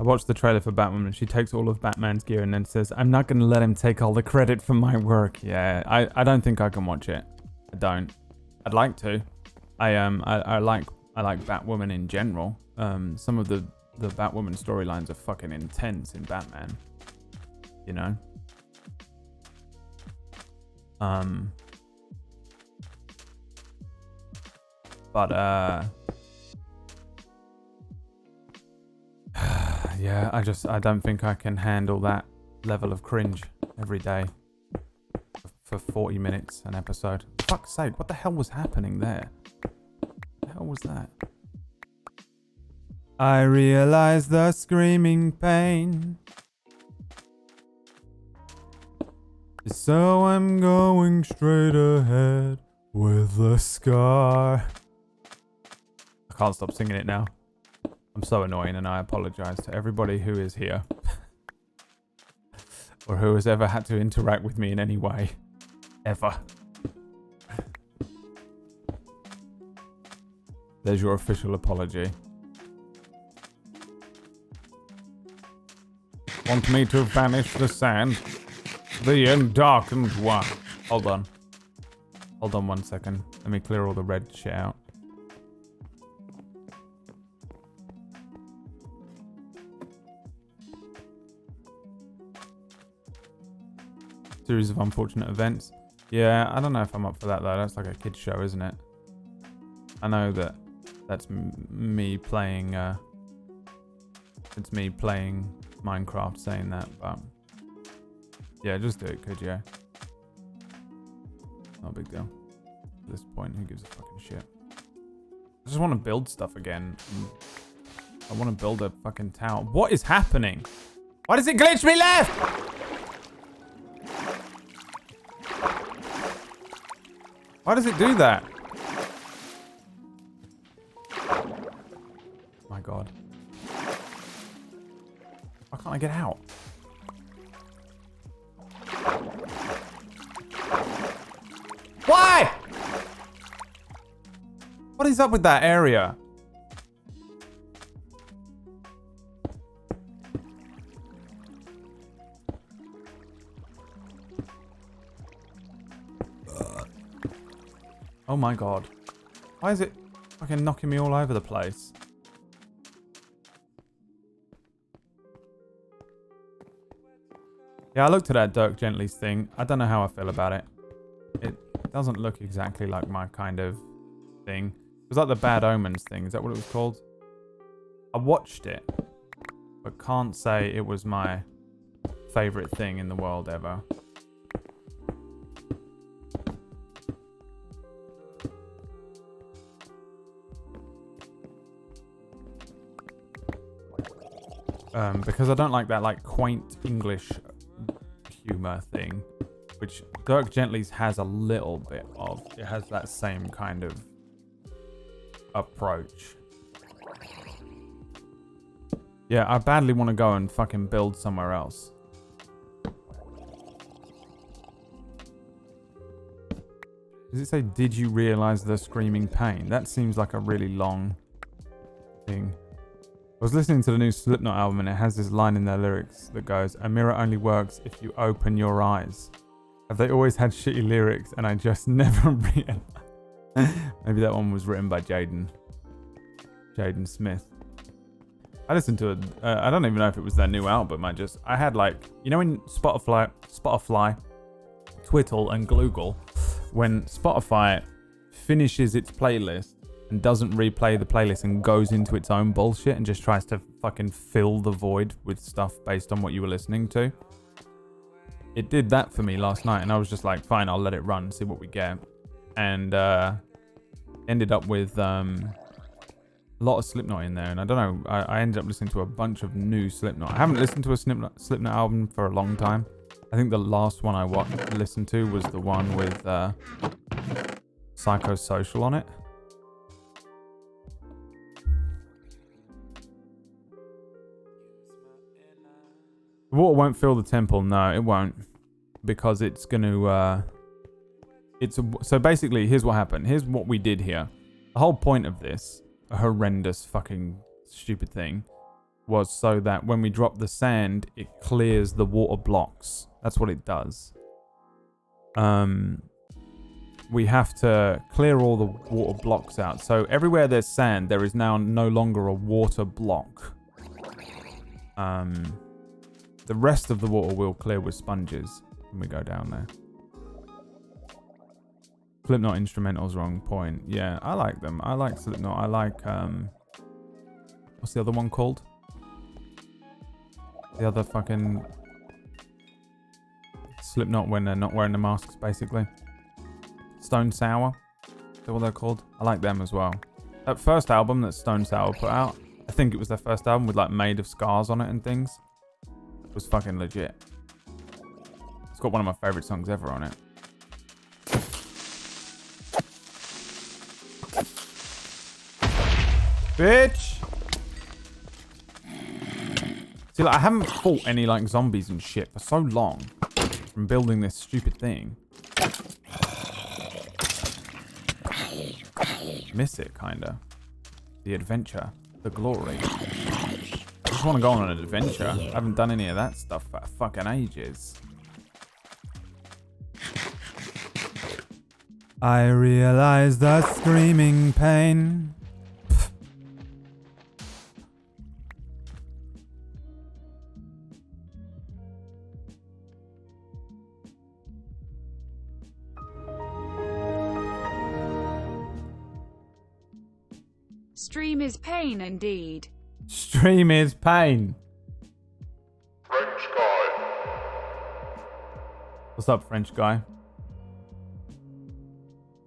I watched the trailer for Batwoman. She takes all of Batman's gear and then says, "I'm not gonna let him take all the credit for my work." Yeah, I don't think I can watch it. I don't. I'd like to. I like Batwoman in general. Some of the Batwoman storylines are fucking intense in Batman. You know. But yeah, I don't think I can handle that level of cringe every day for 40 minutes an episode. For fuck's sake, what the hell was happening there? What the hell was that? I realize the screaming pain. So I'm going straight ahead with the scar. I can't stop singing it now. I'm so annoying, and I apologize to everybody who is here. Or who has ever had to interact with me in any way. Ever. There's your official apology. Want me to vanish the sand? The undarkened one. Hold on. Hold on 1 second. Let me clear all the red shit out. Series of unfortunate events. Yeah, I don't know if I'm up for that though. That's like a kid's show, isn't it? I know that that's me playing. It's me playing Minecraft saying that, but yeah, just do it, could you? Not a big deal. At this point, who gives a fucking shit? I just want to build stuff again. I want to build a fucking tower. What is happening? Why does it glitch me left? Why does it do that? My God. Why can't I get out? Why? What is up with that area? Oh my God. Why is it fucking knocking me all over the place? Yeah, I looked at that Dirk Gently's thing. I don't know how I feel about it. It doesn't look exactly like my kind of thing. It was like the Bad Omens thing. Is that what it was called? I watched it, but can't say it was my favorite thing in the world ever. Because I don't like that like quaint English humor thing, which Dirk Gently's has a little bit of. It has that same kind of approach. Yeah, I badly want to go and fucking build somewhere else. Does it say, did you realize the screaming pain? That seems like a really long thing. I was listening to the new Slipknot album and it has this line in their lyrics that goes, "A mirror only works if you open your eyes." Have they always had shitty lyrics and I just never realized? Maybe that one was written by Jaden Smith. I listened to it. I don't even know if it was their new album. I had like, you know, in Spotify, Twiddle and Gloogle, when Spotify finishes its playlist and doesn't replay the playlist and goes into its own bullshit and just tries to fucking fill the void with stuff based on what you were listening to. It did that for me last night and I was just like, fine, I'll let it run, see what we get. And ended up with a lot of Slipknot in there, and I don't know, I ended up listening to a bunch of new Slipknot. I haven't listened to a Slipknot album for a long time. I think the last one I listened to was the one with Psychosocial on it. The water won't fill the temple. No, it won't, because it's going to. So basically, here's what happened. Here's what we did here. The whole point of this, a horrendous fucking stupid thing, was so that when we drop the sand, it clears the water blocks. That's what it does. We have to clear all the water blocks out. So everywhere there's sand, there is now no longer a water block. The rest of the water will clear with sponges when we go down there. Slipknot instrumentals, wrong point. Yeah, I like them. I like Slipknot. I like, what's the other one called? The other fucking Slipknot when they're not wearing the masks, basically. Stone Sour. Is that what they're called? I like them as well. That first album that Stone Sour put out, I think it was their first album with like Made of Scars on it and things. It was fucking legit. It's got one of my favorite songs ever on it. Bitch! See, like, I haven't fought any like zombies and shit for so long from building this stupid thing. Miss it, kinda. The adventure. The glory. I just want to go on an adventure. I haven't done any of that stuff for fucking ages. I realize the screaming pain. Stream is pain indeed. Stream is pain. French guy. What's up, French guy?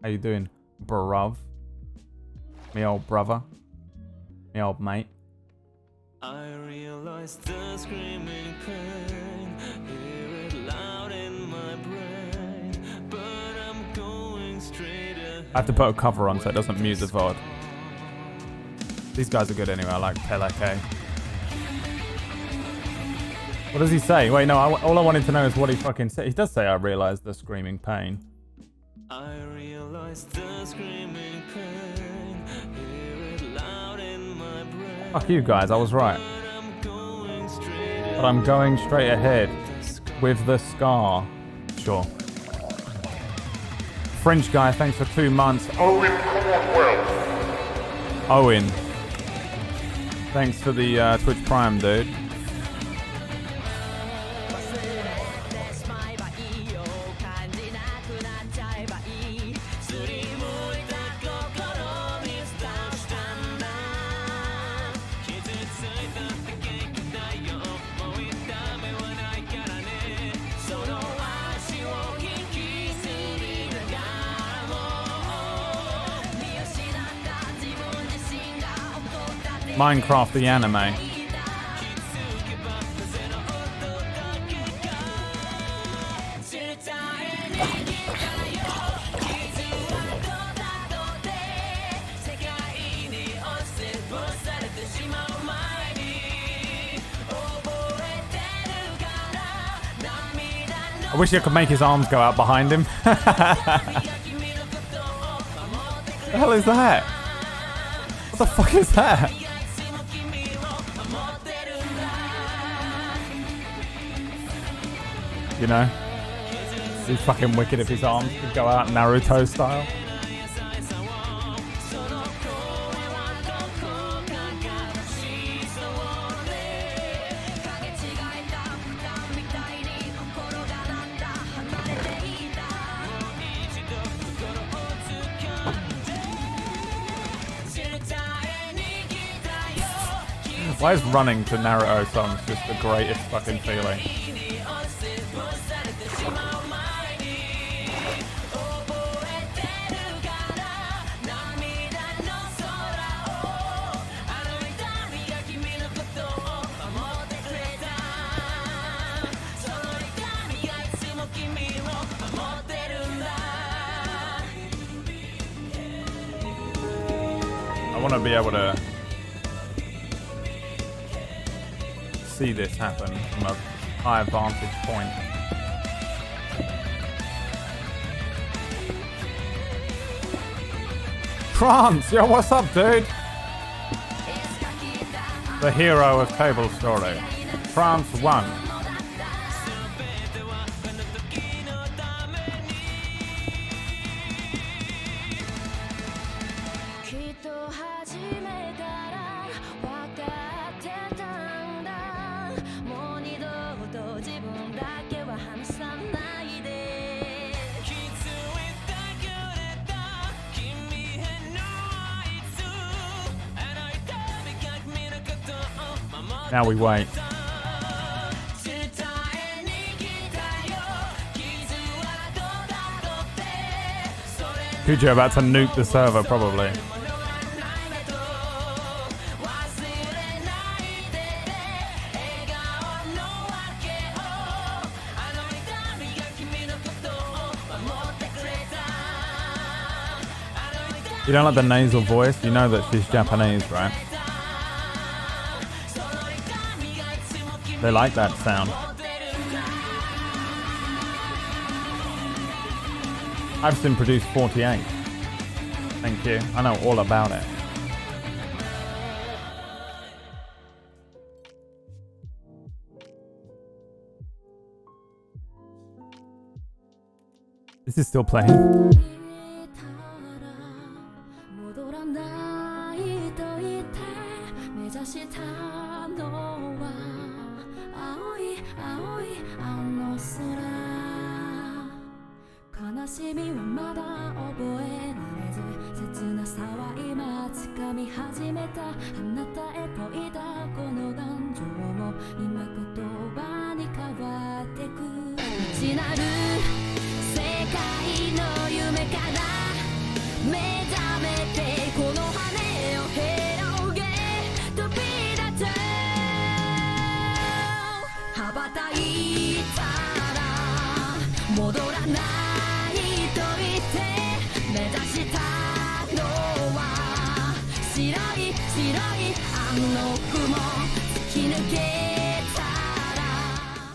How you doing, bruv? Me old brother. Me old mate. I realize the screaming pain, hear it loud in my brain, but I'm going straight ahead. I have to put a cover on so it doesn't mute the VOD. These guys are good anyway. I like Pelake. What does he say? Wait, no. All I wanted to know is what he fucking said. He does say, "I realize the screaming pain." I realize the screaming pain, hear it loud in my brain. Fuck you guys. I was right. But I'm going straight ahead with the scar. Sure. French guy, thanks for 2 months. Owen Cornwell. Owen. Thanks for the Twitch Prime, dude. Minecraft the anime. I wish I could make his arms go out behind him. The hell is that? What the fuck is that? You know? He's fucking wicked if his arms could go out Naruto style. Why is running to Naruto songs just the greatest fucking feeling? I want to be able to see this happen from a high vantage point. France, yo, what's up, dude? The hero of Table Story. France 1. Now we wait. Kujo about to nuke the server, probably. You don't like the nasal voice? You know that she's Japanese, right? They like that sound. I've seen produced 48. Thank you. I know all about it. This is still playing.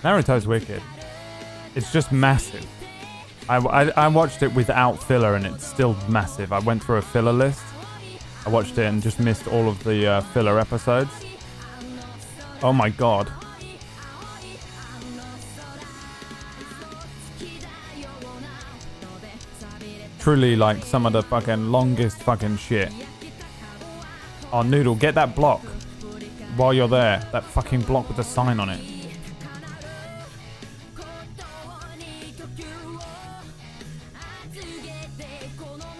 Naruto's wicked. It's just massive. I watched it without filler and it's still massive. I went through a filler list. I watched it and just missed all of the filler episodes. Oh my god. Truly like some of the fucking longest fucking shit. Oh, Noodle, get that block while you're there. That fucking block with the sign on it.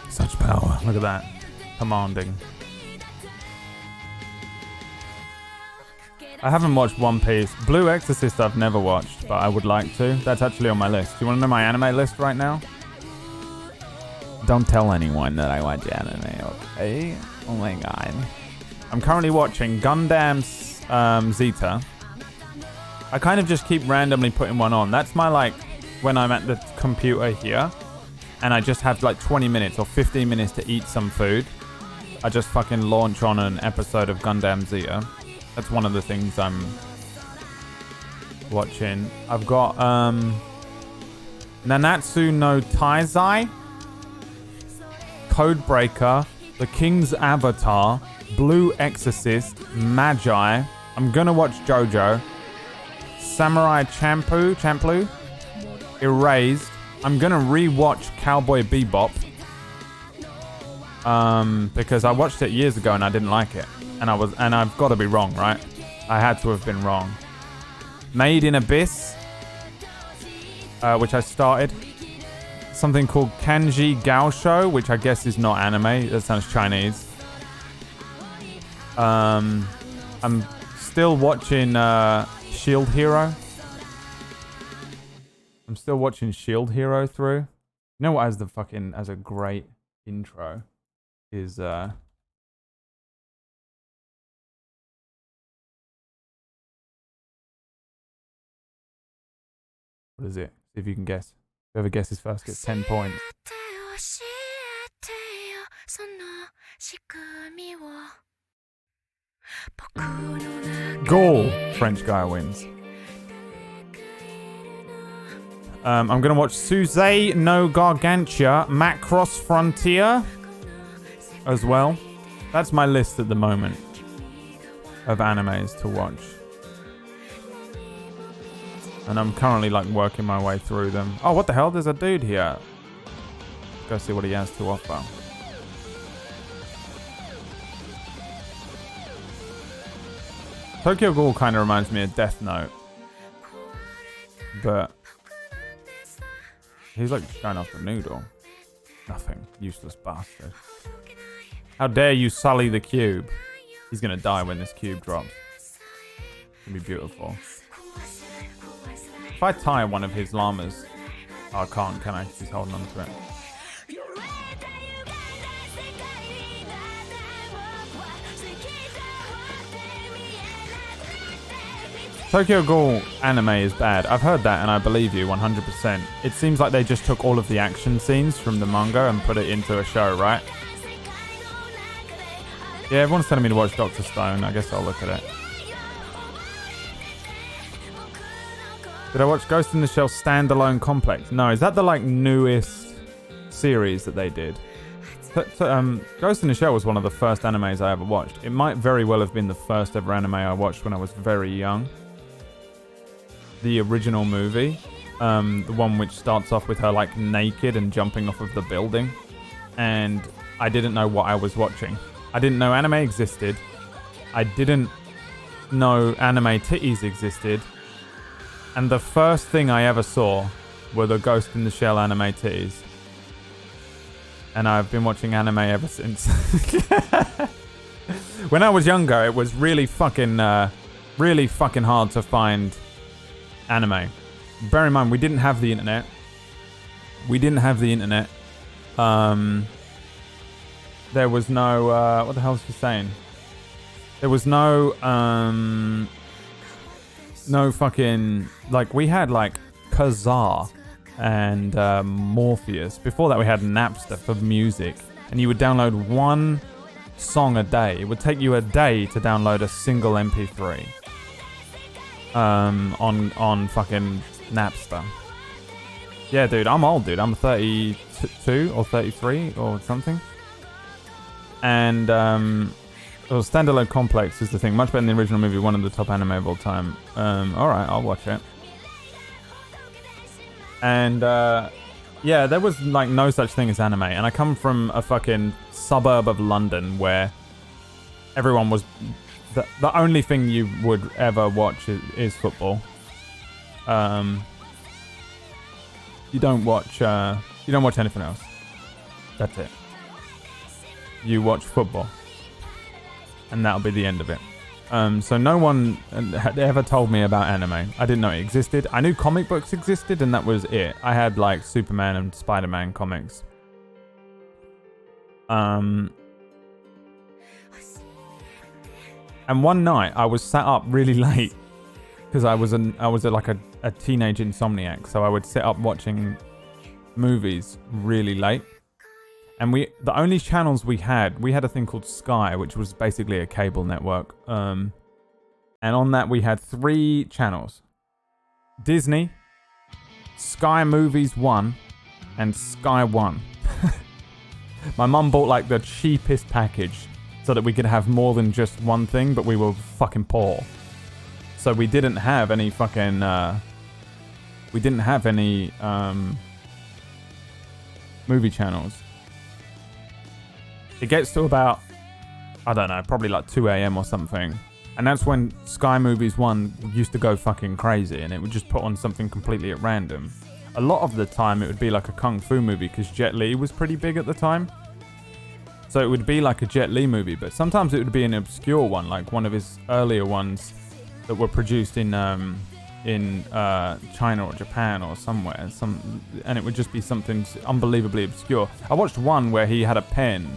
Such power. Look at that. Commanding. I haven't watched One Piece. Blue Exorcist I've never watched, but I would like to. That's actually on my list. Do you want to know my anime list right now? Don't tell anyone that I watch anime, okay? Oh my god. I'm currently watching Gundam Zeta. I kind of just keep randomly putting one on. That's my, like, when I'm at the computer here, and I just have, like, 20 minutes or 15 minutes to eat some food. I just fucking launch on an episode of Gundam Zeta. That's one of the things I'm watching. I've got, Nanatsu no Taizai, Codebreaker, The King's Avatar, Blue Exorcist, Magi. I'm gonna watch JoJo. Samurai Champloo, Erased. I'm gonna re-watch Cowboy Bebop. Because I watched it years ago and I didn't like it. And I've got to be wrong, right? I had to have been wrong. Made in Abyss, which I started. Something called Kanji Gaosho, which I guess is not anime. That sounds Chinese. I'm still watching Shield Hero. I'm still watching Shield Hero through. You know what has a great intro is what is it? See if you can guess. Whoever guesses first gets 10 points. Goal! French guy wins. I'm gonna watch Suze no Gargantia, Macross Frontier as well. That's my list at the moment. of animes to watch. And I'm currently like working my way through them. Oh, what the hell? There's a dude here. Let's go see what he has to offer. Tokyo Ghoul kind of reminds me of Death Note. But he's like going after Noodle. Nothing. Useless bastard. How dare you sully the cube? He's gonna die when this cube drops. It's gonna be beautiful. If I tie one of his llamas... Oh, I can't, can I? He's holding on to it. Tokyo Ghoul anime is bad. I've heard that and I believe you 100%. It seems like they just took all of the action scenes from the manga and put it into a show, right? Yeah, everyone's telling me to watch Dr. Stone. I guess I'll look at it. Did I watch Ghost in the Shell Standalone Complex? No, is that the like newest series that they did? Ghost in the Shell was one of the first animes I ever watched. It might very well have been the first ever anime I watched when I was very young. The original movie, the one which starts off with her like naked and jumping off of the building, and I didn't know what I was watching. I didn't know anime existed. I didn't know anime titties existed, and the first thing I ever saw were the Ghost in the Shell anime titties, and I've been watching anime ever since. When I was younger, it was really fucking hard to find anime. Bear in mind, we didn't have the internet. There was no, what the hell was he saying? There was no fucking, like, we had, like, Kazaa and Morpheus. Before that, we had Napster for music. And you would download one song a day. It would take you a day to download a single MP3. On fucking Napster. Yeah, dude, I'm old, dude. I'm 32 or 33 or something. And Standalone Complex is the thing. Much better than the original movie. One of the top anime of all time. Alright, I'll watch it. And yeah, there was like no such thing as anime. And I come from a fucking suburb of London where everyone was... The only thing you would ever watch is football. You don't watch anything else. That's it. You watch football, and that'll be the end of it. So no one had ever told me about anime. I didn't know it existed. I knew comic books existed, and that was it. I had like Superman and Spider-Man comics. And one night I was sat up really late because I was like a teenage insomniac, so I would sit up watching movies really late. And the only channels we had a thing called Sky, which was basically a cable network. And on that we had 3 channels: Disney, Sky Movies 1, and Sky 1. My mum bought like the cheapest package so that we could have more than just one thing, but we were fucking poor. So we didn't have any fucking, movie channels. It gets to about, I don't know, probably like 2 a.m. or something. And that's when Sky Movies 1 used to go fucking crazy, and it would just put on something completely at random. A lot of the time it would be like a kung fu movie, because Jet Li was pretty big at the time. So it would be like a Jet Li movie, but sometimes it would be an obscure one, like one of his earlier ones that were produced in China or Japan or somewhere. And it would just be something unbelievably obscure. I watched one where he had a pen,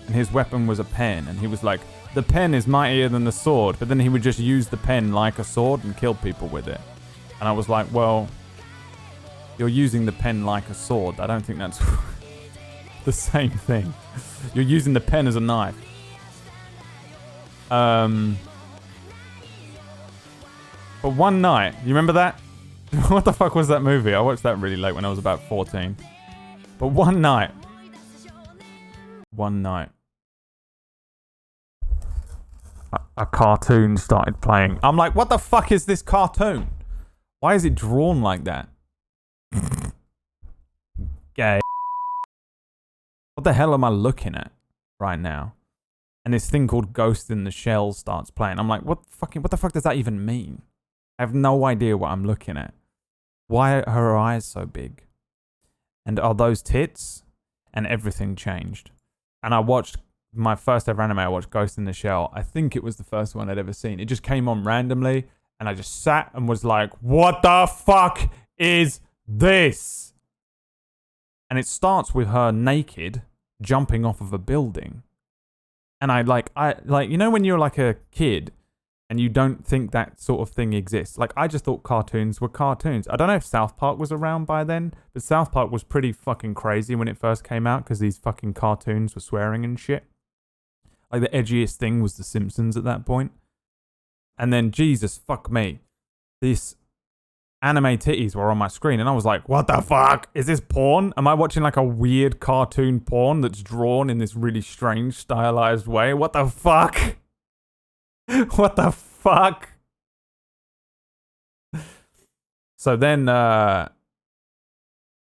and his weapon was a pen, and he was like, the pen is mightier than the sword, but then he would just use the pen like a sword and kill people with it. And I was like, well, you're using the pen like a sword. I don't think that's the same thing. You're using the pen as a knife. But one night, you remember that? What the fuck was that movie? I watched that really late when I was about 14. But one night, a cartoon started playing. I'm like, what the fuck is this cartoon? Why is it drawn like that? Gay. What the hell am I looking at right now? And this thing called Ghost in the Shell starts playing. I'm like, what the fuck does that even mean? I have no idea what I'm looking at. Why are her eyes so big? And are those tits? And everything changed. And I watched my first ever anime. I watched Ghost in the Shell. I think it was the first one I'd ever seen. It just came on randomly. And I just sat and was like, what the fuck is this? And it starts with her naked, jumping off of a building. And I you know when you're like a kid and you don't think that sort of thing exists? Like, I just thought cartoons were cartoons. I don't know if South Park was around by then, but South Park was pretty fucking crazy when it first came out because these fucking cartoons were swearing and shit. Like, the edgiest thing was The Simpsons at that point. And then, Jesus, fuck me, this anime titties were on my screen and I was like, what the fuck? Is this porn? Am I watching like a weird cartoon porn that's drawn in this really strange stylized way? What the fuck? What the fuck? So then I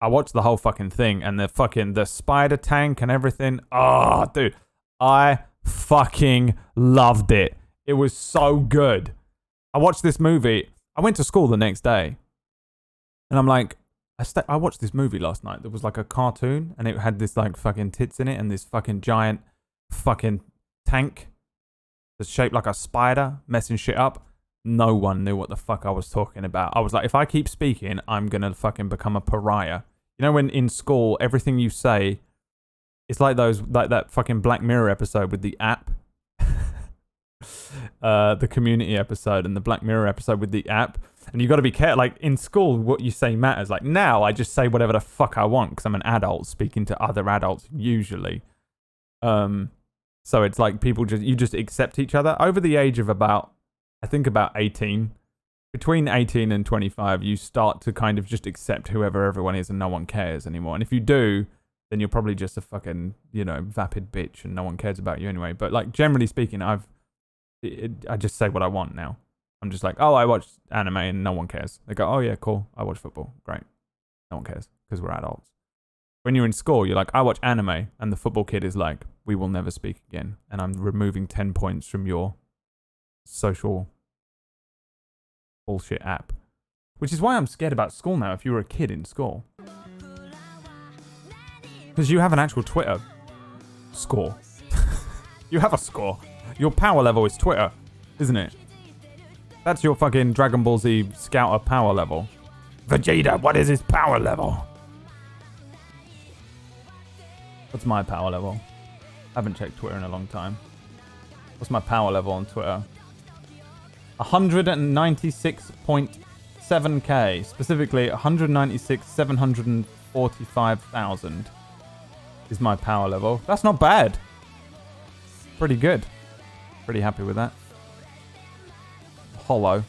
watched the whole fucking thing and the spider tank and everything. Oh, dude, I fucking loved it. It was so good. I watched this movie. I went to school the next day. And I'm like, I watched this movie last night. There was like a cartoon and it had this like fucking tits in it and this fucking giant fucking tank that's shaped like a spider messing shit up. No one knew what the fuck I was talking about. I was like, if I keep speaking, I'm going to fucking become a pariah. You know, when in school, everything you say, it's like that fucking Black Mirror episode with the app. The Community episode and the Black Mirror episode with the app. And you got to be careful. Like, in school, what you say matters. Like, now, I just say whatever the fuck I want because I'm an adult speaking to other adults, usually. So it's like you just accept each other. Over the age of about 18. Between 18 and 25, you start to kind of just accept whoever everyone is and no one cares anymore. And if you do, then you're probably just a fucking, vapid bitch and no one cares about you anyway. But, like, generally speaking, I just say what I want now. I'm just like, oh, I watch anime and no one cares. They go, oh yeah, cool. I watch football. Great. No one cares because we're adults. When you're in school, you're like, I watch anime. And the football kid is like, we will never speak again. And I'm removing 10 points from your social bullshit app. Which is why I'm scared about school now if you were a kid in school. Because you have an actual Twitter score. You have a score. Your power level is Twitter, isn't it? That's your fucking Dragon Ball Z Scouter power level. Vegeta, what is his power level? What's my power level? I haven't checked Twitter in a long time. What's my power level on Twitter? 196.7k. Specifically, 196,745,000 is my power level. That's not bad. Pretty good. Pretty happy with that. Hollow.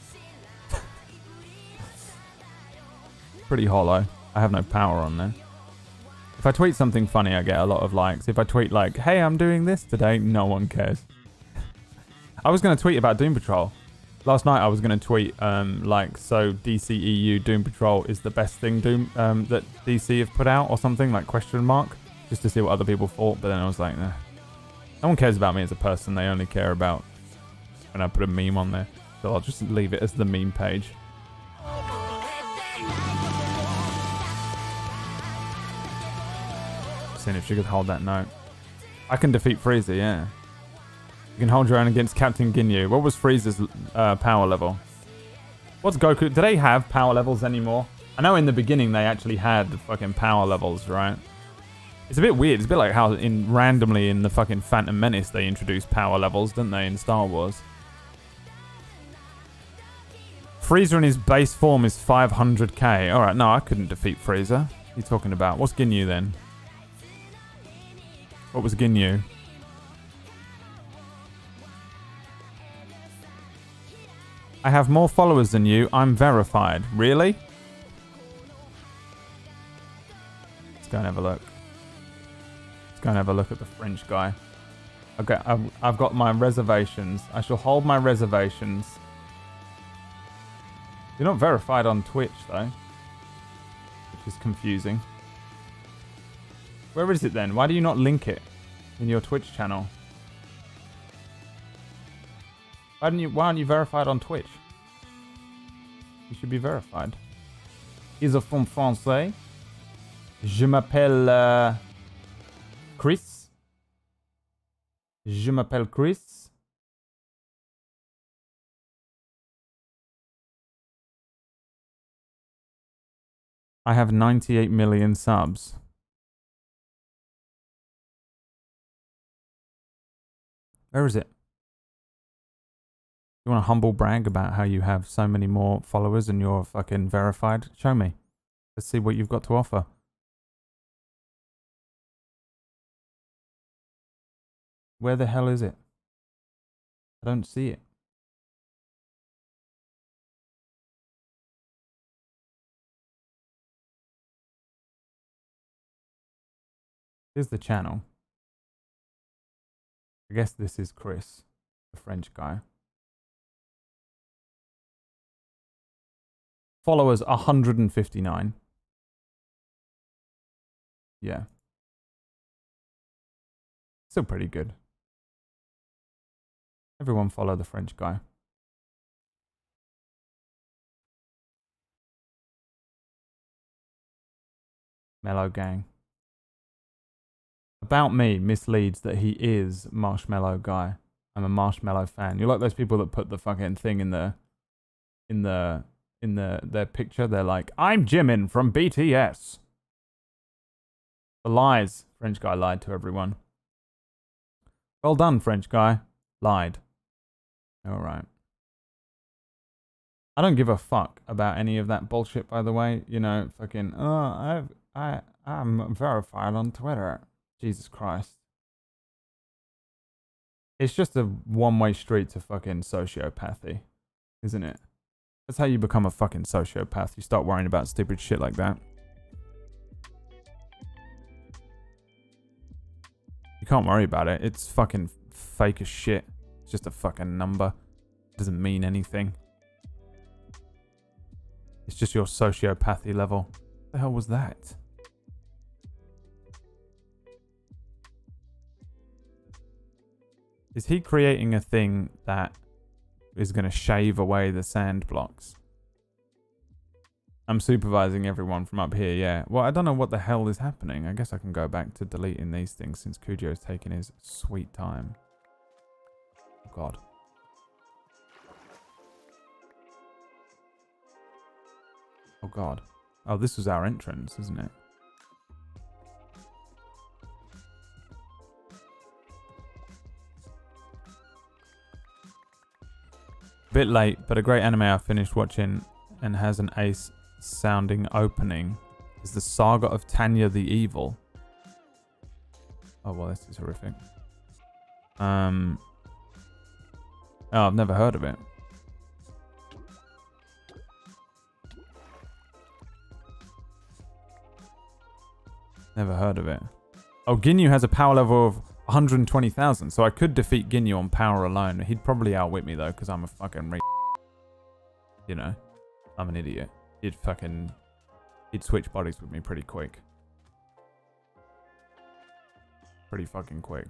Pretty hollow. I have no power on there. If I tweet something funny, I get a lot of likes. If I tweet like, hey, I'm doing this today, no one cares. I was going to tweet about Doom Patrol. Last night I was going to tweet, so DCEU Doom Patrol is the best thing that DC have put out or something, like question mark, just to see what other people thought. But then I was like, nah. No one cares about me as a person. They only care about when I put a meme on there. So I'll just leave it as the meme page. Seeing if she could hold that note. I can defeat Frieza, yeah. You can hold your own against Captain Ginyu. What was Frieza's power level? What's Goku? Do they have power levels anymore? I know in the beginning they actually had the fucking power levels, right? It's a bit weird. It's a bit like how randomly in the fucking Phantom Menace they introduced power levels, didn't they, in Star Wars? Frieza in his base form is 500k. Alright, no, I couldn't defeat Frieza. What are you talking about? What's Ginyu then? What was Ginyu? I have more followers than you. I'm verified. Really? Let's go and have a look. Let's go and have a look at the French guy. Okay, I've got my reservations. I shall hold my reservations. You're not verified on Twitch, though. Which is confusing. Where is it then? Why do you not link it in your Twitch channel? Why aren't you verified on Twitch? You should be verified. Is a from français. Je m'appelle Chris. Je m'appelle Chris. I have 98 million subs. Where is it? You want to humble brag about how you have so many more followers and you're fucking verified? Show me. Let's see what you've got to offer. Where the hell is it? I don't see it. Here's the channel. I guess this is Chris, the French guy. Followers 159. Yeah. Still pretty good. Everyone follow the French guy. Mellow Gang. About me misleads that he is Marshmallow Guy. I'm a Marshmallow fan. You're like those people that put the fucking thing in their picture. They're like, I'm Jimin from BTS. The lies. French guy lied to everyone. Well done, French guy. Lied. Alright. I don't give a fuck about any of that bullshit, by the way. You know, fucking, I'm verified on Twitter. Jesus Christ. It's just a one-way street to fucking sociopathy, isn't it? That's how you become a fucking sociopath. You start worrying about stupid shit like that. You can't worry about it. It's fucking fake as shit. It's just a fucking number. It doesn't mean anything. It's just your sociopathy level. What the hell was that? Is he creating a thing that is going to shave away the sand blocks? I'm supervising everyone from up here, yeah. Well, I don't know what the hell is happening. I guess I can go back to deleting these things since Kujo's taking his sweet time. Oh, God. Oh, God. Oh, this was our entrance, isn't it? Bit late, but a great anime I finished watching and has an ace sounding opening is the Saga of Tanya the Evil. Oh, well, this is horrific. Oh, I've never heard of it. Never heard of it. Oh, Ginyu has a power level of 120,000, so I could defeat Ginyu on power alone. He'd probably outwit me, though, because I'm a fucking you know, I'm an idiot. He'd switch bodies with me pretty quick. Pretty fucking quick.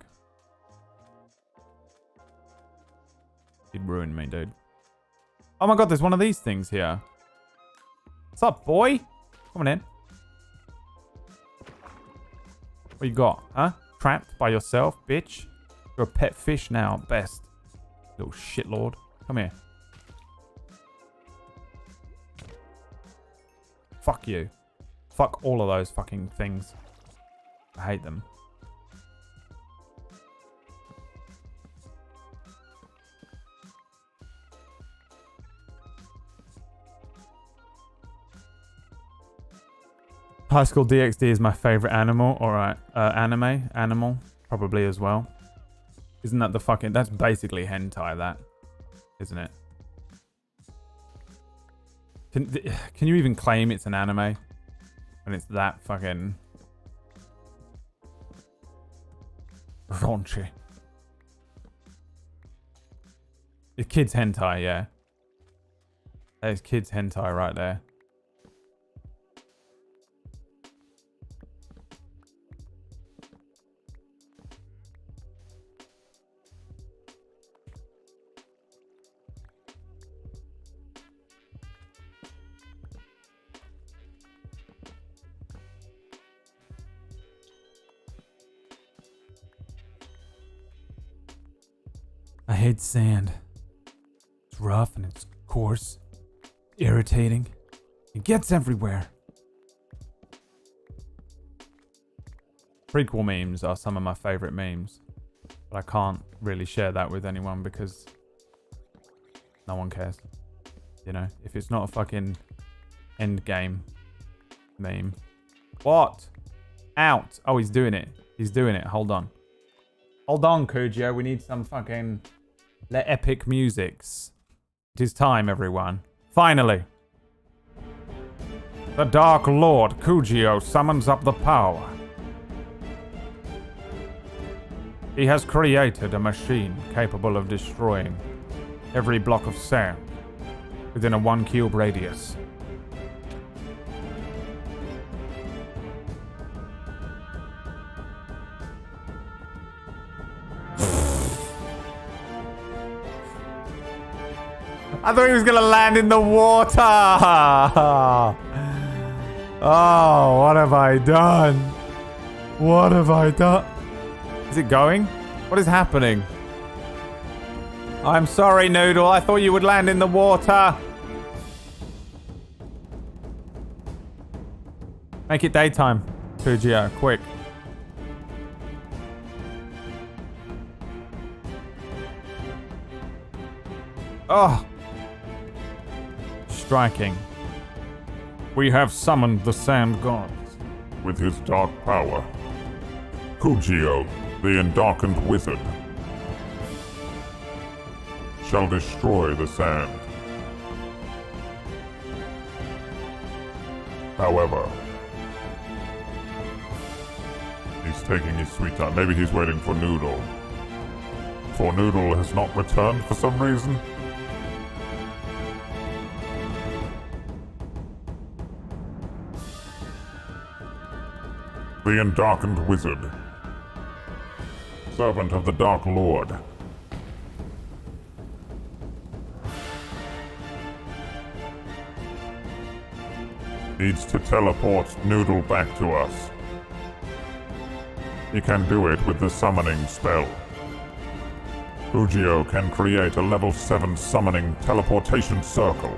He'd ruin me, dude. Oh my God, there's one of these things here. What's up, boy? Come on in. What you got, huh? Trapped by yourself, bitch. You're a pet fish now, at best. Little shitlord. Come here. Fuck you. Fuck all of those fucking things. I hate them. High School DxD is my favorite animal, or animal, probably as well. Isn't that the fucking, that's basically hentai, that, isn't it? Can you even claim it's an anime when it's that fucking raunchy? It's kids hentai, yeah. That is kids hentai right there. I hate sand. It's rough and it's coarse, irritating. It gets everywhere. Prequel memes are some of my favorite memes, but I can't really share that with anyone because no one cares. You know, if it's not a fucking endgame meme. What? Out. Oh, he's doing it. He's doing it. Hold on. Hold on, Kujio. We need some fucking epic musics. It is time, everyone. Finally. The Dark Lord Kujio summons up the power. He has created a machine capable of destroying every block of sand within a 1 cube radius. I thought he was gonna land in the water. Oh, what have I done? What have I done? Is it going? What is happening? I'm sorry, Noodle. I thought you would land in the water. Make it daytime, Kujio, quick. Oh. Striking. We have summoned the Sand Gods. With his dark power, Kujio, the Endarkened Wizard, shall destroy the sand. However, he's taking his sweet time. Maybe he's waiting for Noodle. For Noodle has not returned for some reason. The Endarkened Wizard, servant of the Dark Lord, needs to teleport Noodle back to us. He can do it with the summoning spell. Kujio can create a level 7 summoning teleportation circle.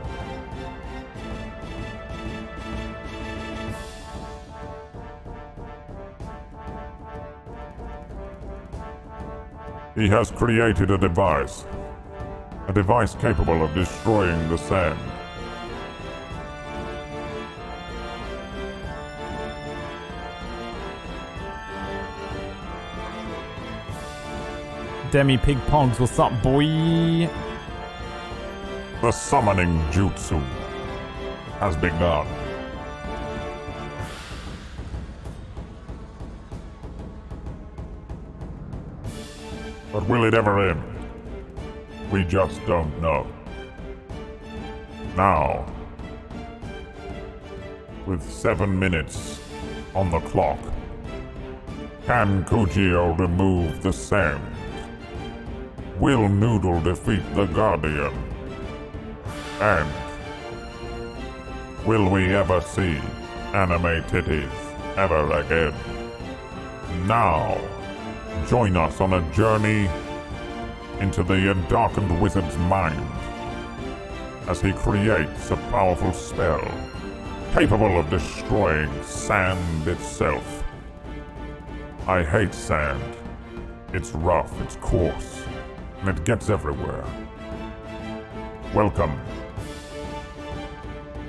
He has created a device capable of destroying the sand. Demi Pig Pogs, what's up, boy? The summoning jutsu has begun. But will it ever end? We just don't know. Now, with 7 minutes on the clock, can Kujio remove the sand? Will Noodle defeat the Guardian? And will we ever see anime titties ever again? Now, join us on a journey into the Endarkened Wizard's mind as he creates a powerful spell capable of destroying sand itself. I hate sand. It's rough, it's coarse, and it gets everywhere. Welcome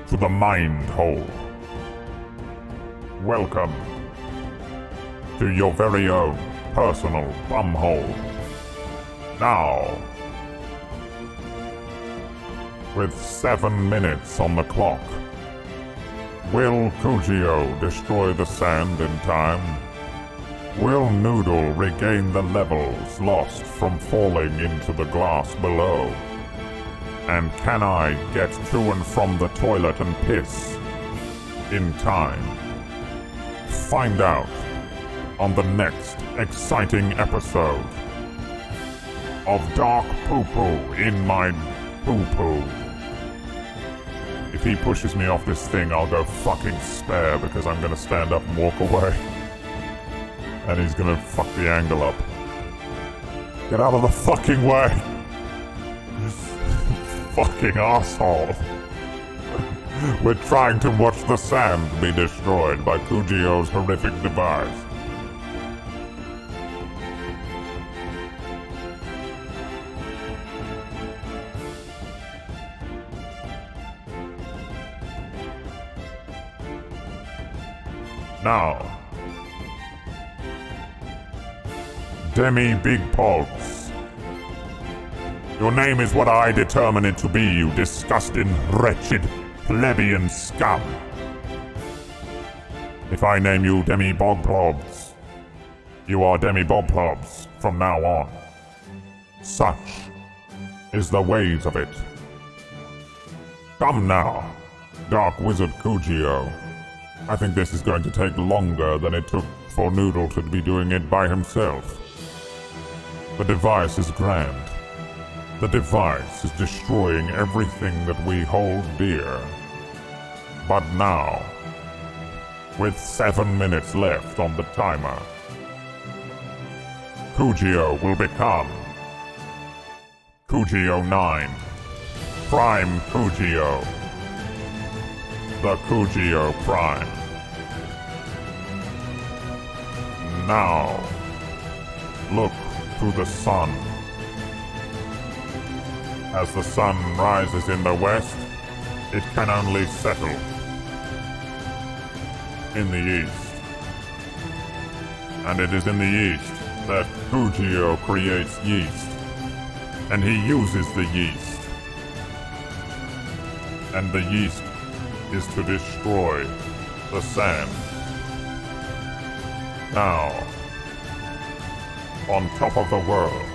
to the Mind Hole. Welcome to your very own personal bumhole. Now, with 7 minutes on the clock, will Kujio destroy the sand in time? Will Noodle regain the levels lost from falling into the glass below? And can I get to and from the toilet and piss in time? Find out on the next exciting episode of Dark Poo Poo in my poo poo. If he pushes me off this thing, I'll go fucking spare because I'm gonna stand up and walk away. And he's gonna fuck the angle up. Get out of the fucking way! Fucking asshole. We're trying to watch the sand be destroyed by Kujio's horrific device. Now, Demi Big Pogs. Your name is what I determine it to be, you disgusting, wretched, plebeian scum. If I name you Demi Bogplobs, you are Demi Bogplobs from now on. Such is the ways of it. Come now, Dark Wizard Kujio. I think this is going to take longer than it took for Noodle to be doing it by himself. The device is grand. The device is destroying everything that we hold dear. But now, with 7 minutes left on the timer, Kujio will become Kujio 9, Prime Kujio, the Kujio Prime. Now, look to the sun. As the sun rises in the west, it can only settle in the east. And it is in the east that Kujio creates yeast. And he uses the yeast. And the yeast is to destroy the sand. Now, on top of the world,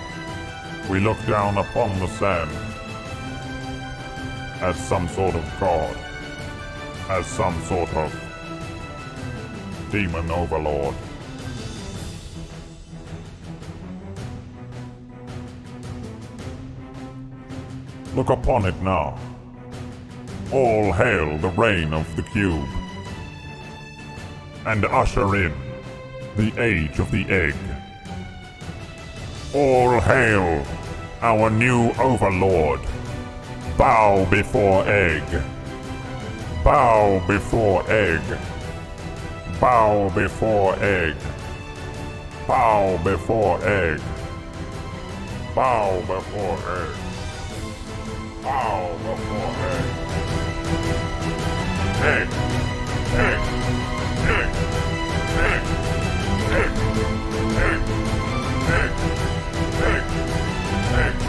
we look down upon the sand as some sort of god, as some sort of demon overlord. Look upon it now. All hail the reign of the cube, and usher in the age of the egg. All hail our new overlord. Bow before egg. Bow before egg. Bow before egg. Bow before egg. Bow before egg. Bow before egg. Egg. Egg. Egg. Egg. Egg. Egg. Egg. Egg. Egg. Egg.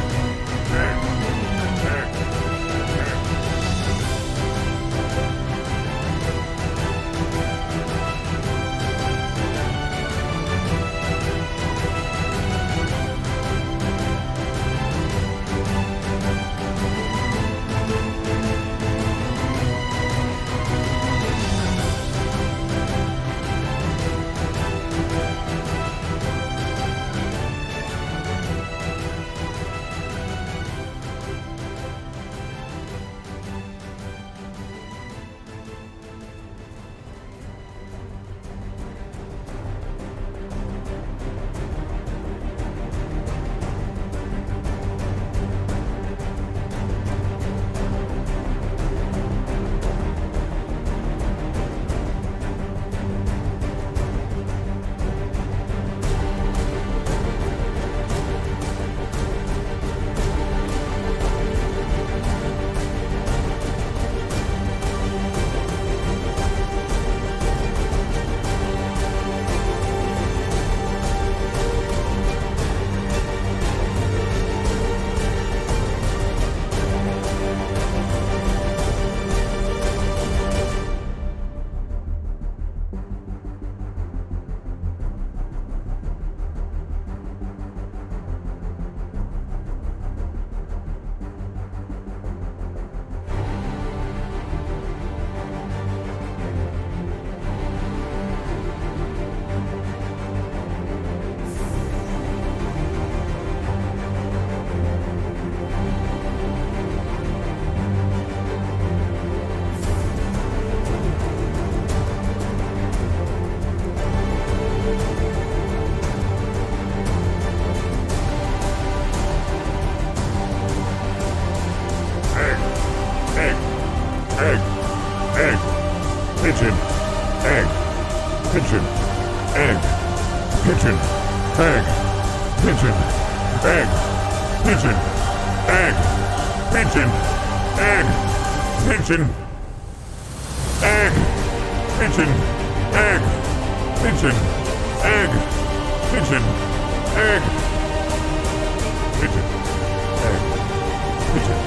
pigeon, egg, pigeon, egg, pigeon, egg, pigeon, egg, pigeon, egg, pigeon, egg, pigeon, egg, pigeon,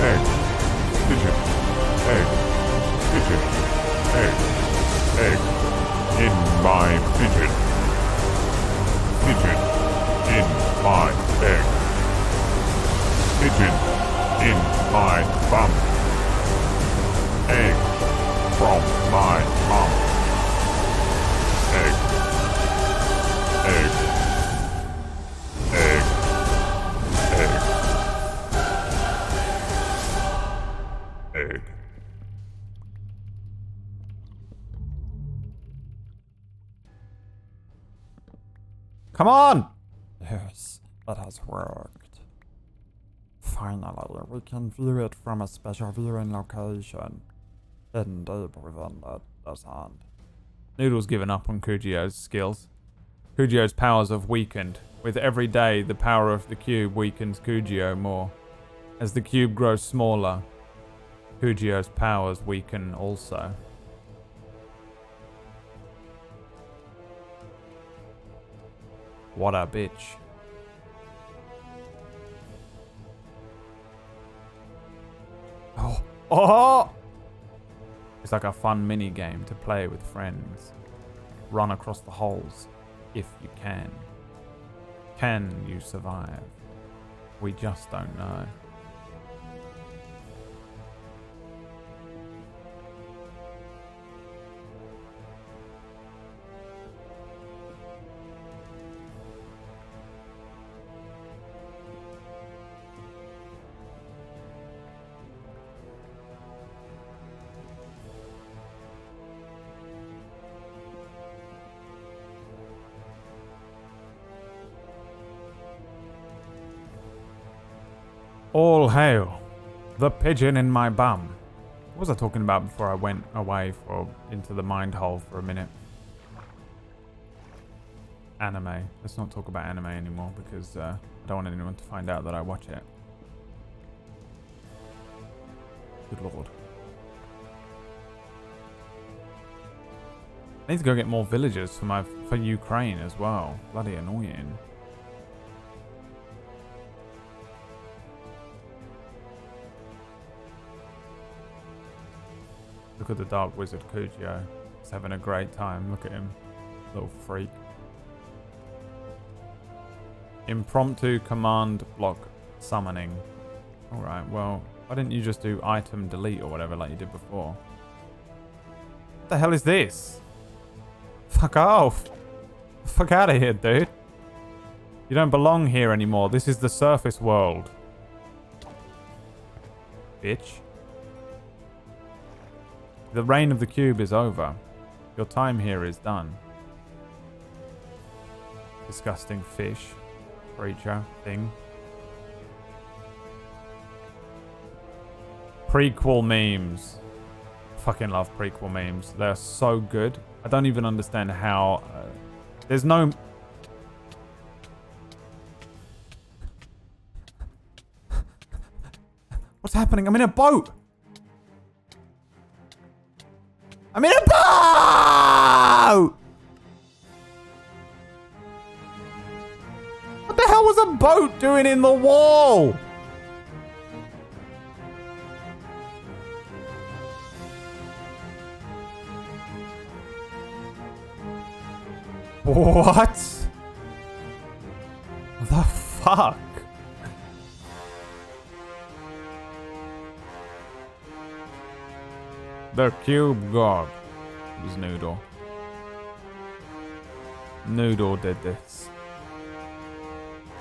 egg, pigeon, egg, pigeon, egg, egg, in my pigeon, pigeon, in my egg, pigeon, in my bum, egg, from my mom, egg, egg, egg, egg, egg. Come on! Yes, it has worked. Finally, we can view it from a special viewing location. Indeed, within it doesn't. Noodle's given up on Kujio's skills. Kujio's powers have weakened. With every day, the power of the cube weakens Kujio more. As the cube grows smaller, Kujio's powers weaken also. What a bitch. Oh! Oh! It's like a fun mini game to play with friends. Run across the holes, if you can. Can you survive? We just don't know. All hail, the pigeon in my bum. What was I talking about before I went away into the mind hole for a minute? Anime. Let's not talk about anime anymore because I don't want anyone to find out that I watch it. Good lord. I need to go get more villagers for Ukraine as well. Bloody annoying. Look at the Dark Wizard Kujio. He's having a great time. Look at him. Little freak. Impromptu command block summoning. Alright, well, why didn't you just do item delete or whatever like you did before? What the hell is this? Fuck off. Fuck out of here, dude. You don't belong here anymore. This is the surface world. Bitch. The reign of the cube is over. Your time here is done. Disgusting fish. Creature. Thing. Prequel memes. Fucking love prequel memes. They're so good. I don't even understand how... there's no... What's happening? I'm in a boat! I'm in a boat! What the hell was a boat doing in the wall? What? The fuck? The cube god was Noodle. Noodle did this.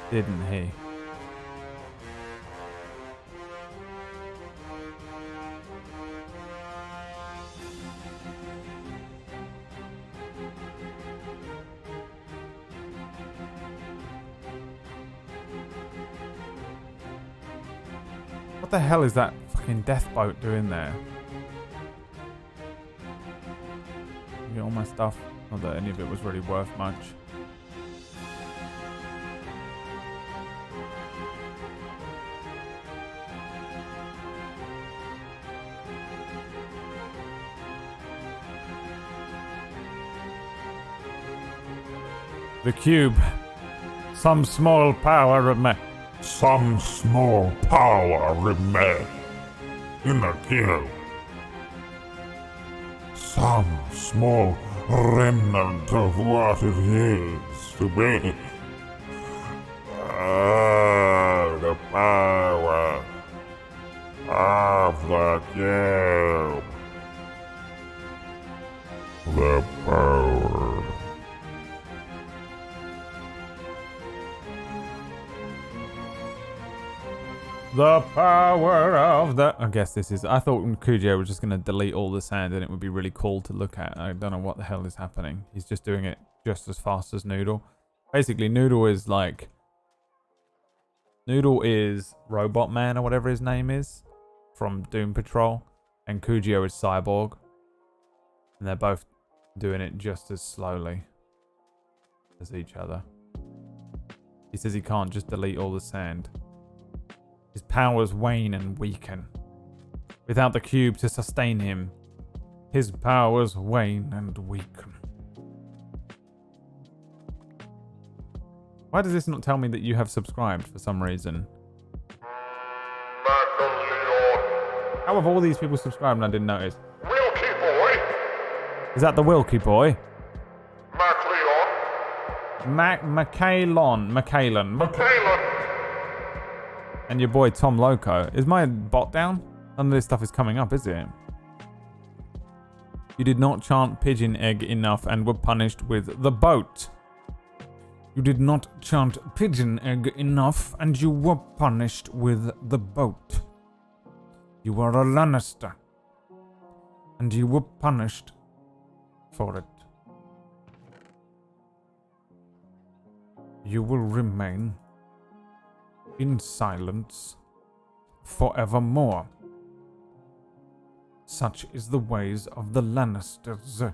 Didn't he? What the hell is that fucking death boat doing there? Get all my stuff. Not that any of it was really worth much. The cube. Some small power remains. Some small power remains in the cube. Some small remnant of what it is to be. The power of the cube. The power. The power of the... I guess this is... I thought Kujio was just going to delete all the sand and it would be really cool to look at. I don't know what the hell is happening. He's just doing it just as fast as Noodle. Basically, Noodle is like... Noodle is Robot Man or whatever his name is from Doom Patrol. And Kujio is Cyborg. And they're both doing it just as slowly as each other. He says he can't just delete all the sand. His powers wane and weaken. Without the cube to sustain him, his powers wane and weaken. Why does this not tell me that you have subscribed for some reason? How have all these people subscribed and I didn't notice? Wilkie boy. Is that the Wilkie boy? MacLeon. McKaylon. And your boy Tom Loco. Is my bot down? None of this stuff is coming up, is it? You did not chant pigeon egg enough and were punished with the boat. You did not chant pigeon egg enough and you were punished with the boat. You are a Lannister. And you were punished for it. You will remain in silence forevermore. Such is the ways of the Lannisters. I'm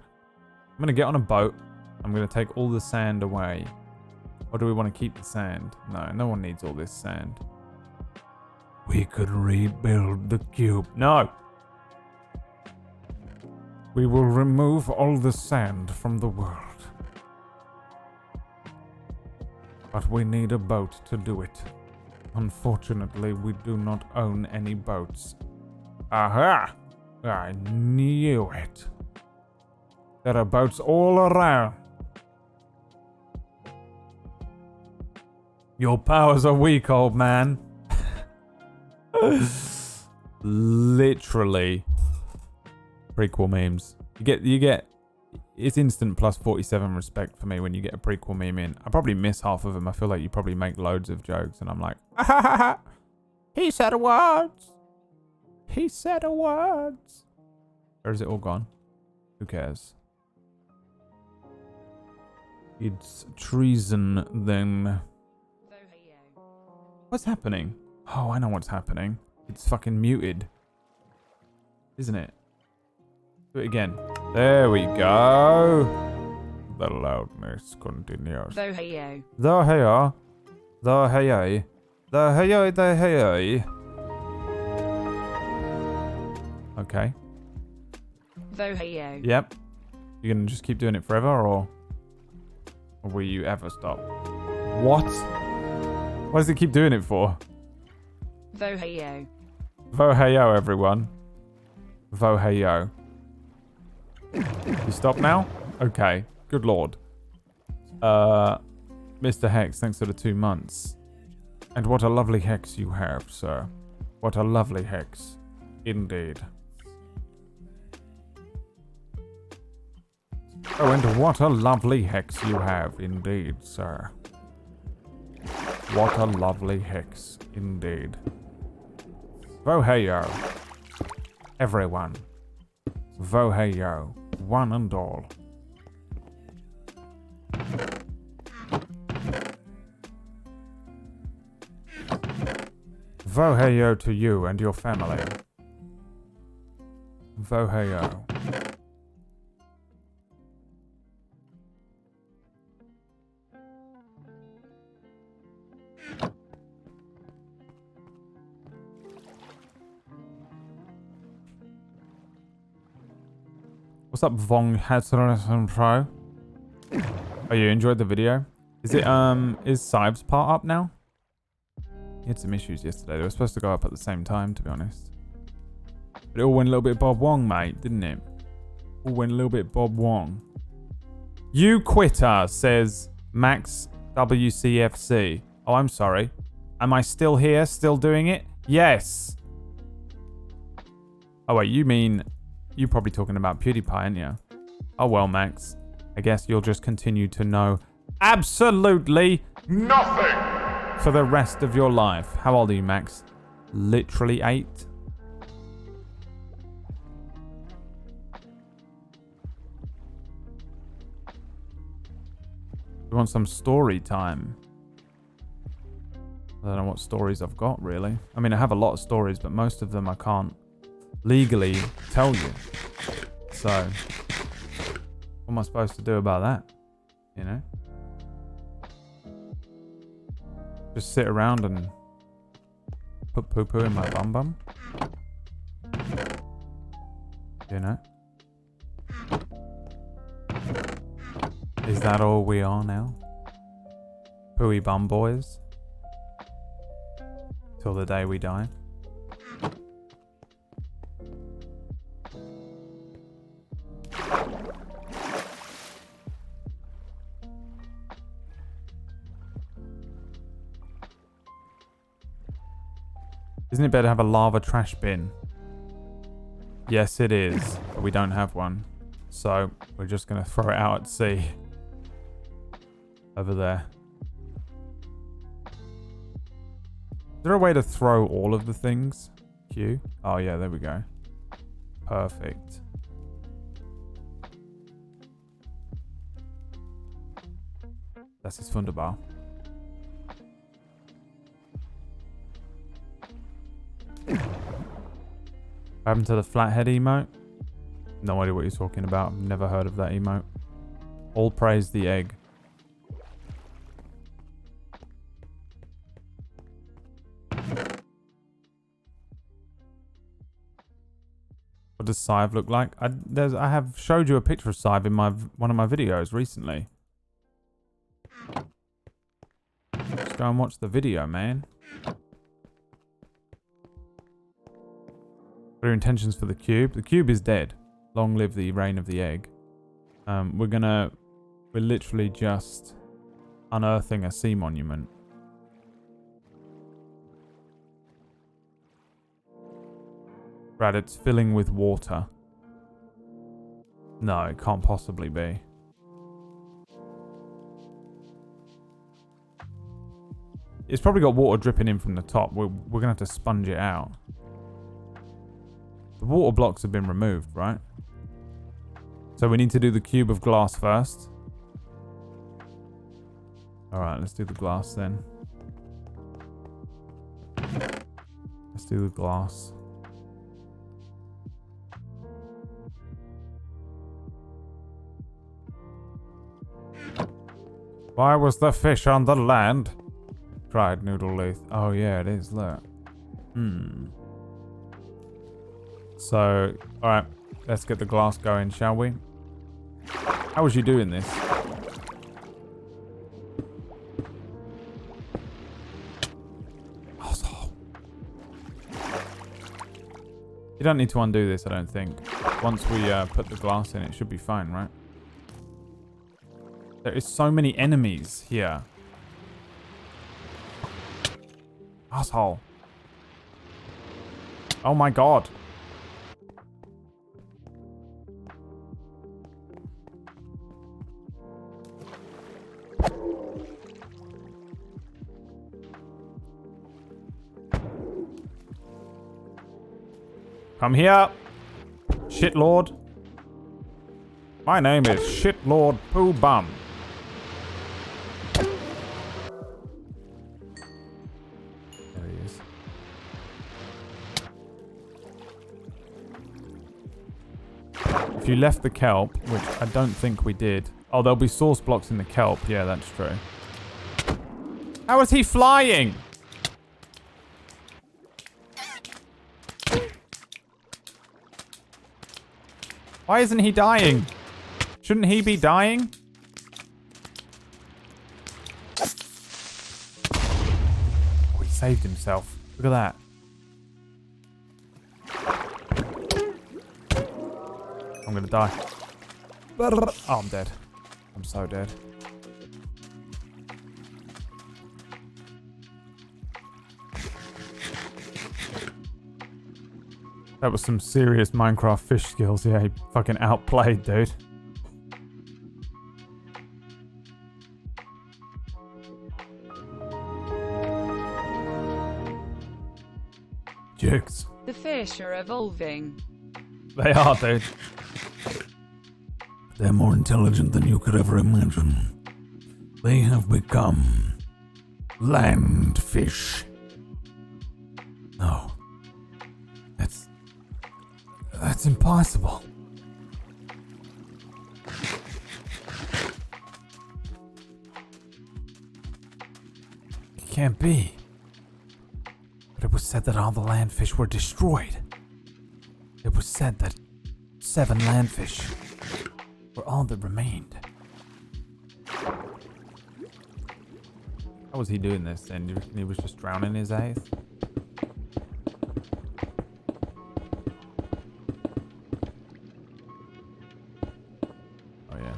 gonna get on a boat. I'm gonna take all the sand away. Or do we want to keep the sand? No, no one needs all this sand. We could rebuild the cube. No! We will remove all the sand from the world. But we need a boat to do it. Unfortunately, we do not own any boats. Aha! I knew it. There are boats all around. Your powers are weak, old man. Literally. Prequel memes. You get it's instant plus 47 respect for me when you get a prequel meme in. I probably miss half of them. I feel like you probably make loads of jokes and I'm like, he said words. He said words. Or is it all gone? Who cares? It's treason then. What's happening? Oh, I know what's happening. It's fucking muted. Isn't it? Do it again. There we go. The loudness continues. The heyo. The heyo. The heyo. The heyo. The heyo. Okay. The heyo. Yep. You're gonna just keep doing it forever, or will you ever stop? What? What does it keep doing it for? The heyo. Voheyo, everyone. Voheyo. You stop now? Okay. Good lord. Mr. Hex, thanks for the 2 months. And what a lovely hex you have, sir. What a lovely hex. Indeed. Oh, and what a lovely hex you have, indeed, sir. What a lovely hex, indeed. Voheyo. Everyone. Voheyo. One and all. Voheyo to you and your family. Voheyo. What's up, Vong Hatsurasan Pro? Oh, you enjoyed the video? Is Sive's part up now? He had some issues yesterday. They were supposed to go up at the same time, to be honest. But it all went a little bit Bob Wong, mate, didn't it? All went a little bit Bob Wong. You quitter, says Max WCFC. Oh, I'm sorry. Am I still here, still doing it? Yes. Oh, wait, you mean... You're probably talking about PewDiePie, aren't you? Oh, well, Max. I guess you'll just continue to know absolutely Nothing! for the rest of your life. How old are you, Max? Literally 8? You want some story time? I don't know what stories I've got, really. I mean, I have a lot of stories, but most of them I can't legally tell you. So, what am I supposed to do about that? You know? Just sit around and put poo-poo in my bum-bum? You know? Is that all we are now? Pooey bum boys? Till the day we die? Isn't it better to have a lava trash bin? Yes, it is. But we don't have one. So, we're just going to throw it out at sea. Over there. Is there a way to throw all of the things? Q? Oh, yeah, there we go. Perfect. Das ist wunderbar. What happened to the flathead emote? No idea what you're talking about. I've never heard of that emote. All praise the egg. What does Sive look like? I have showed you a picture of Sive in one of my videos recently. Just go and watch the video, man. What are your intentions for the cube? The cube is dead. Long live the reign of the egg. We're literally just unearthing a sea monument. Brad, it's filling with water. No, it can't possibly be. It's probably got water dripping in from the top. We're going to have to sponge it out. The water blocks have been removed, right? So we need to do the cube of glass first. Alright, let's do the glass then. Let's do the glass. Why was the fish on the land? Cried Noodle Leaf. Oh yeah, it is, look. So, alright, let's get the glass going, shall we? How was you doing this? Asshole. You don't need to undo this, I don't think. Once we put the glass in, it should be fine, right? There is so many enemies here. Asshole. Oh my god. Come here, shitlord. My name is Shitlord Pooh Bum. There he is. If you left the kelp, which I don't think we did. Oh, there'll be source blocks in the kelp. Yeah, that's true. How is he flying? Why isn't he dying? Shouldn't he be dying? saved himself. Look at that. I'm gonna die. Oh, I'm dead. I'm so dead. That was some serious Minecraft fish skills. Yeah, he fucking outplayed, dude. Jukes. The fish are evolving. They are, dude. They're more intelligent than you could ever imagine. They have become land fish. No. That's impossible. It can't be. But it was said that all the landfish were destroyed. It was said that 7 landfish were all that remained. How was he doing this then? You reckon he was just drowning his eyes? Oh yeah.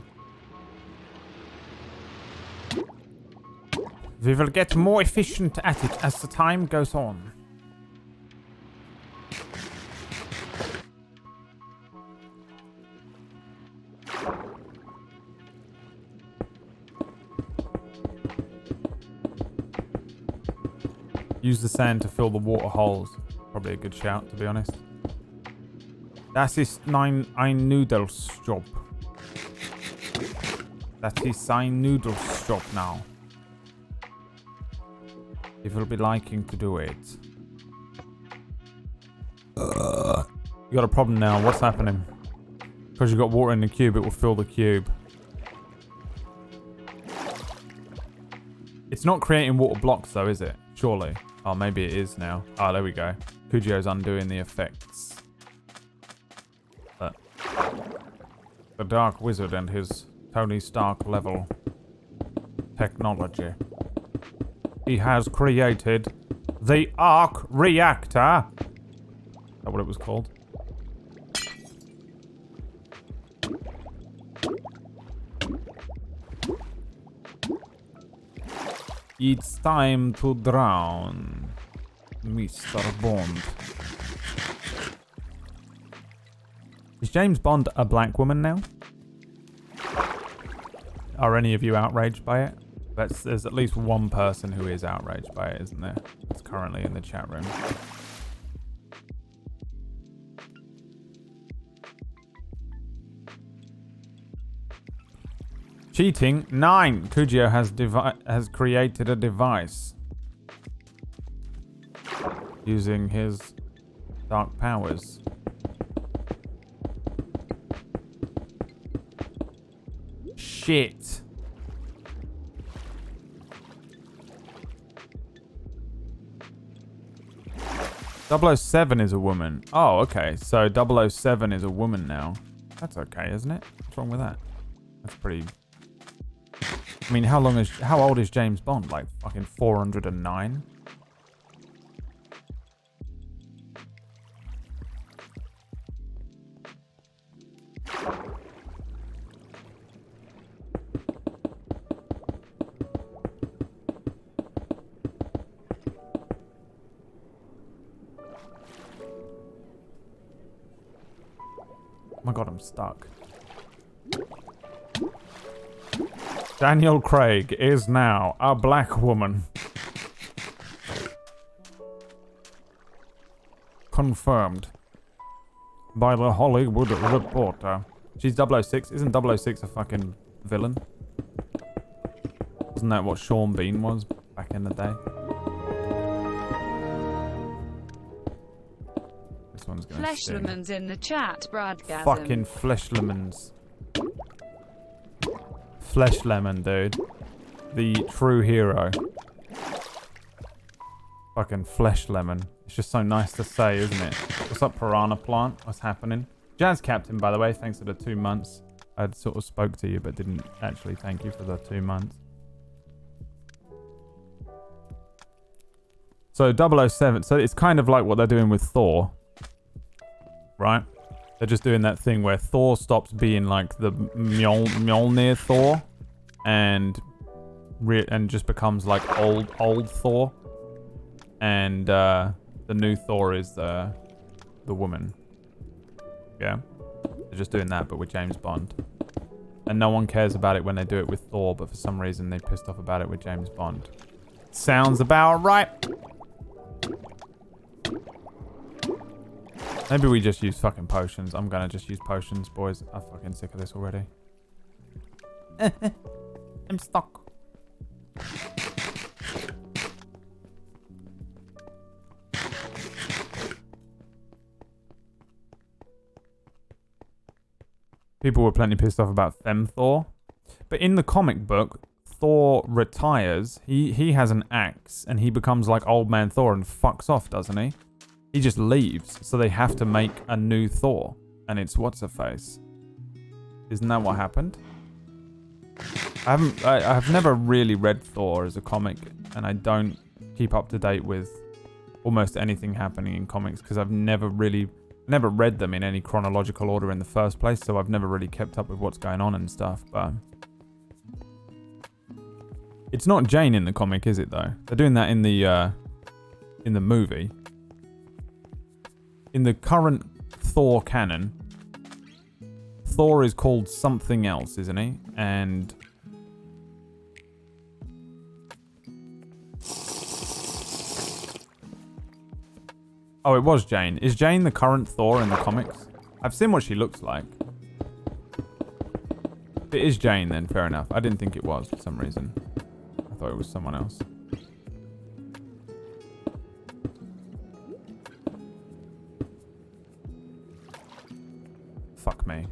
We will get more efficient at it as the time goes on. Use the sand to fill the water holes. Probably a good shout, to be honest. Das ist ein Nudelstopp. That is ein Nudelstopp now. He will be liking to do it. You got a problem now. What's happening? Because you got water in the cube, it will fill the cube. It's not creating water blocks though, is it? Surely. Oh, maybe it is now. Oh, there we go. Kujio's undoing the effects. The Dark Wizard and his Tony Stark level technology. He has created the Arc Reactor. Is that what it was called? It's time to drown, Mr. Bond. Is James Bond a black woman now? Are any of you outraged by it? There's at least one person who is outraged by it, isn't there? It's currently in the chat room. Cheating 9. Kujio has created a device using his dark powers. Shit. .007 is a woman. Oh, okay. So 007 is a woman now. That's okay, isn't it? What's wrong with that? That's pretty... I mean, how old is James Bond? Like fucking 409? Oh my god, I'm stuck. Daniel Craig is now a black woman. Confirmed by the Hollywood Reporter. She's 006. Isn't 006 a fucking villain? Isn't that what Sean Bean was back in the day? This one's gonna Fleshlemon's in the chat, Bradgasm. fucking Fleshlemons. Flesh Lemon, dude. The true hero. Fucking Flesh Lemon. It's just so nice to say, isn't it? What's up, Piranha Plant? What's happening? Jazz Captain, by the way, thanks for the 2 months. I sort of spoke to you, but didn't actually thank you for the 2 months. So 007, so it's kind of like what they're doing with Thor, right? They're just doing that thing where Thor stops being like the Mjolnir Thor and just becomes like old Thor. And the new Thor is the woman. Yeah. They're just doing that, but with James Bond. And no one cares about it when they do it with Thor, but for some reason they pissed off about it with James Bond. Sounds about right. Maybe we just use fucking potions. I'm gonna just use potions, boys. I'm fucking sick of this already. I'm stuck. People were plenty pissed off about Thor. But in the comic book, Thor retires. He has an axe and he becomes like old man Thor and fucks off, doesn't he? He just leaves. So they have to make a new Thor. And it's what's-her-face. Isn't that what happened? I've never really read Thor as a comic. And I don't keep up to date with almost anything happening in comics because I've never read them in any chronological order in the first place, so I've never really kept up with what's going on and stuff, but... It's not Jane in the comic, is it, though? They're doing that in the movie. In the current Thor canon, Thor is called something else, isn't he? And... Oh, it was Jane. Is Jane the current Thor in the comics? I've seen what she looks like. If it is Jane, then fair enough. I didn't think it was for some reason. I thought it was someone else. Fuck me.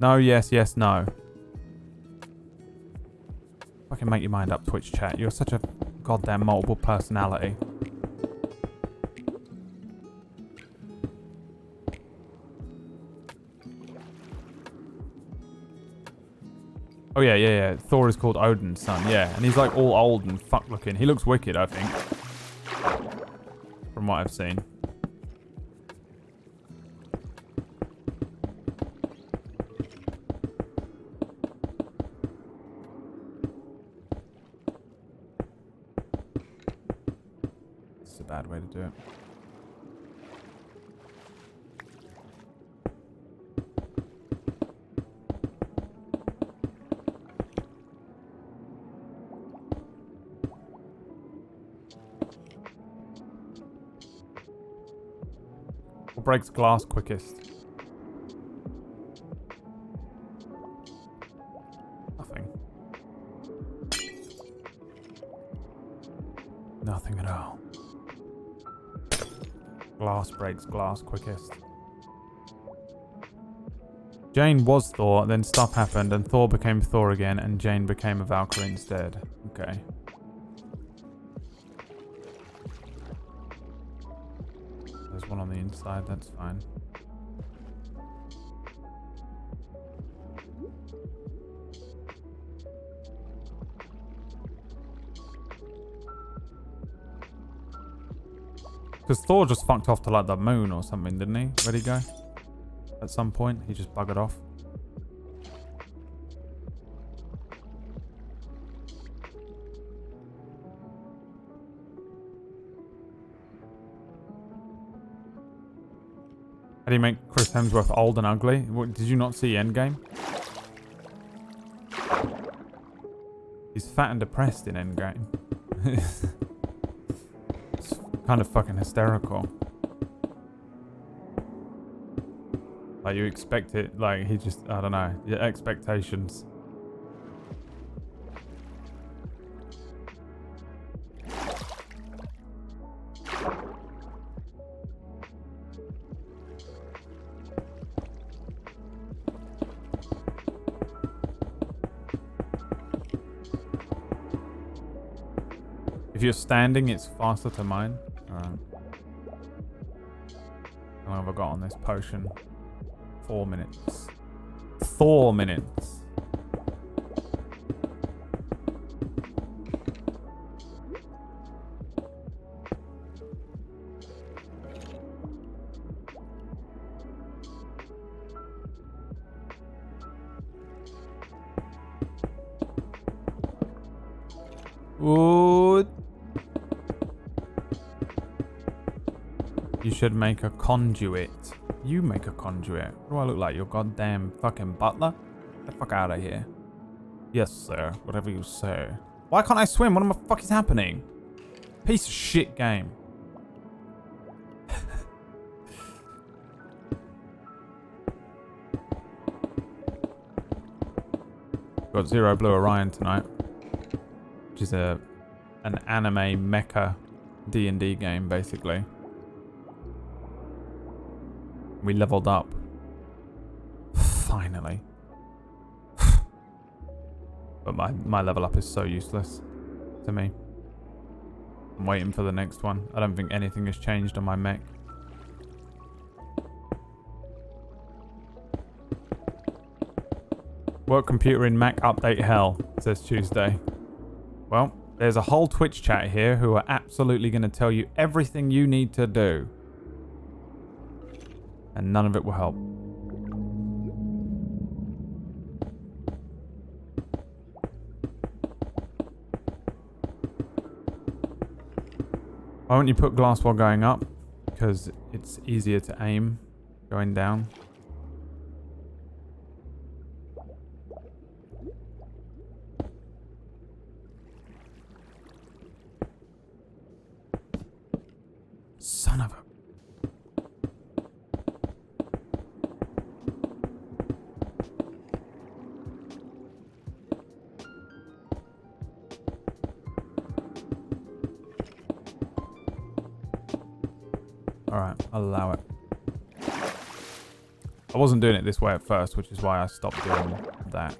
No, yes, yes, no. Fucking make your mind up, Twitch chat. You're such a goddamn multiple personality. Oh yeah. Thor is called Odin's son, yeah. And he's like all old and fuck looking. He looks wicked, I think. From what I've seen. Bad way to do it. What breaks glass quickest? Nothing. Nothing at all. Glass breaks glass quickest. Jane was Thor, then stuff happened, and Thor became Thor again, and Jane became a Valkyrie instead. Okay. There's one on the inside, that's fine. Because Thor just fucked off to like the moon or something, didn't he? Where'd he go? At some point, he just buggered off. How do you make Chris Hemsworth old and ugly? What, did you not see Endgame? He's fat and depressed in Endgame. Kind of fucking hysterical. Like you expect it, like he just, I don't know, your expectations. If you're standing, it's faster to mine. Alright. How long have I got on this potion? 4 minutes. 4 minutes. Ooh. You should make a conduit. You make a conduit. What do I look like? Your goddamn fucking butler? Get the fuck out of here. Yes, sir. Whatever you say. Why can't I swim? What the fuck is happening? Piece of shit game. Got Zero Blue Orion tonight, which is an anime mecha D&D game, basically. We leveled up. Finally. But my level up is so useless to me. I'm waiting for the next one. I don't think anything has changed on my mech. Work computer in Mac update hell, says Tuesday. Well, there's a whole Twitch chat here who are absolutely going to tell you everything you need to do. And none of it will help. Why won't you put glass while going up? Because it's easier to aim going down. Son of a... Alright, I'll allow it. I wasn't doing it this way at first, which is why I stopped doing that.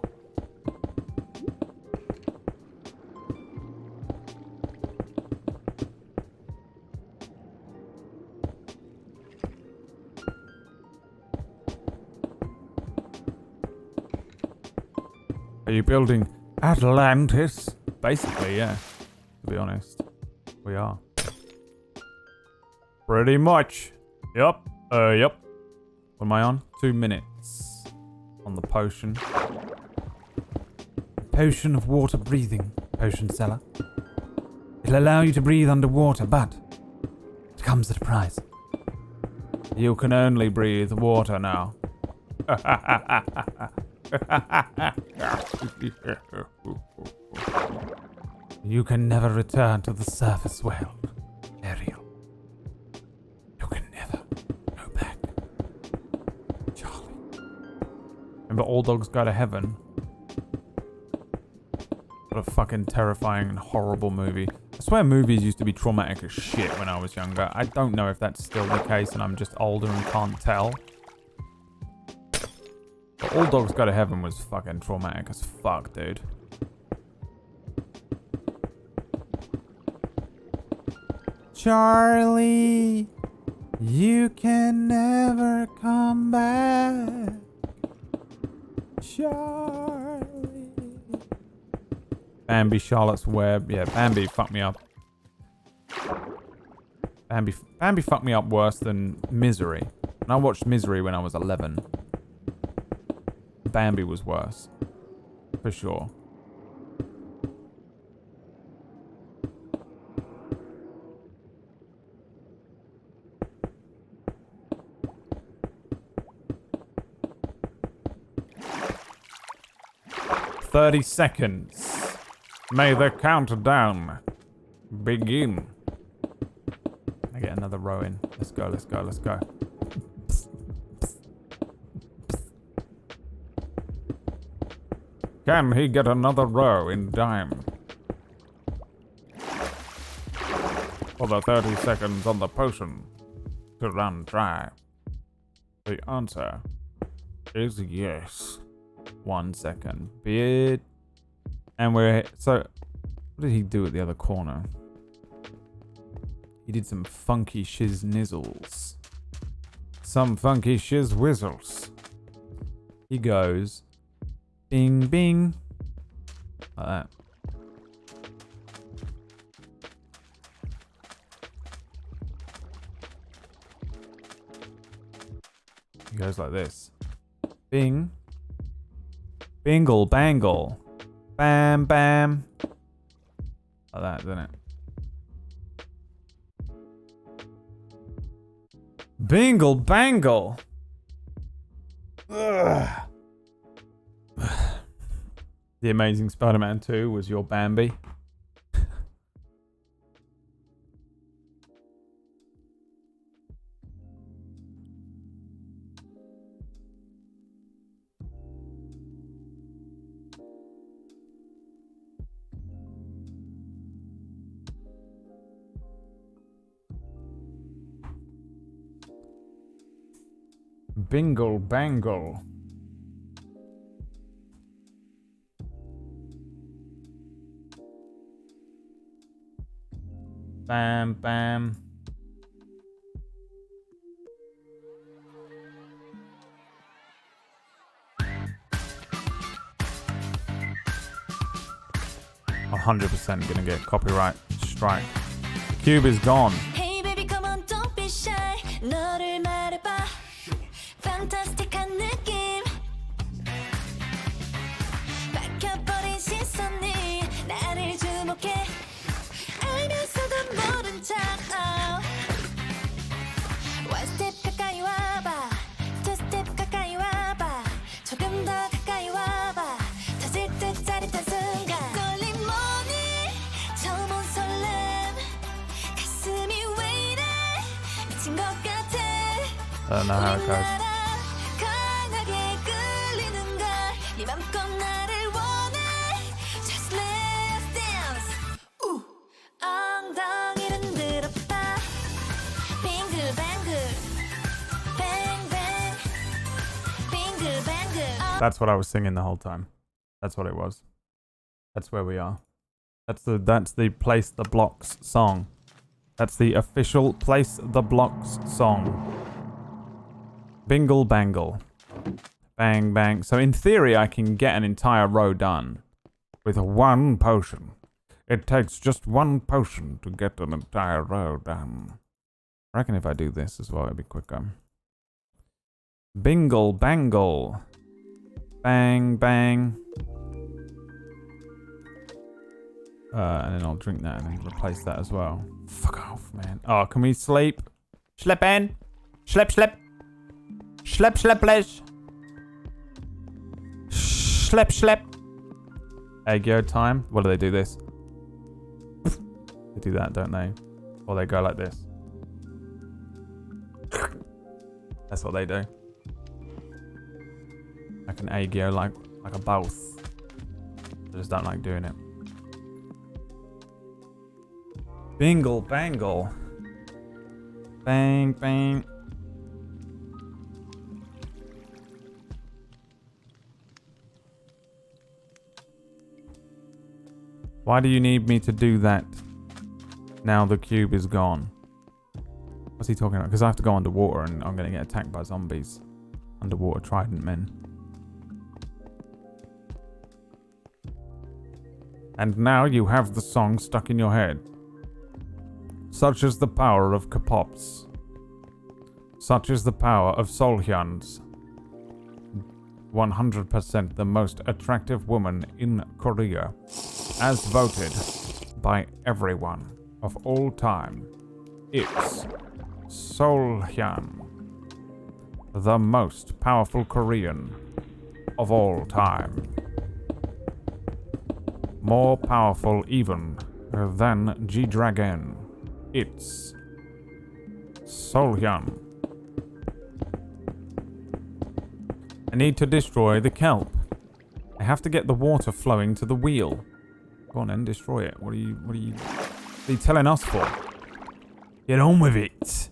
Are you building Atlantis? Basically, yeah. To be honest, we are. Pretty much. Yep. Yep. What am I on? 2 minutes. On the potion. Potion of water breathing. Potion seller. It'll allow you to breathe underwater, but it comes at a price. You can only breathe water now. You can never return to the surface world, Ariel. You can never go back. Charlie. Remember All Dogs Go to Heaven? What a fucking terrifying and horrible movie. I swear movies used to be traumatic as shit when I was younger. I don't know if that's still the case and I'm just older and can't tell. But All Dogs Go to Heaven was fucking traumatic as fuck, dude. Charlie, you can never come back. Charlie. Bambi, Charlotte's Web. Yeah, Bambi fucked me up. Bambi fucked me up worse than Misery. And I watched Misery when I was 11. Bambi was worse. For sure. "30 seconds. May the countdown begin." I get another row in. Let's go, let's go, let's go. Can he get another row in time? For the 30 seconds on the potion to run dry. The answer is yes. 1 second. Beard. And we're... So, what did he do at the other corner? He did some funky shiz nizzles. Some funky shiz whizzles. He goes... Bing, bing. Like that. He goes like this. Bing. Bingle, bangle. Bam, bam. Like that, doesn't it? Bingle Bangle! Ugh. The Amazing Spider-Man 2 was your Bambi. Bingle Bangle. Bam, bam. I'm 100% gonna get copyright strike. Cube is gone. Hey baby come on don't be shy 너를 말해봐 판타스틱한 느낌 박혀버린 시선이 나를 주목해 알면서도 모른 척 One step 가까이 와봐 Two step 가까이 와봐 조금 더 가까이 와봐 터질 듯 짜릿한 순간 떨림 뭐니 처음 온 설렘 가슴이 왜 이래 미친 것 같아 I don't know how it goes. 강하게 끌리는 걸 네 맘껏 나를 원해 Just let's dance 엉덩이를 흔들어봐 빙글뱅글 뱅뱅 빙글뱅글 That's what I was singing the whole time. That's what it was. That's where we are. That's the Place the Blocks song. That's the official Place the Blocks song. Bingle Bangle. Bang bang. So in theory I can get an entire row done with one potion. It takes just one potion to get an entire row done. I reckon if I do this as well it'll be quicker. Bingle Bangle. Bang bang. And then I'll drink that and then replace that as well. Fuck off, man. Oh, can we sleep? Slip in. Slip, slip. Slip, slip, please. Slip, slip. Egg time. What do they do this? They do that, don't they? Or they go like this. That's what they do. Like an Aegyo, like a both. I just don't like doing it. Bingle Bangle. Bang bang. Why do you need me to do that now the cube is gone? What's he talking about? Because I have to go underwater and I'm going to get attacked by zombies. Underwater trident men. And now you have the song stuck in your head. Such is the power of Kapops. Such is the power of Solhyans. 100% the most attractive woman in Korea. As voted by everyone of all time. It's Solhyan. The most powerful Korean of all time. More powerful even than G-Dragon. It's Solhyan. I need to destroy the kelp. I have to get the water flowing to the wheel. Go on then, destroy it. What are you telling us for? Get on with it.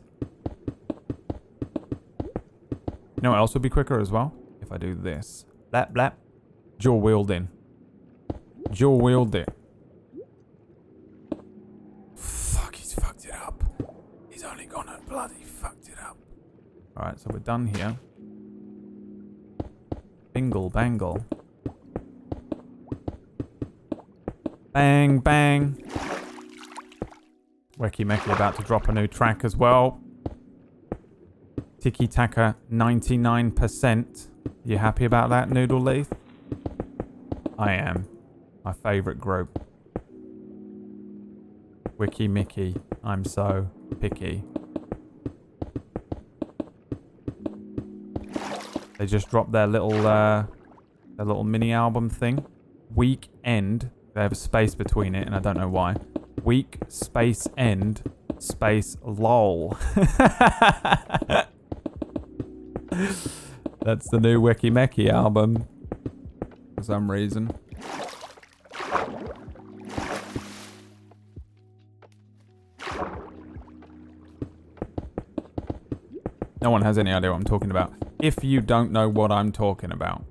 You know what else would be quicker as well? If I do this. Blap, blap. Dual wielding. Dual wield it. Fuck, he's fucked it up. He's only gone and bloody fucked it up. Alright, so we're done here. Bingle Bangle. Bang bang. Weki Meki about to drop a new track as well. Tiki Taka 99%. You happy about that, Noodle Leaf? I am. My favourite group. Wiki Mickey. I'm so picky. They just dropped their little mini album thing. Weekend. They have a space between it, and I don't know why. Week space end space lol. That's the new Wiki Meki album. For some reason. No one has any idea what I'm talking about. If you don't know what I'm talking about,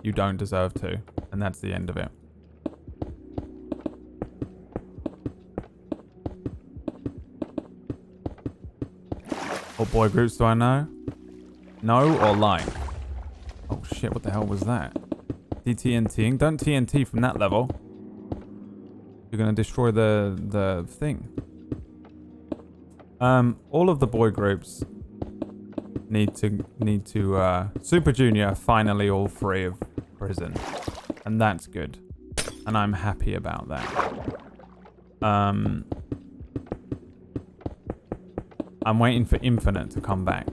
you don't deserve to. And that's the end of it. What boy groups do I know? No or like? Oh shit, what the hell was that? TNTing? Don't TNT from that level. You're gonna destroy the thing. All of the boy groups need to Super Junior finally all free of prison. And that's good. And I'm happy about that. I'm waiting for Infinite to come back.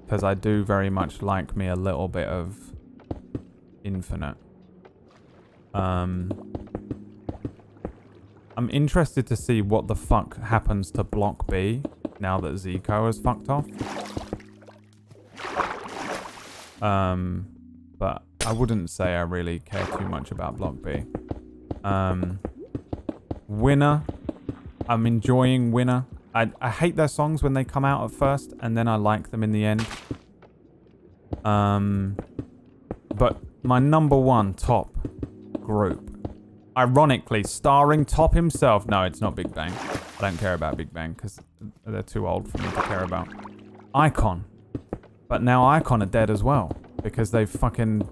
Because I do very much like me a little bit of Infinite. I'm interested to see what the fuck happens to Block B now that Zico has fucked off. But I wouldn't say I really care too much about Block B. Winner. I'm enjoying Winner. I hate their songs when they come out at first, and then I like them in the end. But my number one top group, ironically, starring Top himself. No, it's not Big Bang. I don't care about Big Bang because they're too old for me to care about. iKON. But now iKON are dead as well because they fucking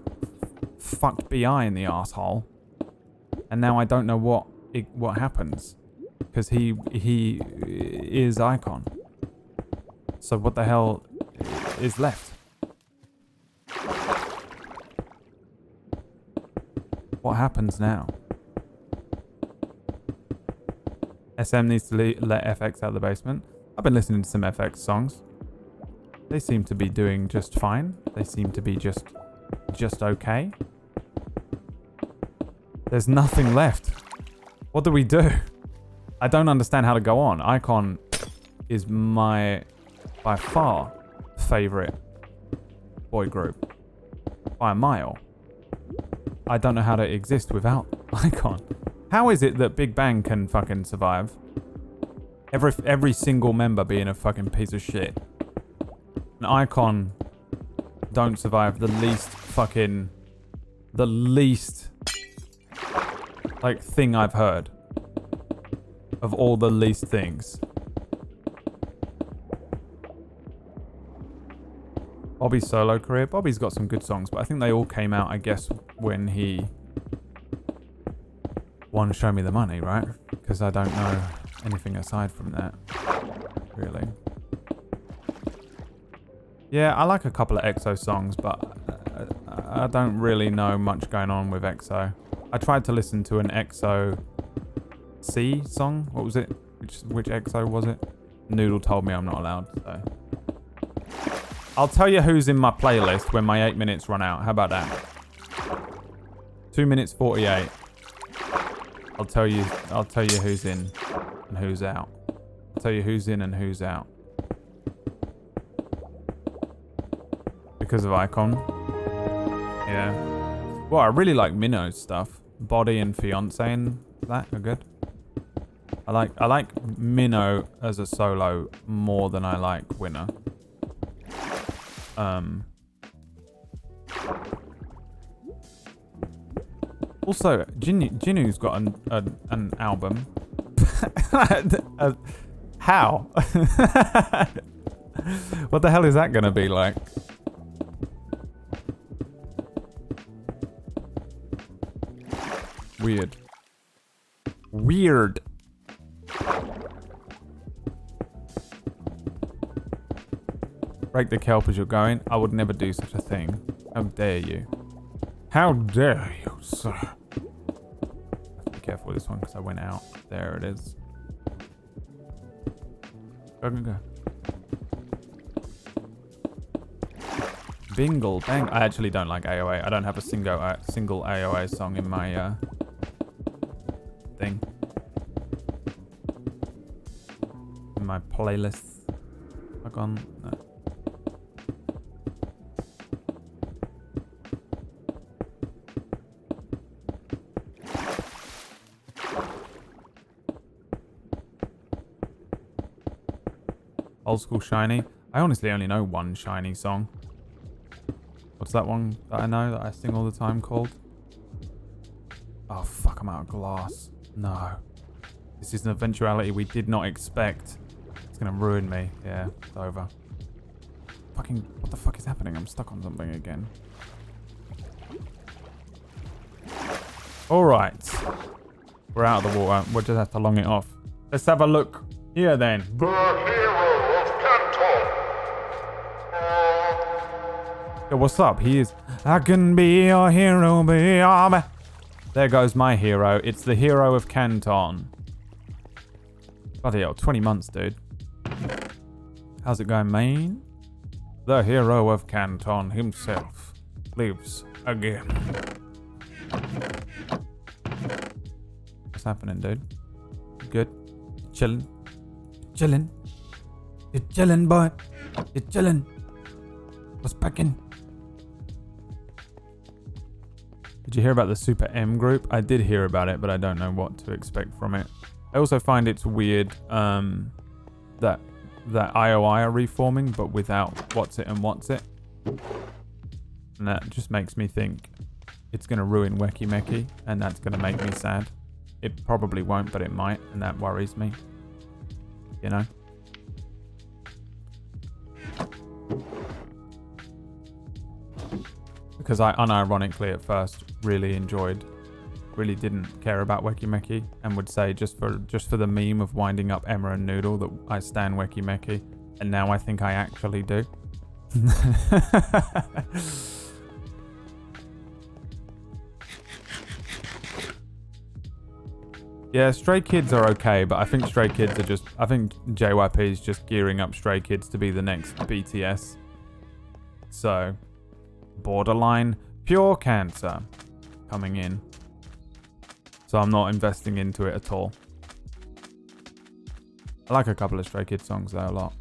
fucked BI in the asshole. And now I don't know what happens because he is iKON. So what the hell is left? What happens now? SM needs to let FX out of the basement. I've been listening to some FX songs. They seem to be doing just fine. They seem to be just okay. There's nothing left. What do we do? I don't understand how to go on. iKON is my, by far, favorite boy group. By a mile. I don't know how to exist without iKON. How is it that Big Bang can fucking survive? Every single member being a fucking piece of shit. And iKON don't survive the least like thing I've heard. Of all the least things. Bobby's solo career. Bobby's got some good songs, but I think they all came out, I guess, when he won Show Me the Money, right? Because I don't know anything aside from that, really. Yeah, I like a couple of EXO songs, but I don't really know much going on with EXO. I tried to listen to an EXO C song. What was it? Which EXO was it? Noodle told me I'm not allowed, so. I'll tell you who's in my playlist when my 8 minutes run out. How about that? 2 minutes 48. I'll tell you who's in and who's out. I'll tell you who's in and who's out. Because of iKON. Yeah. Well, I really like Minno's stuff. Body and Fiance and that are good. I like Minnow as a solo more than I like Winner. Also, Jinu's got an album. How? What the hell is that gonna be like? Weird. Break the kelp as you're going. I would never do such a thing. How dare you? How dare you, sir? Be careful with this one because I went out. There it is. Go. Bingle bang. I actually don't like AOA. I don't have a single AOA song in my thing. In my playlist. Fuck on. No. Old school Shiny. I honestly only know one Shiny song. What's that one that I know that I sing all the time called? Oh fuck, I'm out of glass. No. This is an eventuality we did not expect. It's gonna ruin me. Yeah, it's over. Fucking, what the fuck is happening? I'm stuck on something again. Alright. We're out of the water. We'll just have to long it off. Let's have a look here then. The hero of Canton. Yo, what's up? He is. I can be your hero, be your... There goes my hero. It's the hero of Canton. Bloody hell, 20 months, dude. How's it going, man? The hero of Canton himself lives again. What's happening, dude? Good? Chilling? Chilling? You're chilling, boy. You're chilling. What's packing? Did you hear about the Super M group? I did hear about it, but I don't know what to expect from it. I also find it's weird that IOI are reforming, but without What's It and What's It. And that just makes me think it's going to ruin Weki Meki, and that's going to make me sad. It probably won't, but it might, and that worries me. You know? Because I unironically at first really didn't care about Weki Meki, and would say just for the meme of winding up Emma and Noodle that I stan Weki Meki, and now I think I actually do. Yeah, Stray Kids are okay, but I think Stray Kids are just... I think JYP is just gearing up Stray Kids to be the next BTS. So, borderline pure cancer coming in. So I'm not investing into it at all. I like a couple of Stray Kids songs though, a lot.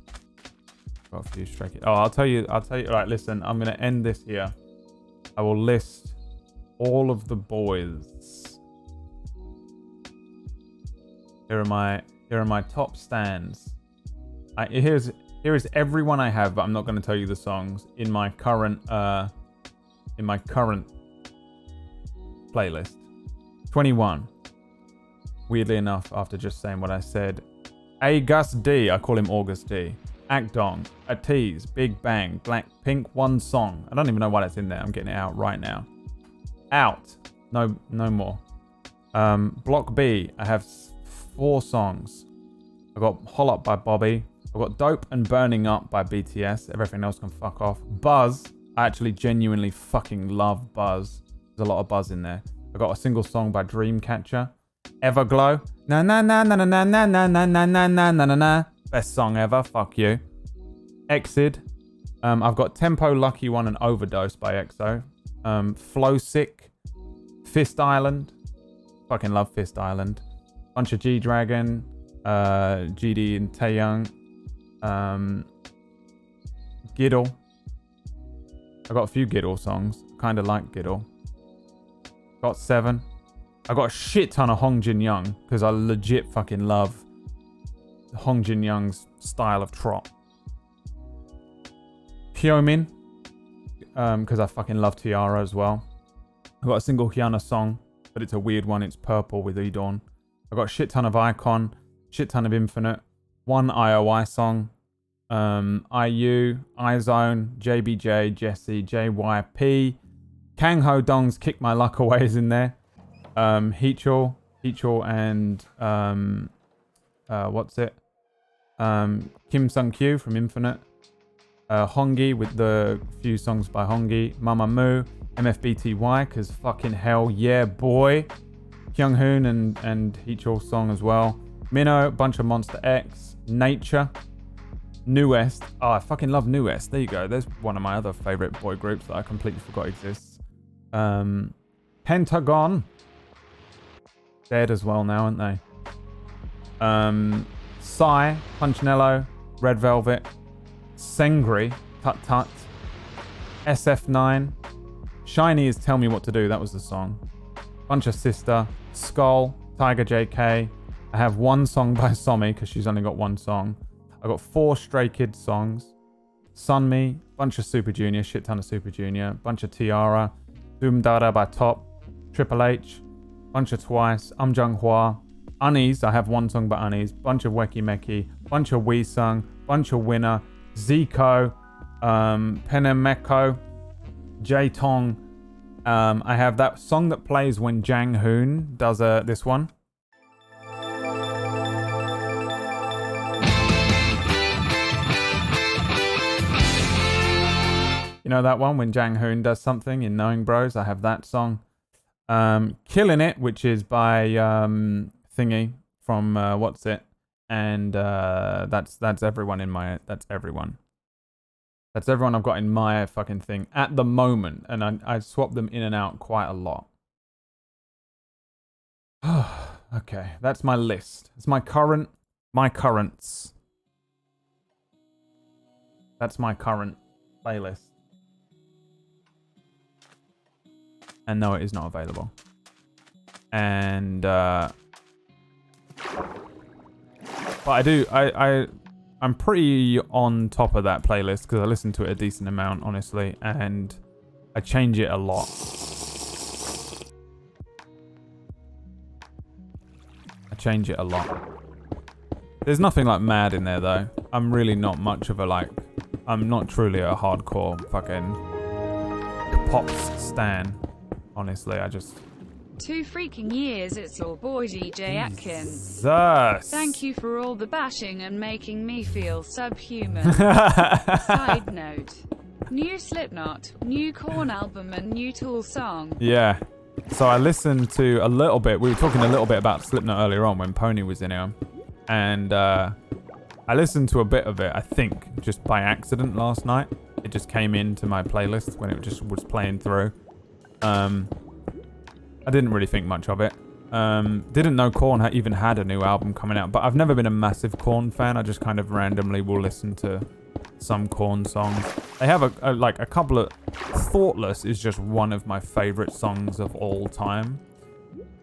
Got a few Stray Kids. Oh, I'll tell you. Right, listen, I'm going to end this here. I will list all of the boys. Here are my top stands. Here is everyone I have, but I'm not going to tell you the songs in my current playlist. 21. Weirdly enough, after just saying what I said, August D. I call him August D. Akdong, Atiz, Big Bang, Blackpink, One Song. I don't even know why that's in there. I'm getting it out right now. Out. No more. Block B. I have 4 songs. I got Hol Up by Bobby. I've got Dope and Burning Up by BTS. Everything else can fuck off. Buzz. I actually genuinely fucking love Buzz. There's a lot of Buzz in there. I got a single song by Dreamcatcher. Everglow. Na na na na na na na na na na na na na na. Best song ever. Fuck you. Exid. I've got Tempo, Lucky One, and Overdose by EXO. Flow Sick. Fist Island. Fucking love Fist Island. Bunch of G-Dragon. GD and Taeyang. Giddle. I got a few Giddle songs. Kind of like Giddle. Got 7. I got a shit ton of Hong Jin Young because I legit fucking love Hong Jin Young's style of trot. Hyomin, because I fucking love Tiara as well. I got a single Hyuna song, but it's a weird one. It's Purple with Edawn. I got a shit ton of Icon, shit ton of Infinite, 1 IOI song, IU, IZone, JBJ, Jessie, JYP, Kang Ho Dong's Kick My Luck Away is in there. Heechul and what's it? Kim Sung Kyu from Infinite. Hongi with the few songs by Hongi. Mamamoo, MFBTY, because fucking hell yeah, boy. Kyunghoon and Heechul song as well. Minho, bunch of Monster X. Nature, New West. Oh, I fucking love New West. There you go. There's one of my other favorite boy groups that I completely forgot exists. Pentagon. Dead as well now, aren't they? Psy, Punchinello, Red Velvet, Sengri, Tut Tut, SF9, Shiny is Tell Me What to Do. That was the song. Bunch of Sister, Skull, Tiger JK. I have one song by Somi because she's only got one song. I got 4 Stray Kids songs. Sunmi, bunch of Super Junior, shit ton of Super Junior, bunch of Tiara, Doom Dada by Top, Triple H, bunch of Twice, Jung Hwa, Unease, I have one song by Unease, bunch of Weki Meki, bunch of Wee Sung, bunch of Winner, Zico, Penemeko, J Tong. I have that song that plays when Jang Hoon does this one. You know that one when Jang Hoon does something in Knowing Bros? I have that song. Killing It, which is by Thingy from What's It, and that's everyone in my that's everyone I've got in my fucking thing at the moment, and I swap them in and out quite a lot. Okay, that's my list. It's my currents. That's my current playlist. And no, it is not available. And but I'm pretty on top of that playlist because I listen to it a decent amount, honestly, and I change it a lot. There's nothing like mad in there though. I'm really not much of a I'm not truly a hardcore fucking pops stan. Honestly, I just... 2 freaking years, it's your boy DJ Atkins. Jesus. Thank you for all the bashing and making me feel subhuman. Side note. New Slipknot, new Korn album and new Tool song. Yeah. So I listened to a little bit. We were talking a little bit about Slipknot earlier on when Pony was in here. And I listened to a bit of it, I think, just by accident last night. It just came into my playlist when it just was playing through. I didn't really think much of it. Didn't know Korn even had a new album coming out, but I've never been a massive Korn fan. I just kind of randomly will listen to some Korn songs. They have a couple of... Thoughtless is just one of my favorite songs of all time.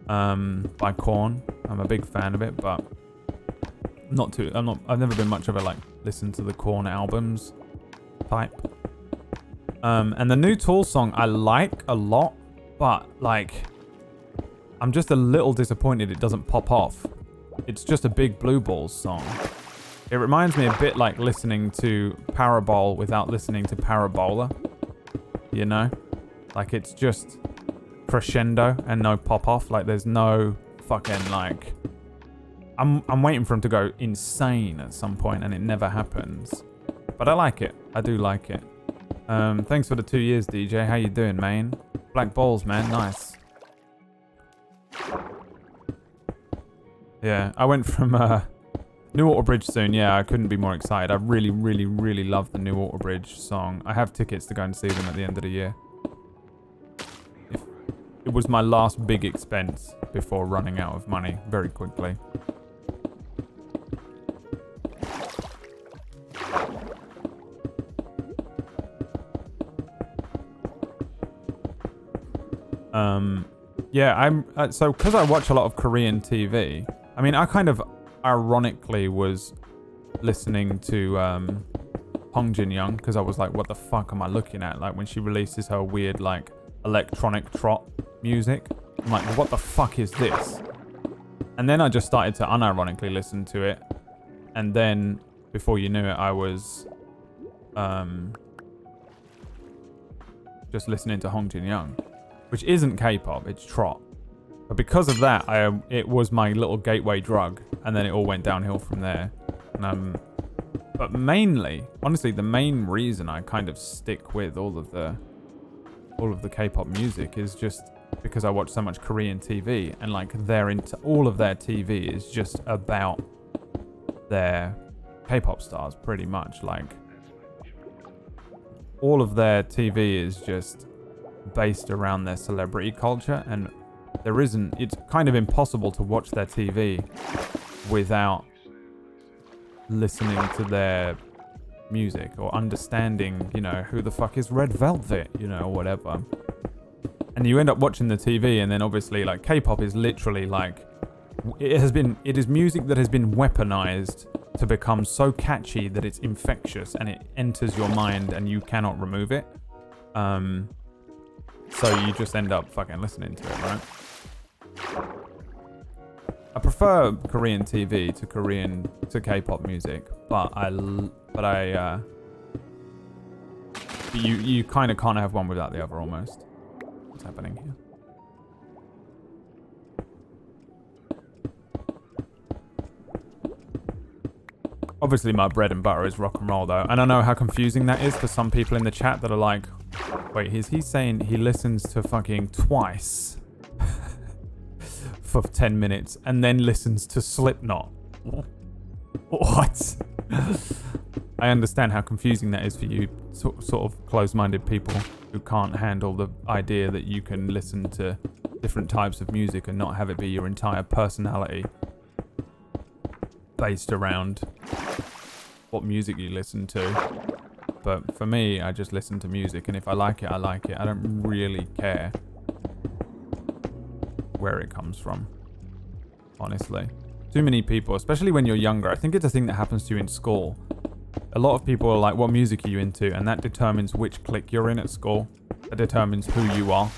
By Korn. I'm a big fan of it, but I've never been much of a listen to the Korn albums type. And the new Tool song I like a lot, but I'm just a little disappointed it doesn't pop off. It's just a big Blue Balls song. It reminds me a bit like listening to Parabol without listening to Parabola. You know? It's just crescendo and no pop off. There's no fucking I'm waiting for him to go insane at some point and it never happens. But I like it. I do like it. Thanks for the 2 years, DJ. How you doing, man? Black balls, man. Nice. Yeah, I went from New Water Bridge soon. Yeah, I couldn't be more excited. I really, really, really love the New Water Bridge song. I have tickets to go and see them at the end of the year. It was my last big expense before running out of money very quickly. Yeah, so because I watch a lot of Korean TV, I mean, I kind of ironically was listening to Hong Jin Young because I was like, what the fuck am I looking at? When she releases her weird electronic trot music, I'm like, what the fuck is this? And then I just started to unironically listen to it, and then before you knew it, I was just listening to Hong Jin Young. Which isn't K-pop, it's trot. But because of that, it was my little gateway drug, and then it all went downhill from there. But mainly, honestly, the main reason I kind of stick with all of the K-pop music is just because I watch so much Korean TV, and all of their TV is just about their K-pop stars, pretty much. Like, all of their TV is just based around their celebrity culture, and it's kind of impossible to watch their TV without listening to their music or understanding, you know, who the fuck is Red Velvet, you know, or whatever. And you end up watching the TV, and then obviously, like, K-pop is literally like, it is music that has been weaponized to become so catchy that it's infectious and it enters your mind and you cannot remove it. So you just end up fucking listening to it, right? I prefer Korean TV to K-pop music, but you kind of can't have one without the other almost. What's happening here? Obviously, my bread and butter is rock and roll, though. And I know how confusing that is for some people in the chat that are like, wait, is he saying he listens to fucking Twice for 10 minutes and then listens to Slipknot? What? I understand how confusing that is for you sort of close-minded people who can't handle the idea that you can listen to different types of music and not have it be your entire personality based around what music you listen to. But for me, I just listen to music, and if I like it, I like it. I don't really care where it comes from, honestly. Too many people, especially when you're younger, I think it's a thing that happens to you in school. A lot of people are like, what music are you into? And that determines which clique you're in at school. That determines who you are.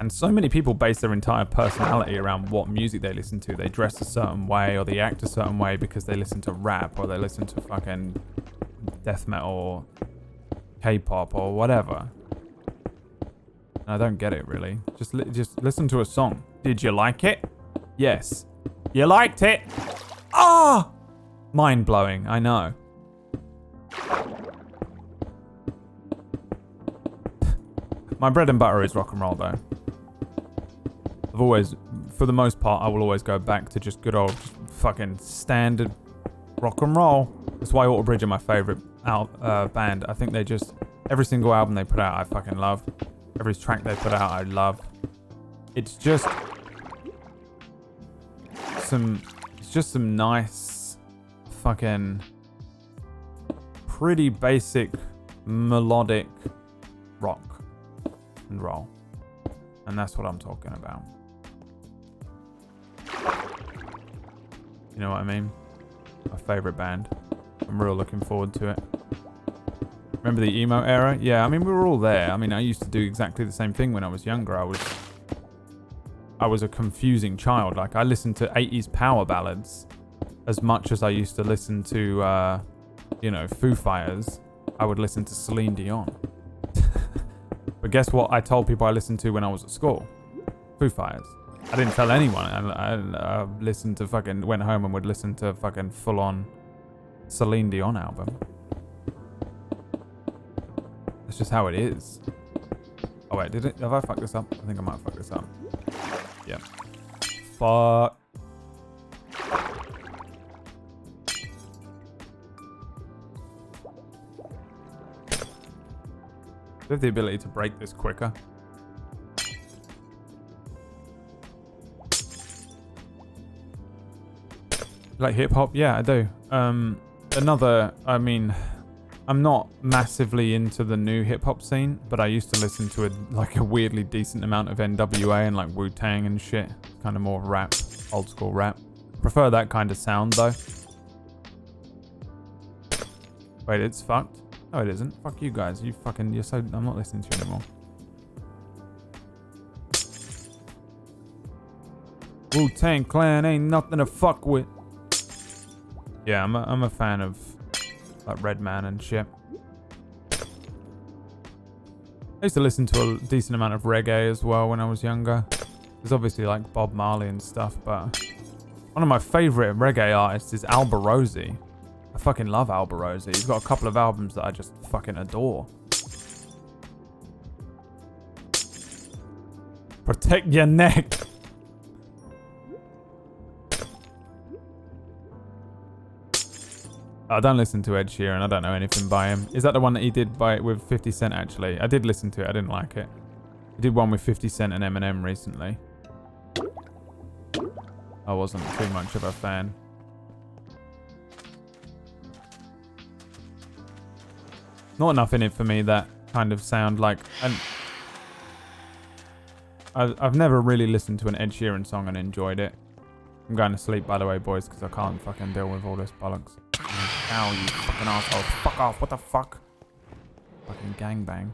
And so many people base their entire personality around what music they listen to. They dress a certain way, or they act a certain way because they listen to rap, or they listen to fucking death metal, or K-pop, or whatever. And I don't get it, really. Just listen to a song. Did you like it? Yes. You liked it? Ah! Mind-blowing, I know. My bread and butter is rock and roll, though. I've always, for the most part, I will always go back to just good old fucking standard rock and roll. That's why Alter Bridge are my favourite band. I think they just, every single album they put out, I fucking love. Every track they put out, I love. It's just some nice fucking pretty basic melodic rock and roll. And that's what I'm talking about. You know what I mean? My favourite band. I'm real looking forward to it. Remember the emo era? Yeah, I mean, we were all there. I mean, I used to do exactly the same thing when I was younger. I was a confusing child. Like, I listened to 80s power ballads as much as I used to listen to, Foo Fighters. I would listen to Celine Dion. But guess what I told people I listened to when I was at school? Foo Fighters. I didn't tell anyone. I listened to went home and would listen to fucking full-on Celine Dion album. That's just how it is. Oh wait, have I fucked this up? I think I might have fucked this up. Yeah. Fuck. Do I have the ability to break this quicker? Like hip hop? Yeah, I do. I'm not massively into the new hip hop scene, but I used to listen to a weirdly decent amount of NWA and like Wu-Tang and shit. Kind of more rap, old school rap. Prefer that kind of sound though. Wait, it's fucked? No, it isn't. Fuck you guys. I'm not listening to you anymore. Wu-Tang Clan ain't nothing to fuck with. Yeah, I'm a fan of like Redman and shit. I used to listen to a decent amount of reggae as well when I was younger. There's obviously like Bob Marley and stuff, but one of my favourite reggae artists is Alborosie. I fucking love Alborosie. He's got a couple of albums that I just fucking adore. Protect your neck. I don't listen to Ed Sheeran. I don't know anything by him. Is that the one that he did with 50 Cent, actually? I did listen to it. I didn't like it. He did one with 50 Cent and Eminem recently. I wasn't too much of a fan. Not enough in it for me that kind of sound like... And I've never really listened to an Ed Sheeran song and enjoyed it. I'm going to sleep, by the way, boys, because I can't fucking deal with all this bollocks. Ow, you fucking asshole. Fuck off. What the fuck? Fucking gangbang.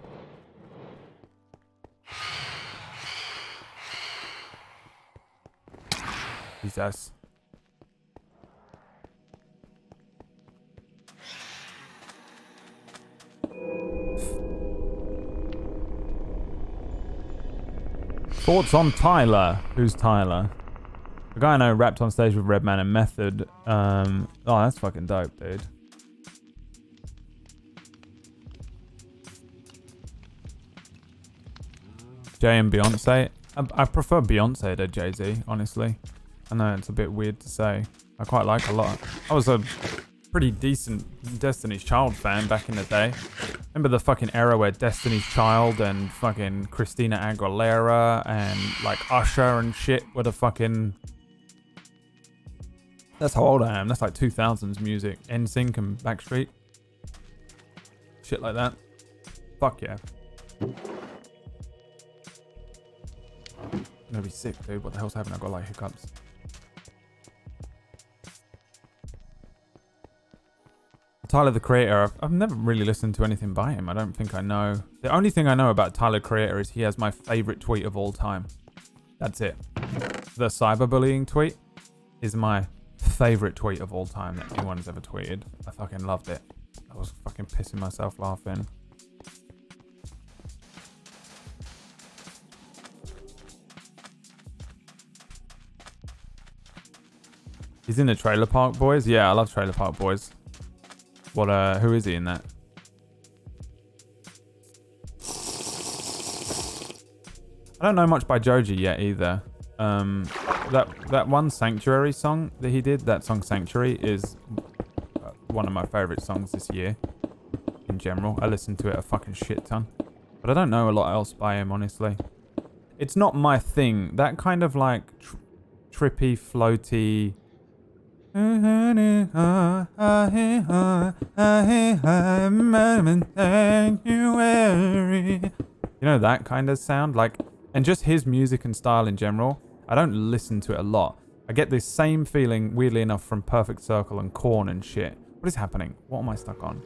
Jesus. Thoughts on Tyler? Who's Tyler? The guy I know rapped on stage with Redman and Method. Oh, that's fucking dope, dude. Jay and Beyonce. I prefer Beyonce to Jay-Z, honestly. I know it's a bit weird to say. I quite like a lot. I was a pretty decent Destiny's Child fan back in the day. Remember the fucking era where Destiny's Child and fucking Christina Aguilera and like Usher and shit were the fucking... That's how old I am. That's like 2000s music. NSYNC and Backstreet. Shit like that. Fuck yeah. I'm gonna be sick, dude. What the hell's happening? I've got like hiccups. Tyler the Creator, I've never really listened to anything by him. I don't think I know. The only thing I know about Tyler the Creator is he has my favorite tweet of all time. That's it. The cyberbullying tweet is my favorite tweet of all time that anyone has ever tweeted. I fucking loved it. I was fucking pissing myself laughing. He's in the Trailer Park Boys? Yeah, I love Trailer Park Boys. What, who is he in that? I don't know much by Joji yet either. That one Sanctuary song that he did, that song Sanctuary, is one of my favorite songs this year. In general, I listen to it a fucking shit ton. But I don't know a lot else by him, honestly. It's not my thing. That kind of like trippy, floaty... You know, that kind of sound, like, and just his music and style in general. I don't listen to it a lot. I get this same feeling, weirdly enough, from Perfect Circle and Korn and shit. What is happening? What am I stuck on?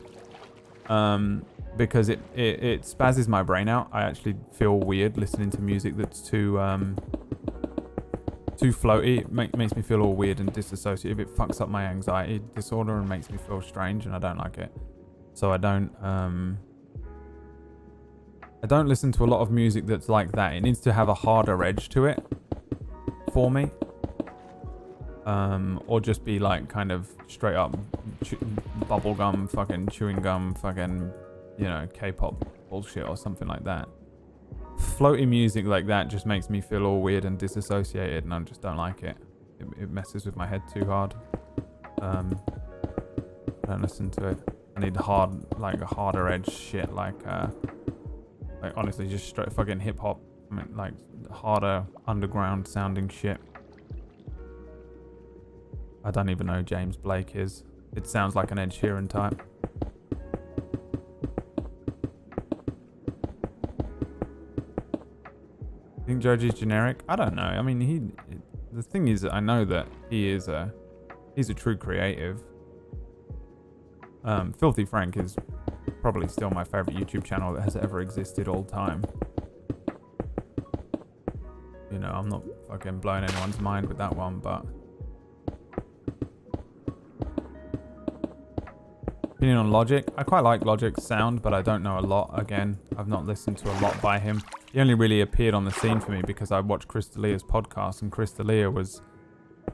Because it spazzes my brain out. I actually feel weird listening to music that's too floaty. It makes me feel all weird and disassociative. It fucks up my anxiety disorder and makes me feel strange, and I don't like it. So I don't listen to a lot of music that's like that. It needs to have a harder edge to it for me. Or just be like kind of straight up bubblegum, fucking chewing gum, fucking, you know, K-pop bullshit or something like that. Floaty music like that just makes me feel all weird and disassociated, and I just don't like it. It messes with my head too hard. I don't listen to it. I need like a harder edge shit, like honestly, just straight fucking hip hop. I mean, like harder underground sounding shit. I don't even know who James Blake is. It sounds like an Ed Sheeran type. Think Joji's generic? I don't know. I mean, the thing is, I know that he's a true creative. Filthy Frank is probably still my favorite YouTube channel that has ever existed all time. You know, I'm not fucking blowing anyone's mind with that one, but opinion on Logic? I quite like Logic's sound, but I don't know a lot. Again, I've not listened to a lot by him. He only really appeared on the scene for me because I watched Chris D'Elia's podcast, and Chris D'Elia was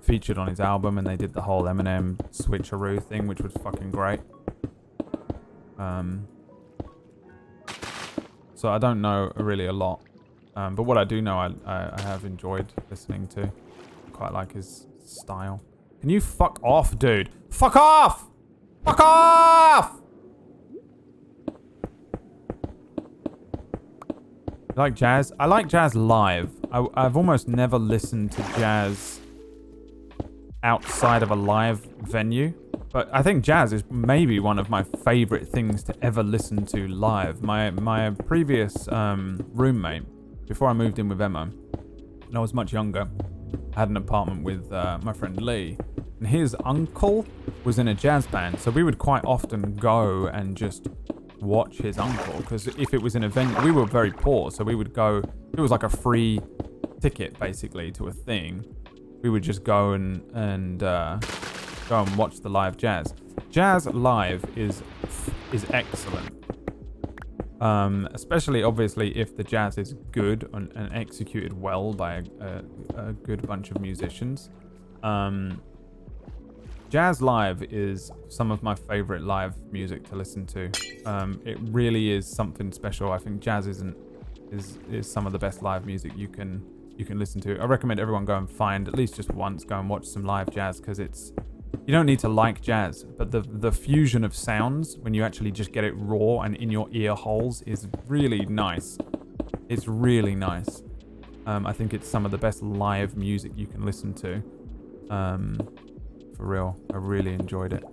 featured on his album, and they did the whole Eminem switcheroo thing, which was fucking great. So I don't know really a lot, but what I do know, I have enjoyed listening to. Quite like his style. Can you fuck off, dude? Fuck off! Fuck off! You like jazz? I like jazz live. I've almost never listened to jazz outside of a live venue. But I think jazz is maybe one of my favorite things to ever listen to live. My previous roommate, before I moved in with Emma, when I was much younger, I had an apartment with my friend Lee. And his uncle was in a jazz band. So we would quite often go and just watch his uncle. Because if it was an event, we were very poor. So we would go, it was like a free ticket basically to a thing. We would just go and go and watch the live jazz. Jazz live is excellent. Especially obviously if the jazz is good and executed well by a good bunch of musicians. Jazz live is some of my favorite live music to listen to. It really is something special. I think jazz is some of the best live music you can listen to. I recommend everyone go and find at least just once, go and watch some live jazz, because you don't need to like jazz, but the fusion of sounds when you actually just get it raw and in your ear holes is really nice. It's really nice. I think it's some of the best live music you can listen to. For real, I really enjoyed it.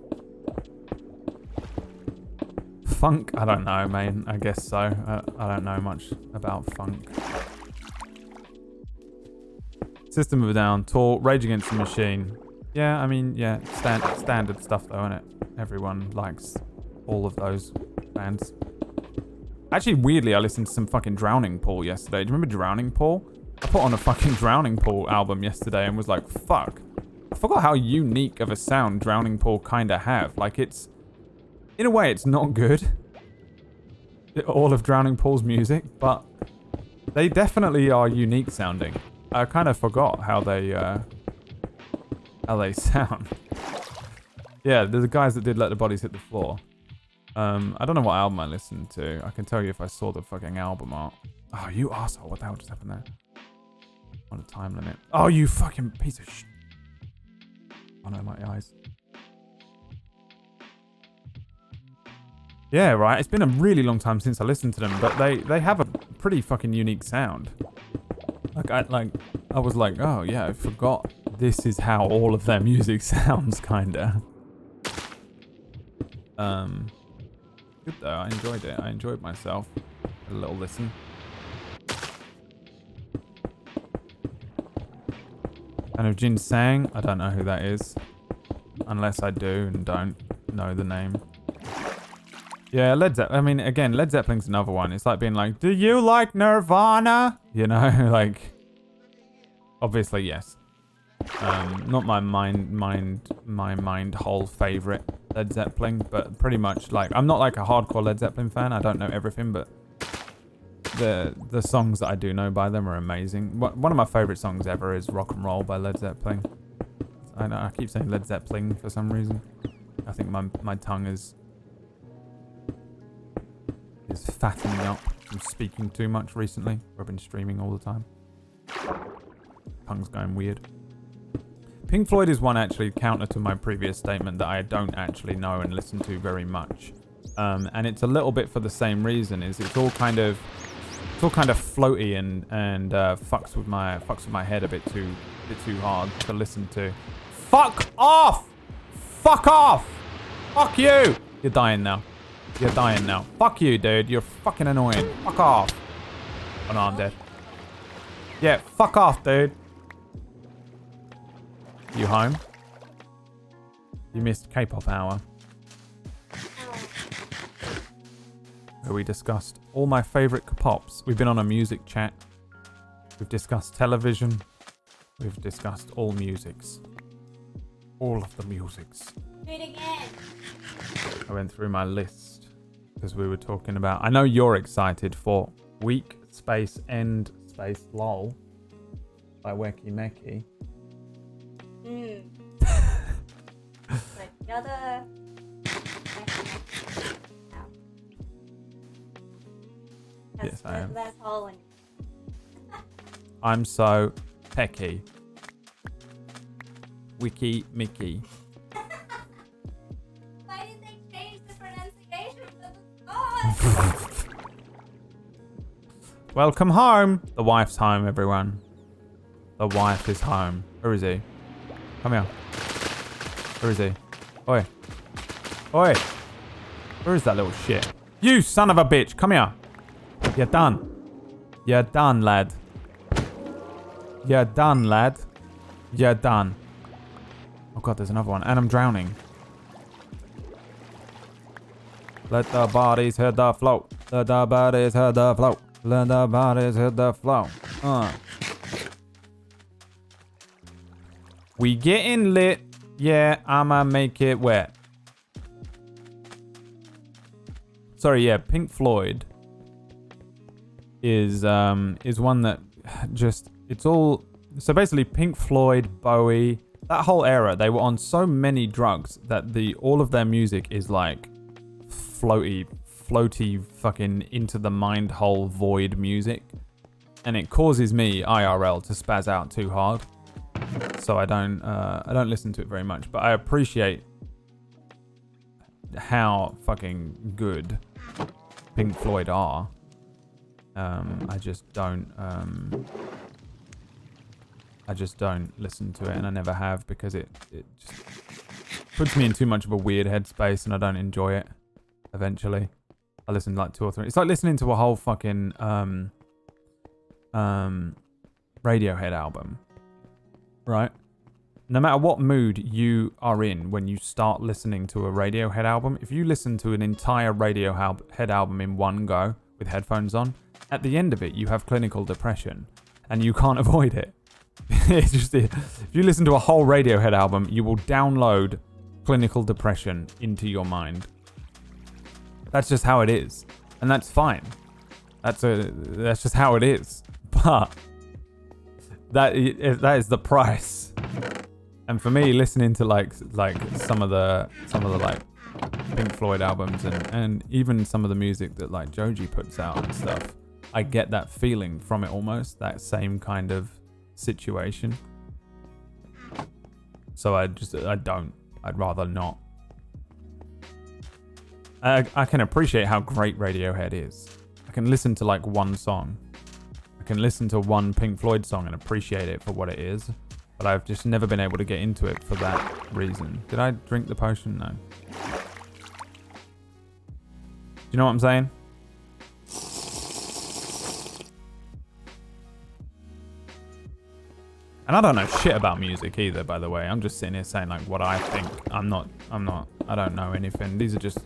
Funk, I don't know, man. I guess so. I don't know much about funk. System of a Down, Tour, Rage Against the Machine. Yeah, I mean, yeah, standard stuff though, innit? Everyone likes all of those bands. Actually, weirdly, I listened to some fucking Drowning Pool yesterday. Do you remember Drowning Pool? I put on a fucking Drowning Pool album yesterday and was like, fuck. I forgot how unique of a sound Drowning Pool kinda have. Like, it's... In a way, it's not good. All of Drowning Pool's music, but they definitely are unique sounding. I kind of forgot how they sound. Yeah, they're the guys that did Let the Bodies Hit the Floor. I don't know what album I listened to. I can tell you if I saw the fucking album art. Oh, you arsehole. What the hell just happened there? On a time limit. Oh, you fucking piece of shit. Oh no, my eyes. Yeah, right. It's been a really long time since I listened to them, but they have a pretty fucking unique sound. I was like, oh yeah, I forgot this is how all of their music sounds, kinda. Good though, I enjoyed it. I enjoyed myself. A little listen. And of Jin Sang, I don't know who that is. Unless I do and don't know the name. Yeah, Led Zeppelin. I mean, again, Led Zeppelin's another one. It's like being like, do you like Nirvana? You know, like, obviously, yes. Not my mind hole favorite Led Zeppelin, but pretty much like, I'm not like a hardcore Led Zeppelin fan. I don't know everything, but the songs that I do know by them are amazing. One of my favorite songs ever is Rock and Roll by Led Zeppelin. I know, I keep saying Led Zeppelin for some reason. I think my tongue is fattening up from speaking too much recently. I've been streaming all the time. Tongue's going weird. Pink Floyd is one actually counter to my previous statement that I don't actually know and listen to very much. And it's a little bit for the same reason, is it's all kind of floaty and fucks with my head a bit too hard to listen to. Fuck off! Fuck off! Fuck you! You're dying now. You're dying now. Fuck you, dude. You're fucking annoying. Fuck off. Oh no, I'm dead. Yeah, fuck off, dude. You home? You missed K-pop hour. Where we discussed all my favorite K-pops. We've been on a music chat. We've discussed television. We've discussed all musics. All of the musics. Do it again. I went through my list because we were talking about... I know you're excited for Week Space End Space LOL by Weki Meki. But the other... Yes, I am. That's all. I'm so techie. Wiki Mickey. Why did they Welcome home. The wife's home, everyone. The wife is home. Where is he? Come here. Where is he? Oi. Oi. Where is that little shit? You son of a bitch. Come here. You're done. You're done, lad. You're done, lad. You're done. Oh god, there's another one. And I'm drowning. Let the bodies hit the float. Let the bodies hit the float. Let the bodies hit the float. We getting lit. Yeah, I'ma make it wet. Sorry, yeah, Pink Floyd is one that just, it's all, so basically Pink Floyd, Bowie, that whole era, they were on so many drugs that all of their music is like floaty fucking into the mind hole void music, and it causes me IRL to spaz out too hard, so I don't listen to it very much, but I appreciate how fucking good Pink Floyd are. I just don't listen to it, and I never have, because it just puts me in too much of a weird headspace, and I don't enjoy it. Eventually, I listen to like 2 or 3. It's like listening to a whole fucking Radiohead album, right? No matter what mood you are in when you start listening to a Radiohead album, if you listen to an entire Radiohead album in one go with headphones on, at the end of it, you have clinical depression, and you can't avoid it. It's just, if you listen to a whole Radiohead album, you will download clinical depression into your mind. That's just how it is, and that's fine. That's just how it is. But that is the price. And for me, listening to like some of the like Pink Floyd albums and even some of the music that like Joji puts out and stuff, I get that feeling from it, almost that same kind of situation. So I'd rather not. I can appreciate how great Radiohead is. I can listen to like one song. I can listen to one Pink Floyd song and appreciate it for what it is. But I've just never been able to get into it for that reason. Did I drink the potion? No. Do you know what I'm saying? And I don't know shit about music either, by the way. I'm just sitting here saying like what I think. I don't know anything. These are just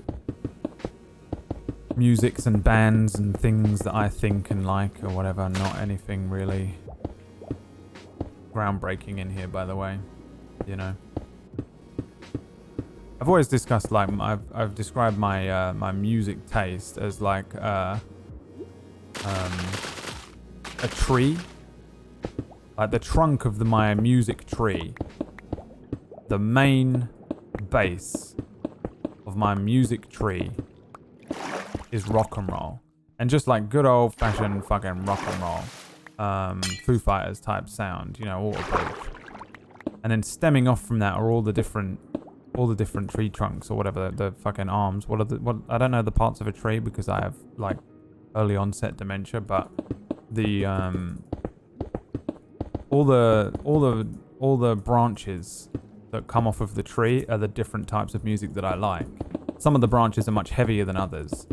musics and bands and things that I think and like or whatever. Not anything really groundbreaking in here, by the way. You know, I've always discussed like I've described my my music taste as like a tree, like the trunk of my music tree. The main base of my music tree is rock and roll, and just like good old fashioned fucking rock and roll, Foo Fighters type sound, you know, waterproof. And then stemming off from that are all the different tree trunks or whatever, the fucking arms. What I don't know the parts of a tree because I have like early onset dementia, but the all the branches that come off of the tree are the different types of music that I like. Some of the branches are much heavier than others.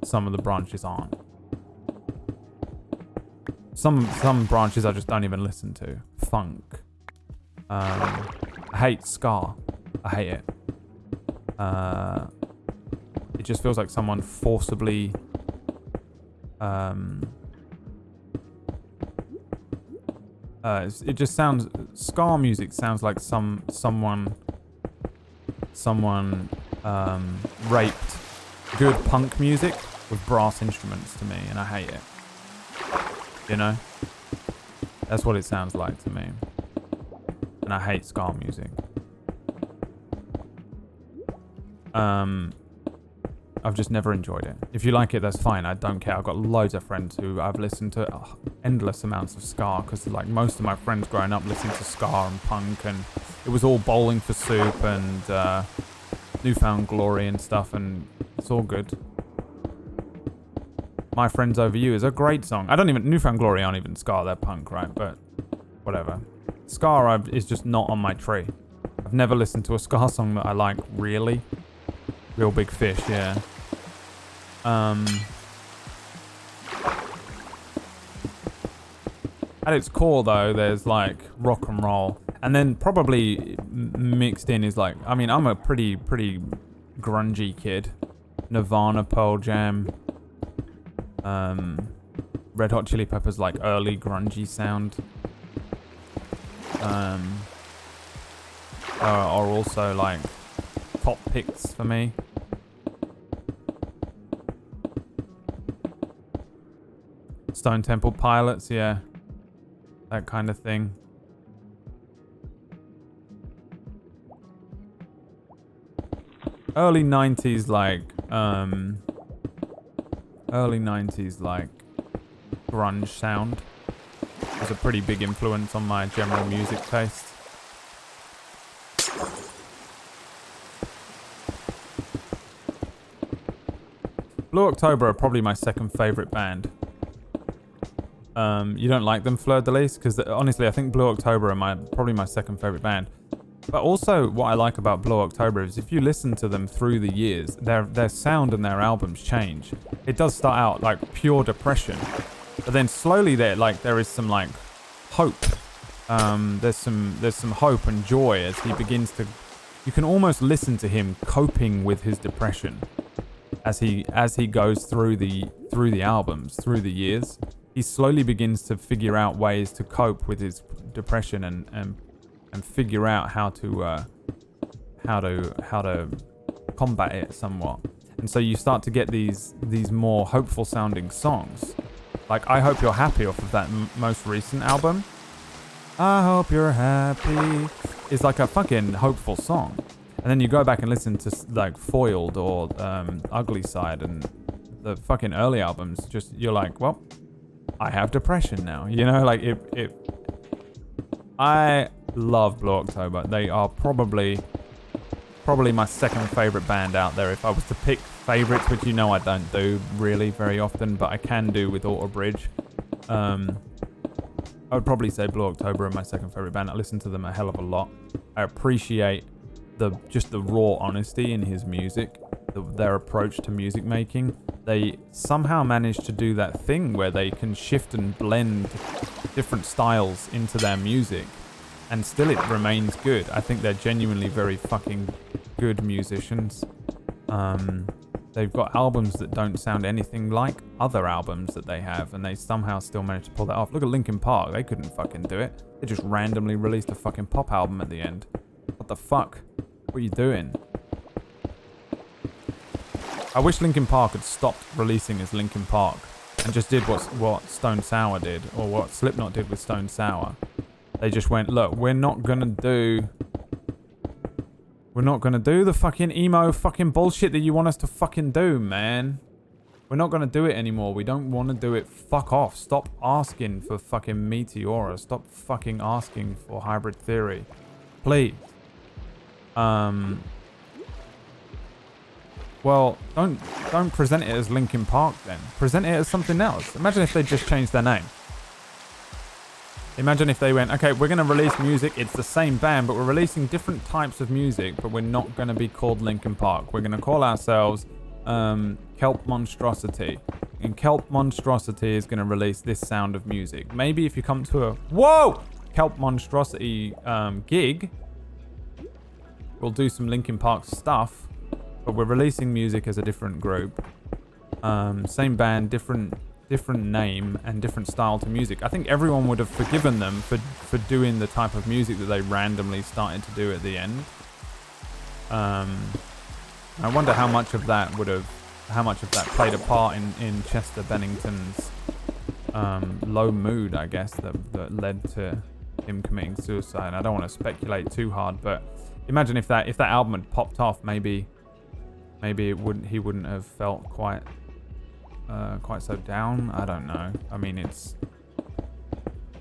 Some of the branches aren't. Some branches I just don't even listen to. Funk. I hate ska. I hate it. It just feels like someone forcibly it just sounds, ska music sounds like someone raped good punk music with brass instruments to me, and I hate it. You know? That's what it sounds like to me. And I hate ska music. I've just never enjoyed it. If you like it, that's fine. I don't care. I've got loads of friends who I've listened to endless amounts of ska, because like most of my friends growing up listened to ska and punk, and it was all Bowling for Soup and Newfound Glory and stuff, and it's all good. My Friends Over You is a great song. I don't even... Newfound Glory aren't even ska, they're punk, right? But whatever. Ska is just not on my tree. I've never listened to a ska song that I like, really. Real Big Fish, yeah. At its core, though, there's like rock and roll. And then probably mixed in is like... I mean, I'm a pretty grungy kid. Nirvana, Pearl Jam... Red Hot Chili Peppers, like early grungy sound, are also like top picks for me. Stone Temple Pilots, yeah, that kind of thing. Early 90s, like grunge sound was a pretty big influence on my general music taste. Blue October are probably my second favorite band. You don't like them, Fleur de Lis? Because honestly, I think Blue October are probably my second favorite band. But also, what I like about Blue October is if you listen to them through the years, their sound and their albums change. It does start out like pure depression, but then slowly there is some like hope. There's some hope and joy as he begins to. You can almost listen to him coping with his depression as he goes through the albums, through the years. He slowly begins to figure out ways to cope with his depression and figure out how to combat it somewhat. And so you start to get these more hopeful sounding songs. Like I Hope You're Happy off of that most recent album. I Hope You're Happy is like a fucking hopeful song. And then you go back and listen to like Foiled or Ugly Side and the fucking early albums. Just you're like, well, I have depression now. You know, like I love Blue October. They are probably my second favorite band out there. If I was to pick favorites, which you know I don't do really very often, but I can do with Alter Bridge, I would probably say Blue October are my second favorite band. I listen to them a hell of a lot. I appreciate just the raw honesty in his music, their approach to music making. They somehow manage to do that thing where they can shift and blend different styles into their music, and still it remains good. I think they're genuinely very fucking good musicians. They've got albums that don't sound anything like other albums that they have, and they somehow still manage to pull that off. Look at Linkin Park. They couldn't fucking do it. They just randomly released a fucking pop album at the end. What the fuck? What are you doing? I wish Linkin Park had stopped releasing as Linkin Park and just did what Stone Sour did, or what Slipknot did with Stone Sour. They just went, look, we're not gonna do the fucking emo fucking bullshit that you want us to fucking do, man. We're not gonna do it anymore. We don't want to do it. Fuck off. Stop asking for fucking Meteora. Stop fucking asking for Hybrid Theory. Please. Well, don't present it as Linkin Park then. Present it as something else. Imagine if they just changed their name. Imagine if they went, okay, we're going to release music. It's the same band, but we're releasing different types of music, but we're not going to be called Linkin Park. We're going to call ourselves Kelp Monstrosity. And Kelp Monstrosity is going to release this sound of music. Maybe if you come to a Kelp Monstrosity gig, we'll do some Linkin Park stuff, but we're releasing music as a different group. Same band, different name and different style to music. I think everyone would have forgiven them for doing the type of music that they randomly started to do at the end. I wonder how much of that played a part in Chester Bennington's low mood, I guess, that led to him committing suicide. I don't want to speculate too hard, but imagine if that album had popped off, maybe he wouldn't have felt quite so down. I don't know. I mean,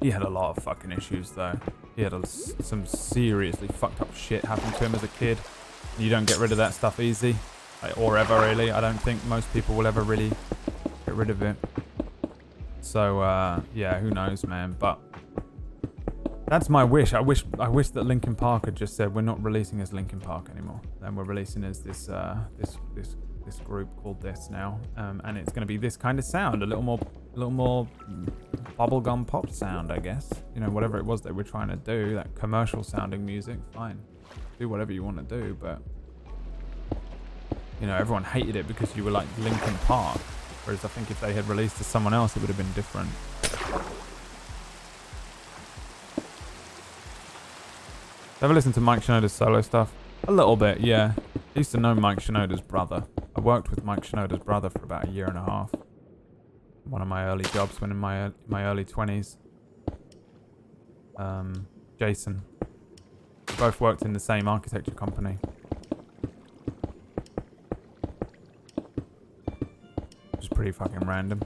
he had a lot of fucking issues though. He had some seriously fucked up shit happen to him as a kid. You don't get rid of that stuff easy, or ever really. I don't think most people will ever really get rid of it. So yeah, who knows, man? But that's my wish. I wish that Linkin Park had just said we're not releasing as Linkin Park anymore, and we're releasing as this group called this now, and it's going to be this kind of sound, a little more bubblegum pop sound, I guess. You know, whatever it was that we're trying to do, that commercial sounding music, fine, do whatever you want to do, but you know, everyone hated it because you were like Linkin Park, whereas I think if they had released as someone else, it would have been different. Ever listen to Mike Shinoda's solo stuff? A little bit, yeah. I used to know Mike Shinoda's brother. I worked with Mike Shinoda's brother for about 1.5 years. One of my early jobs when in my early 20s. Jason. We both worked in the same architecture company. Which is pretty fucking random.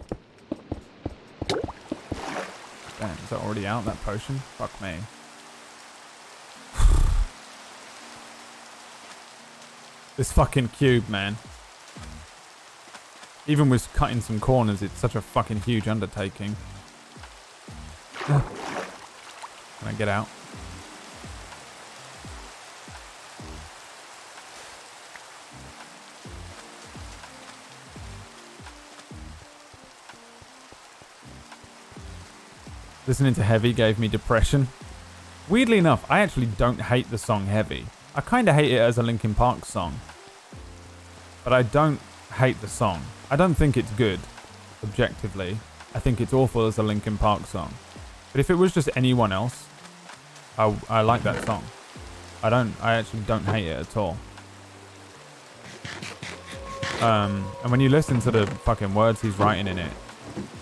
Damn, is that already out, that potion? Fuck me. This fucking cube, man. Even with cutting some corners, it's such a fucking huge undertaking. Can I get out? Listening to Heavy gave me depression. Weirdly enough, I actually don't hate the song Heavy. I kind of hate it as a Linkin Park song. But I don't hate the song. I don't think it's good, objectively. I think it's awful as a Linkin Park song. But if it was just anyone else, I like that song. I actually don't hate it at all. And when you listen to the fucking words he's writing in it,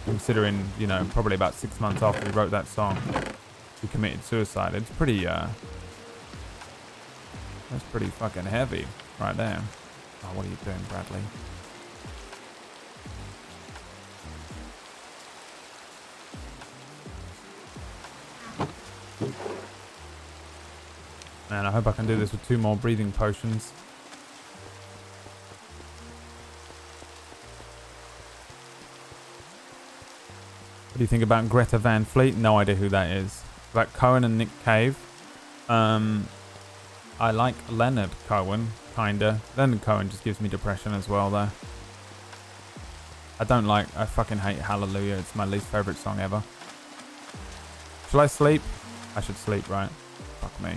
considering, you know, probably about 6 months after he wrote that song, he committed suicide. It's pretty, that's pretty fucking heavy right there. Oh, what are you doing, Bradley? Man, I hope I can do this with 2 more breathing potions. What do you think about Greta Van Fleet? No idea who that is. About Cohen and Nick Cave. I like Leonard Cohen, kinda. Leonard Cohen just gives me depression as well, though. I fucking hate Hallelujah. It's my least favorite song ever. Shall I sleep? I should sleep, right? Fuck me.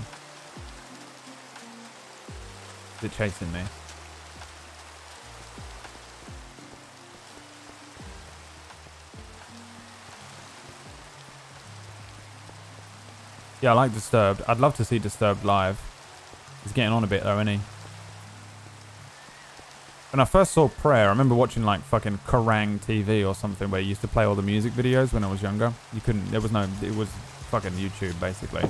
Is it chasing me? Yeah, I like Disturbed. I'd love to see Disturbed live. He's getting on a bit though, isn't he? When I first saw Prayer, I remember watching like fucking Kerrang TV or something where he used to play all the music videos when I was younger. You couldn't, there was no, it was fucking YouTube basically.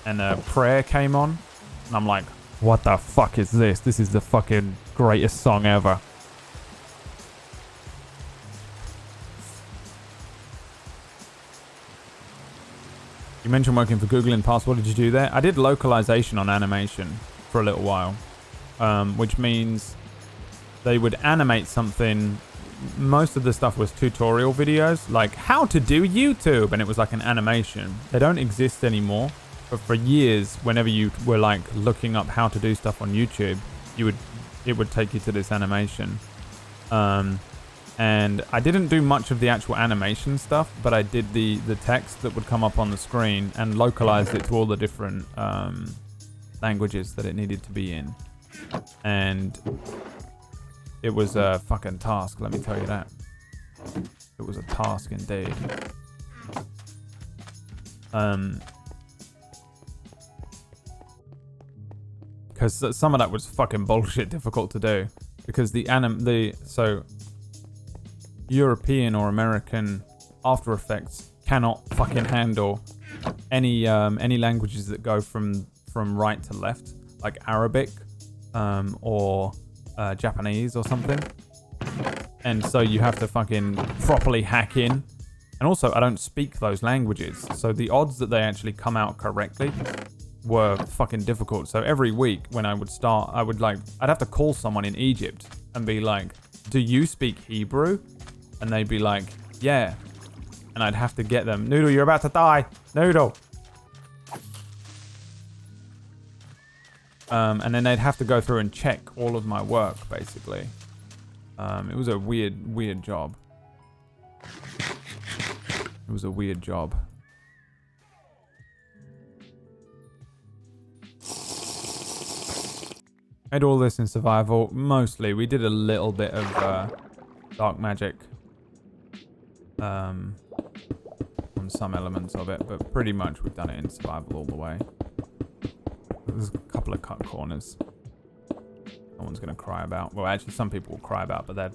And Prayer came on and I'm like, what the fuck is this? This is the fucking greatest song ever. You mentioned working for Google in the past. What did you do there? I did localization on animation for a little while, which means they would animate something. Most of the stuff was tutorial videos, like how to do YouTube, and it was like an animation. They don't exist anymore, but for years, whenever you were like looking up how to do stuff on YouTube, it would take you to this animation. And I didn't do much of the actual animation stuff, but I did the text that would come up on the screen and localized it to all the different languages that it needed to be in. And it was a fucking task, let me tell you that. It was a task indeed. Because some of that was fucking bullshit difficult to do. Because so European or American After Effects cannot fucking handle any languages that go from right to left, like Arabic or Japanese or something. And so you have to fucking properly hack in. And also, I don't speak those languages, so the odds that they actually come out correctly were fucking difficult. So every week when I would start, I'd have to call someone in Egypt and be like, do you speak Hebrew? And they'd be like, yeah. And I'd have to get them. Noodle, you're about to die. Noodle. And then they'd have to go through and check all of my work, basically. It was a weird job. It was a weird job. I did all this in survival, mostly. We did a little bit of dark magic. On some elements of it, but pretty much we've done it in survival all the way. There's a couple of cut corners no one's gonna cry about. Well, actually, some people will cry about, but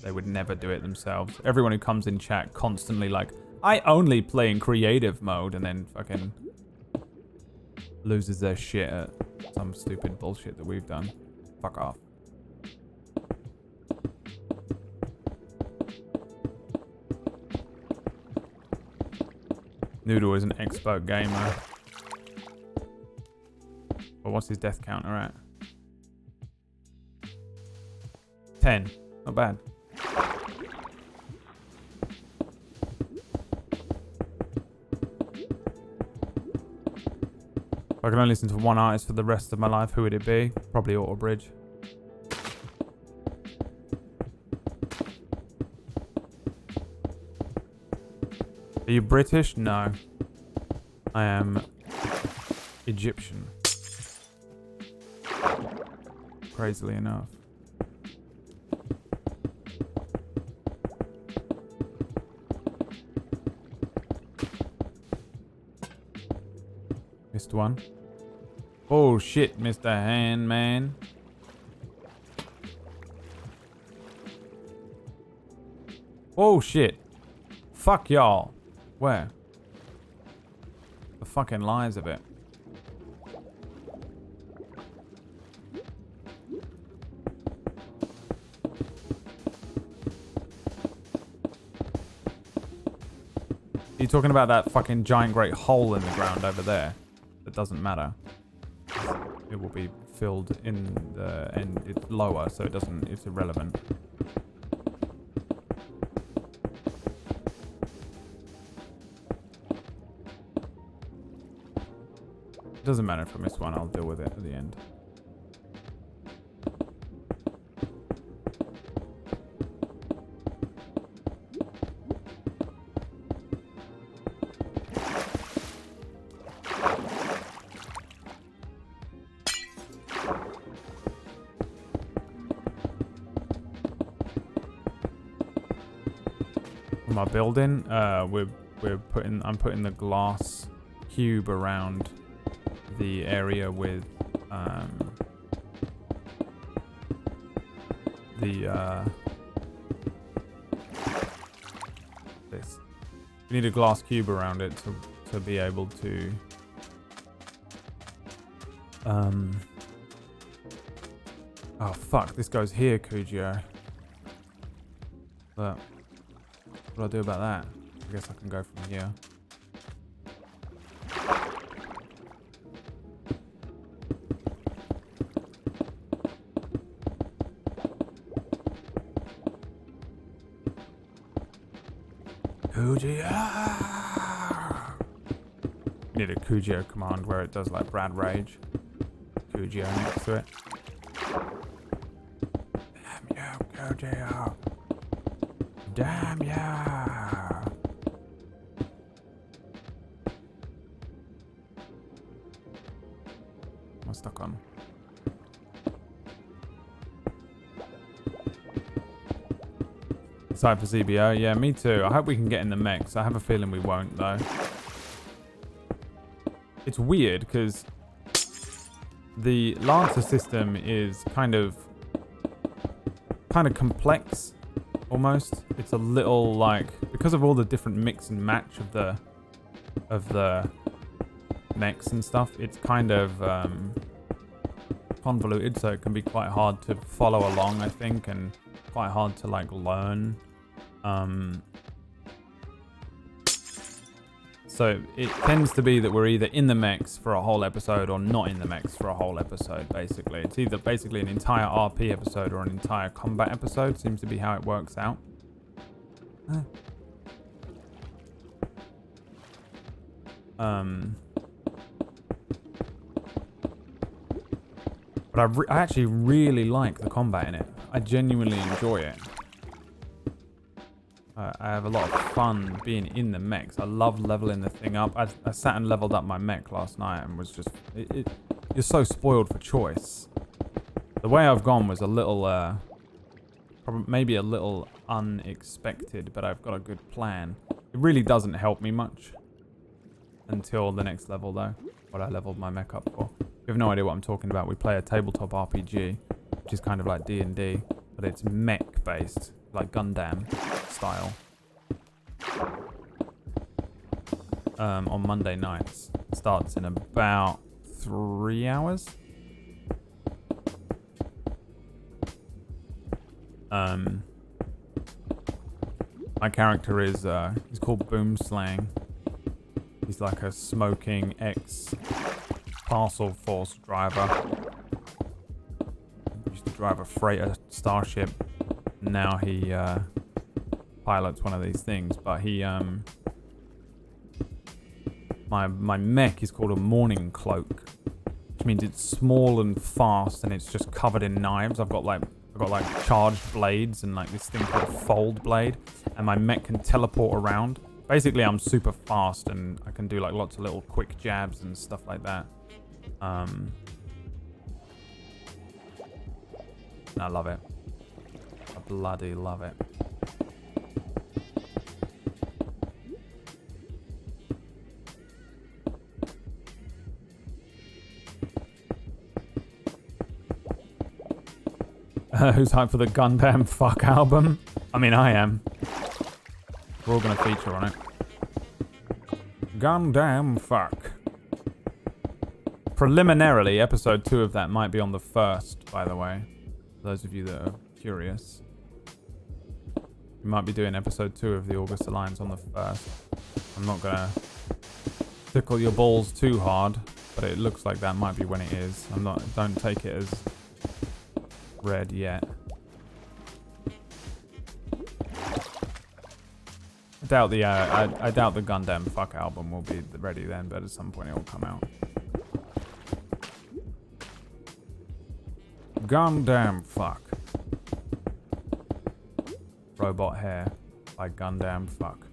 they would never do it themselves. Everyone who comes in chat constantly like, I only play in creative mode, and then fucking loses their shit at some stupid bullshit that we've done. Fuck off. Noodle is an expert gamer. Well, what's his death counter at? 10. Not bad. If I could only listen to one artist for the rest of my life, who would it be? Probably Autobridge. Are you British? No. I am Egyptian. Crazily enough. Missed one. Oh shit, Mr. Handman. Oh shit. Fuck y'all. Where? The fucking lies of it. Are you talking about that fucking giant great hole in the ground over there? That doesn't matter. It will be filled in the end. It's lower, so it's irrelevant. It doesn't matter if I miss one, I'll deal with it at the end. What am I building? I'm putting the glass cube around the area with this. We need a glass cube around it to be able to oh fuck, this goes here, Kujio. But what do I do about that? I guess I can go from here. Kujio! Need a Kujio command where it does like Brad Rage. Kujio next to it. Damn you, Kujio! Damn ya! I'm stuck on. Excited for CBO? Yeah, me too. I hope we can get in the mix. I have a feeling we won't though. It's weird because the Lancer system is kind of complex. Almost, it's a little like, because of all the different mix and match of the mechs and stuff, it's kind of convoluted, so it can be quite hard to follow along, I think, and quite hard to like learn. So it tends to be that we're either in the mechs for a whole episode or not in the mechs for a whole episode, basically. It's either basically an entire RP episode or an entire combat episode, seems to be how it works out. But I actually really like the combat in it. I genuinely enjoy it. I have a lot of fun being in the mechs. I love leveling the thing up. I sat and leveled up my mech last night and was just... You're so spoiled for choice. The way I've gone was a little... probably maybe a little unexpected, but I've got a good plan. It really doesn't help me much until the next level, though. What I leveled my mech up for. You have no idea what I'm talking about. We play a tabletop RPG, which is kind of like D&D, but it's mech-based, like Gundam style. On Monday nights. Starts in about 3 hours. My character is he's called Boomslang. He's like a smoking ex-parcel force driver. He used to drive a freighter starship. Now he pilots one of these things, but he my mech is called a morning cloak, which means it's small and fast and it's just covered in knives. I've got like charged blades and like this thing called a fold blade, and my mech can teleport around. Basically, I'm super fast and I can do like lots of little quick jabs and stuff like that. I love it. I bloody love it. Who's hyped for the Gundam Fuck album? I mean, I am. We're all going to feature on it. Gundam Fuck. Preliminarily, episode 2 of that might be on the 1st, by the way. For those of you that are curious. We might be doing episode 2 of the August Alliance on the 1st. I'm not going to tickle your balls too hard, but it looks like that might be when it is. Don't take it as read yet. I doubt the Gundam Fuck album will be ready then, but at some point it will come out. Gundam Fuck. Robot Hair by Gundam Fuck.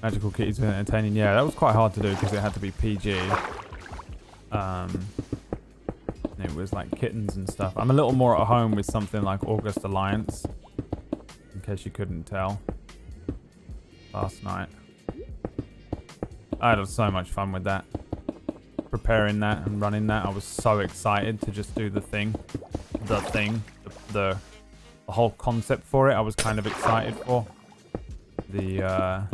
Magical Kitty's been entertaining. Yeah, that was quite hard to do because it had to be PG. It was like kittens and stuff. I'm a little more at home with something like August Alliance, in case you couldn't tell. Last night. I had so much fun with that. Preparing that and running that. I was so excited to just do the thing. The whole concept for it I was kind of excited for. The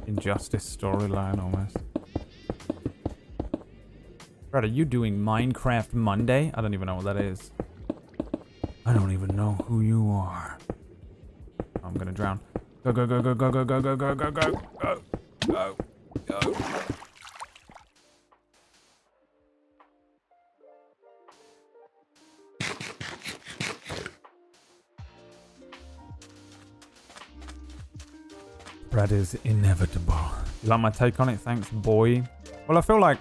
Injustice storyline almost. Brad, are you doing Minecraft Monday? I don't even know what that is. I don't even know who you are. I'm gonna drown. Go, go, go, go, go, go, go, go, go, go, go, go, go, go. Brad is inevitable. You like my take on it? Thanks, boy. Well, I feel like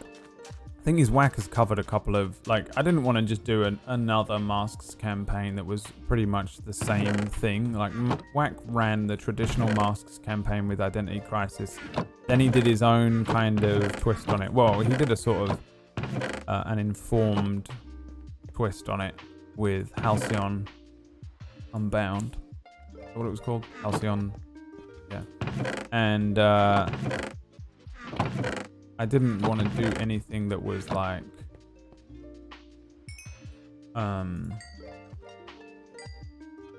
Thingy's Whack has covered a couple of, like, I didn't want to just do another Masks campaign that was pretty much the same thing. Like, Whack ran the traditional Masks campaign with Identity Crisis. Then he did his own kind of twist on it. Well, he did a sort of an informed twist on it with Halcyon Unbound. Is that what it was called? Halcyon, yeah. And I didn't want to do anything that was like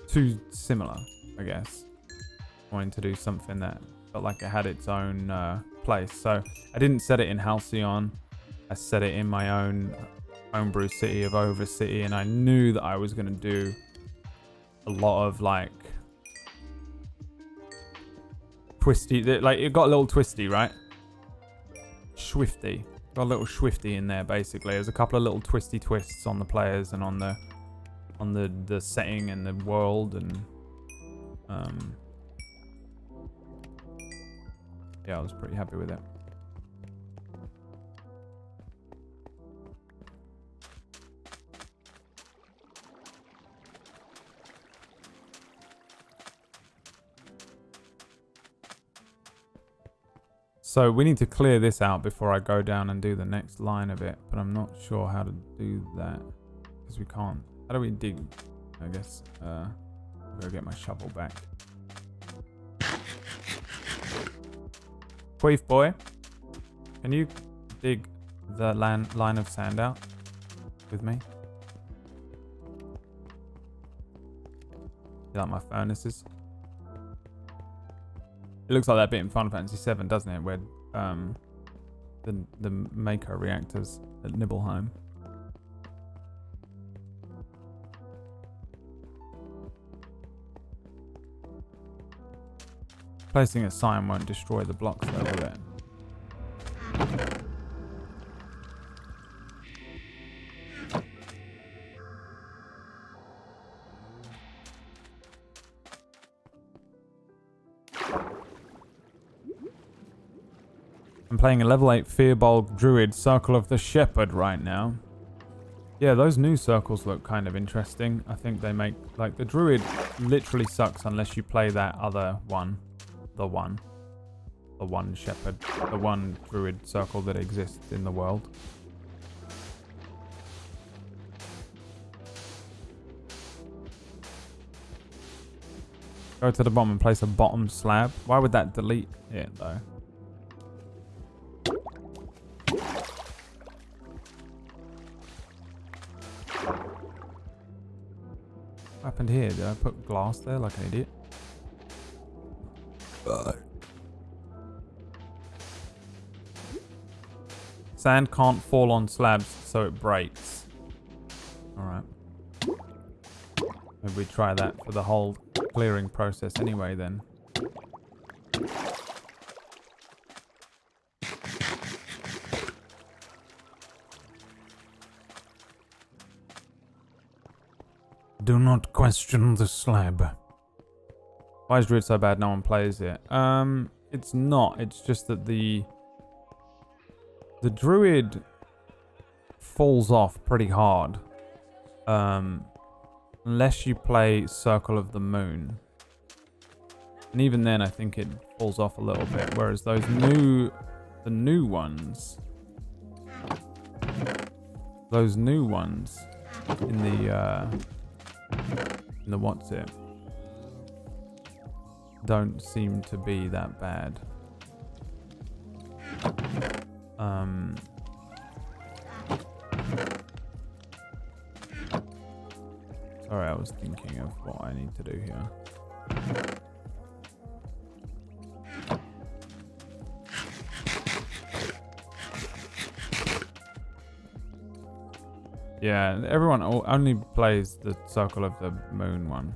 too similar, I guess. Wanting to do something that felt like it had its own place. So I didn't set it in Halcyon. I set it in my own homebrew city of Overcity, and I knew that I was going to do a lot of like twisty, like it got a little twisty, right? Swifty. Got a little Swifty in there, basically. There's a couple of little twisty twists on the players and on the setting and the world, and yeah, I was pretty happy with it. So we need to clear this out before I go down and do the next line of it, but I'm not sure how to do that because we can't. How do we dig? I guess I'll go get my shovel back. Queef boy, can you dig the line of sand out with me? You like my furnaces? It looks like that bit in Final Fantasy VII, doesn't it? Where the Mako reactors at Nibelheim. Placing a sign won't destroy the blocks though, will it? I'm playing a level 8 Fearbolg Druid Circle of the Shepherd right now. Yeah, those new circles look kind of interesting. I think they make, like, the Druid literally sucks unless you play that other one. The one Shepherd. The one Druid circle that exists in the world. Go to the bottom and place a bottom slab. Why would that delete it, though? What happened here? Did I put glass there like an idiot? Sand can't fall on slabs, so it breaks. Alright. Maybe we try that for the whole clearing process anyway then. Do not question the slab. Why is Druid so bad no one plays it? It's not. It's just that the Druid falls off pretty hard. Unless you play Circle of the Moon. And even then I think it falls off a little bit. Whereas the new ones in the what's it don't seem to be that bad. Sorry, I was thinking of what I need to do here. Yeah, everyone only plays the Circle of the Moon one.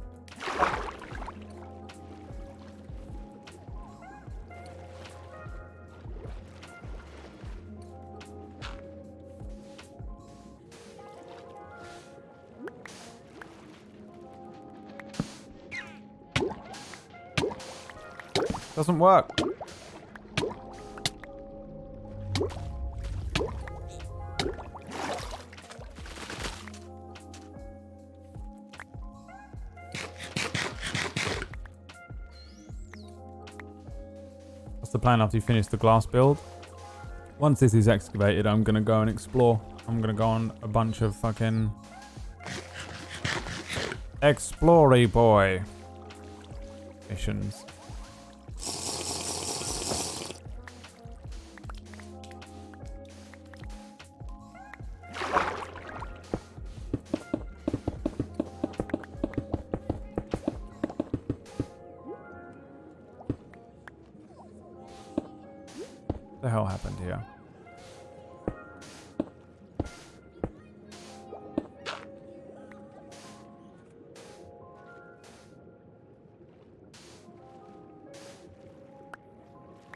Doesn't work. What's the plan after you finish the glass build? Once this is excavated, I'm gonna go and explore. I'm gonna go on a bunch of fucking explory boy missions. What the hell happened here?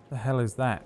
The hell is that?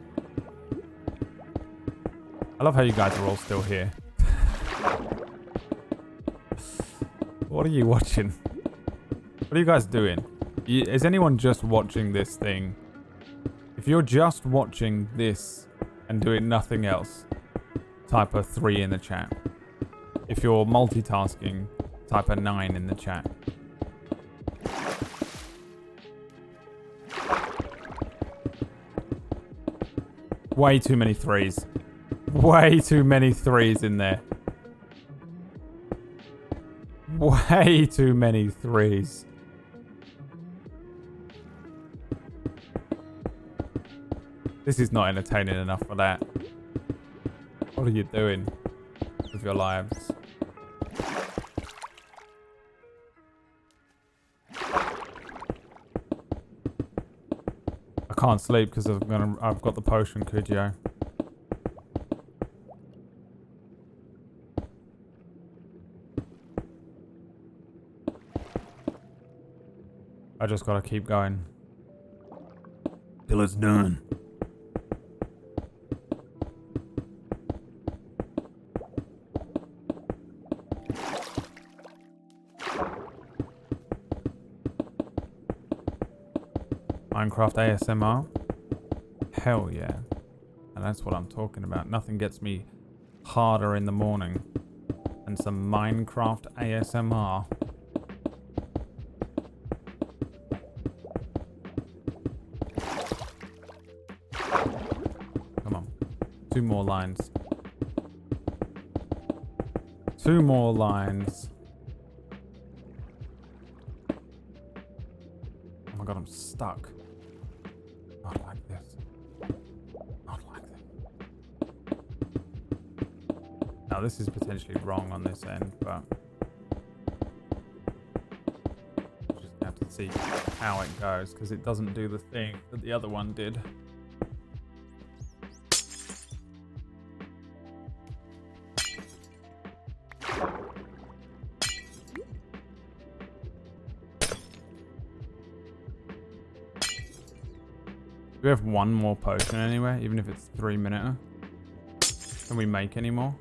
I love how you guys are all still here. What are you watching? What are you guys doing? Is anyone just watching this thing? If you're just watching this and doing nothing else, type a 3 in the chat. If you're multitasking, type a 9 in the chat. Way too many 3s. Way too many 3s in there. Way too many 3s. This is not entertaining enough for that. What are you doing with your lives? I can't sleep because I've got the potion, Kujio. I just gotta keep going. Till it's done. Minecraft ASMR? Hell yeah. And that's what I'm talking about. Nothing gets me harder in the morning than some Minecraft ASMR. Come on. 2 more lines. 2 more lines. Oh my god, I'm stuck. Not like this. Not like this. Now this is potentially wrong on this end, but just have to see how it goes because it doesn't do the thing that the other one did. Do we have 1 more potion anywhere, even if it's 3-minute? Can we make any more?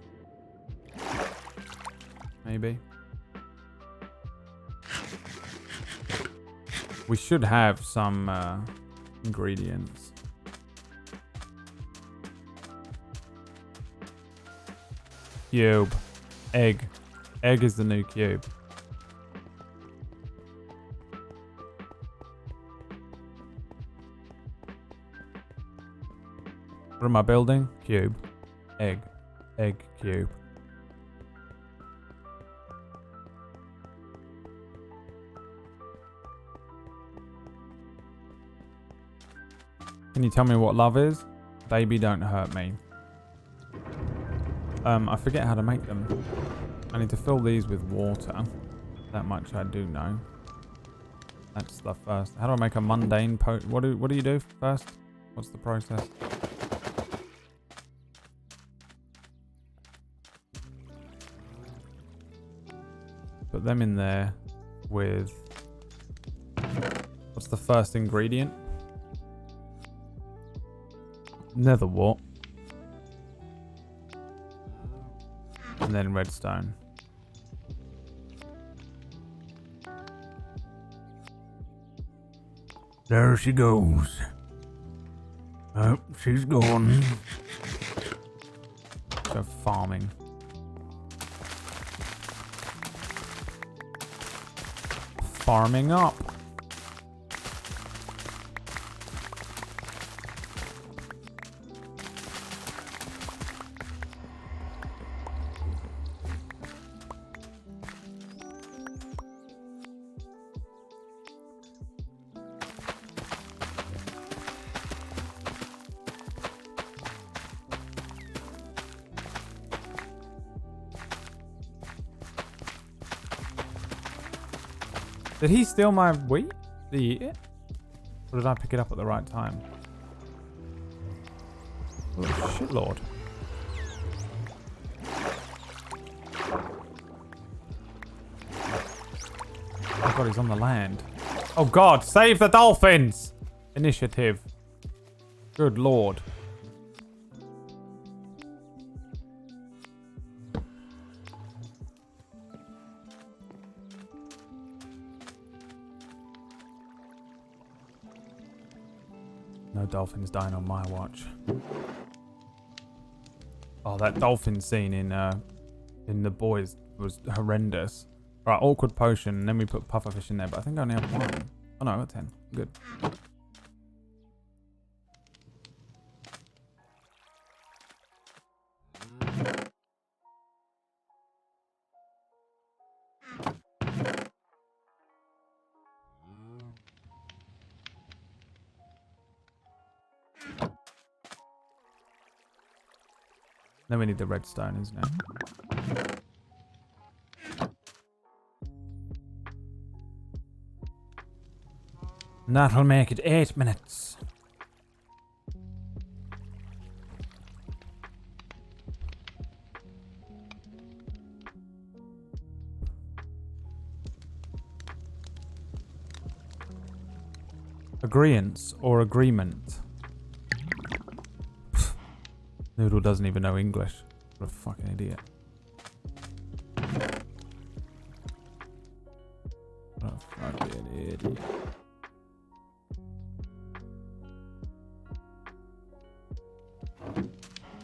Maybe. We should have some ingredients. Cube. Egg. Egg is the new cube. What am I building? Cube. Egg. Egg cube. Can you tell me what love is? Baby, don't hurt me. I forget how to make them. I need to fill these with water. That much I do know. That's the first. How do I make a mundane what do you do first? What's the process? Put them in there with... What's the first ingredient? Nether wart. And then redstone. There she goes. Oh, she's gone. So farming. Farming up. Did he steal my wheat? Did he eat it? Or did I pick it up at the right time? Oh, shit, Lord. Oh god, he's on the land. Oh god, save the dolphins! Initiative. Good lord. No dolphins dying on my watch. Oh, that dolphin scene in The Boys was horrendous. Right, awkward potion, and then we put pufferfish in there, but I think I only have 1. Oh no, I got 10. Good. Then we need the redstone, isn't it? And that'll make it 8 minutes. Agreeance or agreement? Noodle doesn't even know English. What a fucking idiot. What a fucking idiot.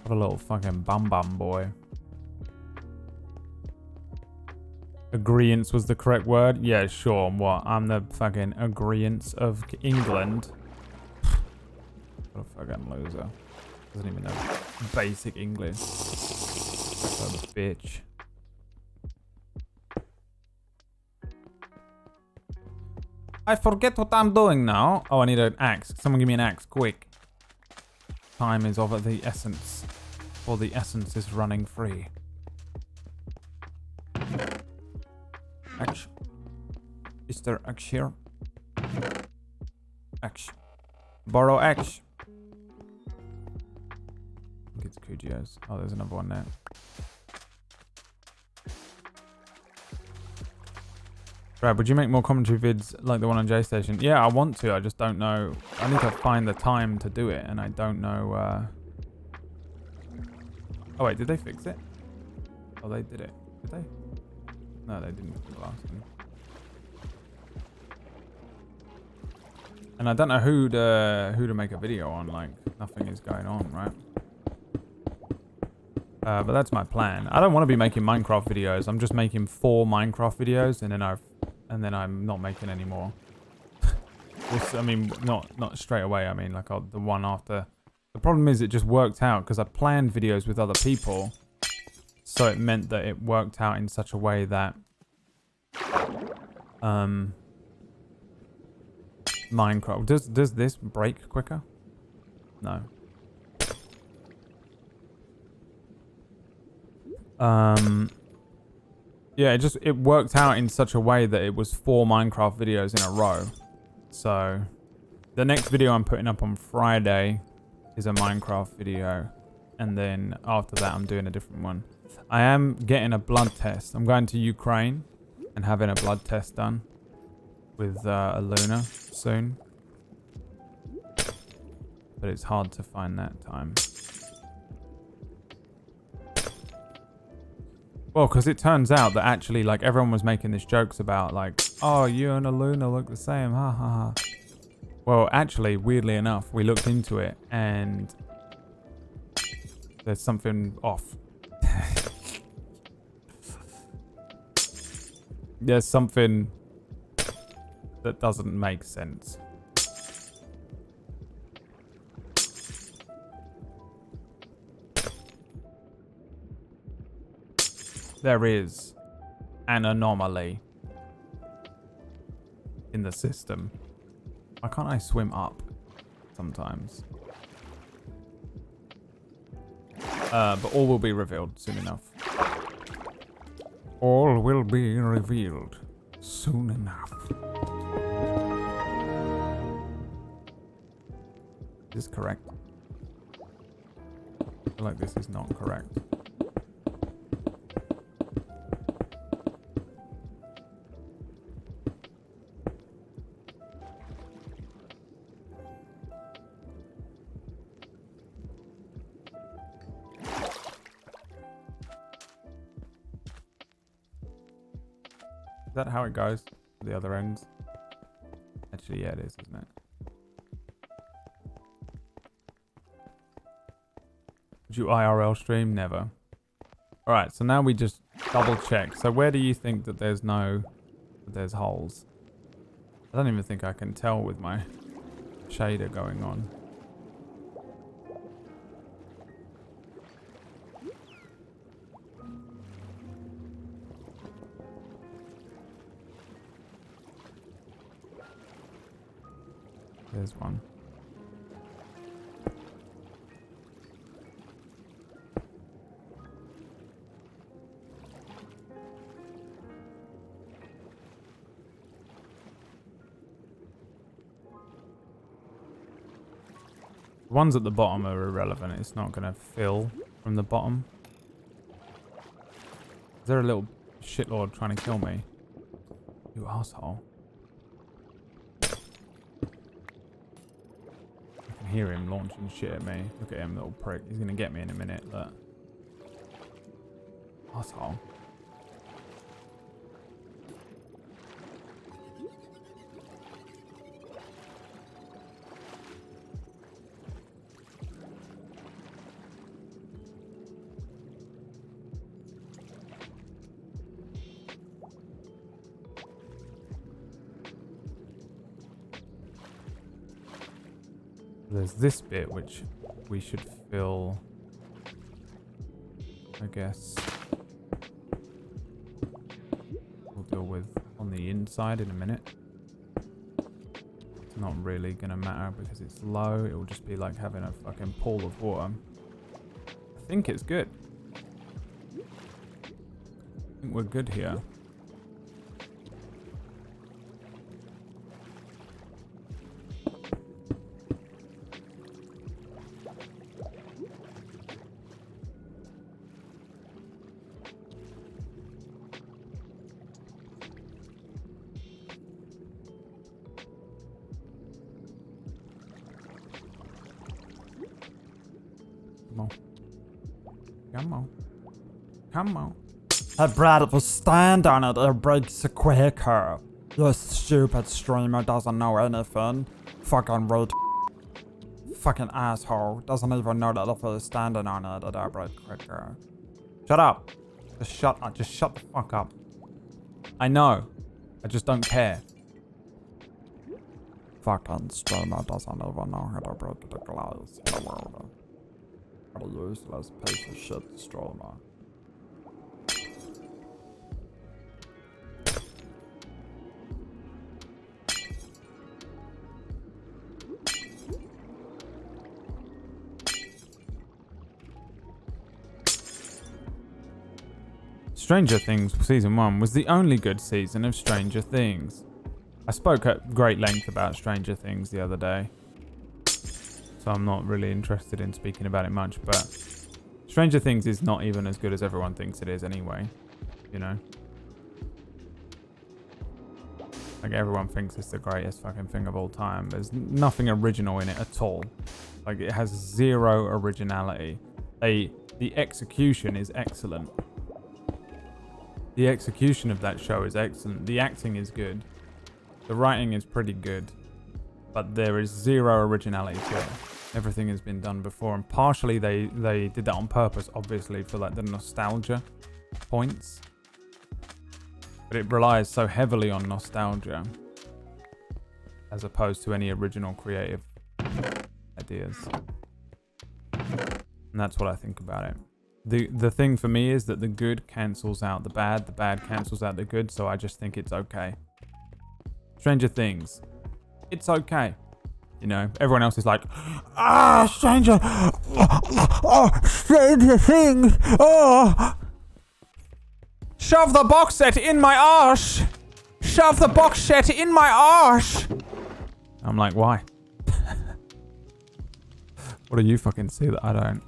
What a little fucking bum boy. Agreeance was the correct word? Yeah, sure. What? I'm the fucking agreeance of England. What a fucking loser. Doesn't even know basic English. What a bitch. I forget what I'm doing now. Oh, I need an axe. Someone give me an axe, quick. Time is of the essence. For the essence is running free. Axe. Is there axe here? Axe. Borrow axe. I think it's Kujio's. Oh, there's another one there. Brad, would you make more commentary vids like the one on J-Station? Yeah, I want to. I just don't know. I need to find the time to do it, and I don't know. Oh, wait, did they fix it? Oh, they did it. Did they? No, they didn't. Last one. And I don't know who to make a video on. Like, nothing is going on, right? But that's my plan. I don't want to be making Minecraft videos. I'm just making 4 Minecraft videos, and then I'm not making any more. I mean, not straight away. I mean, like the one after. The problem is it just worked out because I planned videos with other people, so it meant that it worked out in such a way that Minecraft does this break quicker? No. Yeah, it worked out in such a way that it was 4 Minecraft videos in a row. So the next video I'm putting up on Friday is a Minecraft video, and then after that I'm doing a different one. I am getting a blood test. I'm going to Ukraine and having a blood test done with Aluna soon. But it's hard to find that time. Well, because it turns out that actually, like, everyone was making these jokes about, like, oh, you and Aluna look the same, ha ha ha. Well, actually, weirdly enough, we looked into it, and there's something off. There's something that doesn't make sense. There is an anomaly in the system. Why can't I swim up sometimes? But all will be revealed soon enough. All will be revealed soon enough. Is this correct? I feel like this is not correct. Is that how it goes? The other ends? Actually, yeah, it is, isn't it? Would you IRL stream? Never. Alright, so now we just double check. So where do you think that there's holes? I don't even think I can tell with my shader going on. There's one. The ones at the bottom are irrelevant. It's not going to fill from the bottom. Is there a little shitlord trying to kill me? You asshole. I can hear him launching shit at me. Look at him, little prick. He's going to get me in a minute. Look. Asshole. There's this bit which we should fill, I guess. We'll deal with on the inside in a minute. It's not really gonna matter because it's low. It will just be like having a fucking pool of water. I think it's good. I think we're good here. Come on. Hey Brad, if you stand on it, it breaks quicker. You stupid streamer doesn't know anything. Fucking rude. Fucking asshole. Doesn't even know that if you're standing on it, it'll break quicker. Shut up. Just shut the fuck up. I know. I just don't care. Fucking streamer doesn't even know how to break the glass in the world. What a useless piece of shit streamer. Stranger Things Season 1 was the only good season of Stranger Things. I spoke at great length about Stranger Things the other day, so I'm not really interested in speaking about it much, but Stranger Things is not even as good as everyone thinks it is anyway, you know? Like, everyone thinks it's the greatest fucking thing of all time. There's nothing original in it at all. Like, it has zero originality. The execution is excellent. The execution of that show is excellent. The acting is good. The writing is pretty good. But there is zero originality to it. Everything has been done before. And partially they did that on purpose, obviously, for like the nostalgia points. But it relies so heavily on nostalgia as opposed to any original creative ideas. And that's what I think about it. The thing for me is that the good cancels out the bad cancels out the good, so I just think it's okay. Stranger Things. It's okay. You know, everyone else is like, Stranger Things, shove the box set in my arse. Shove the box set in my arse. I'm like, why? What do you fucking see that I don't?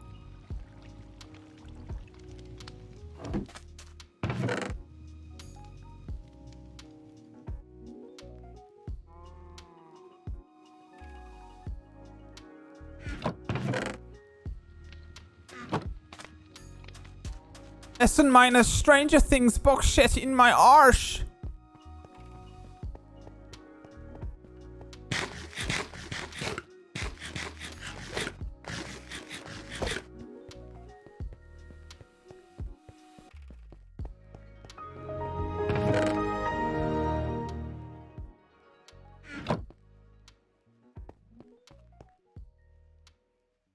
S&- Stranger Things box set in my arse.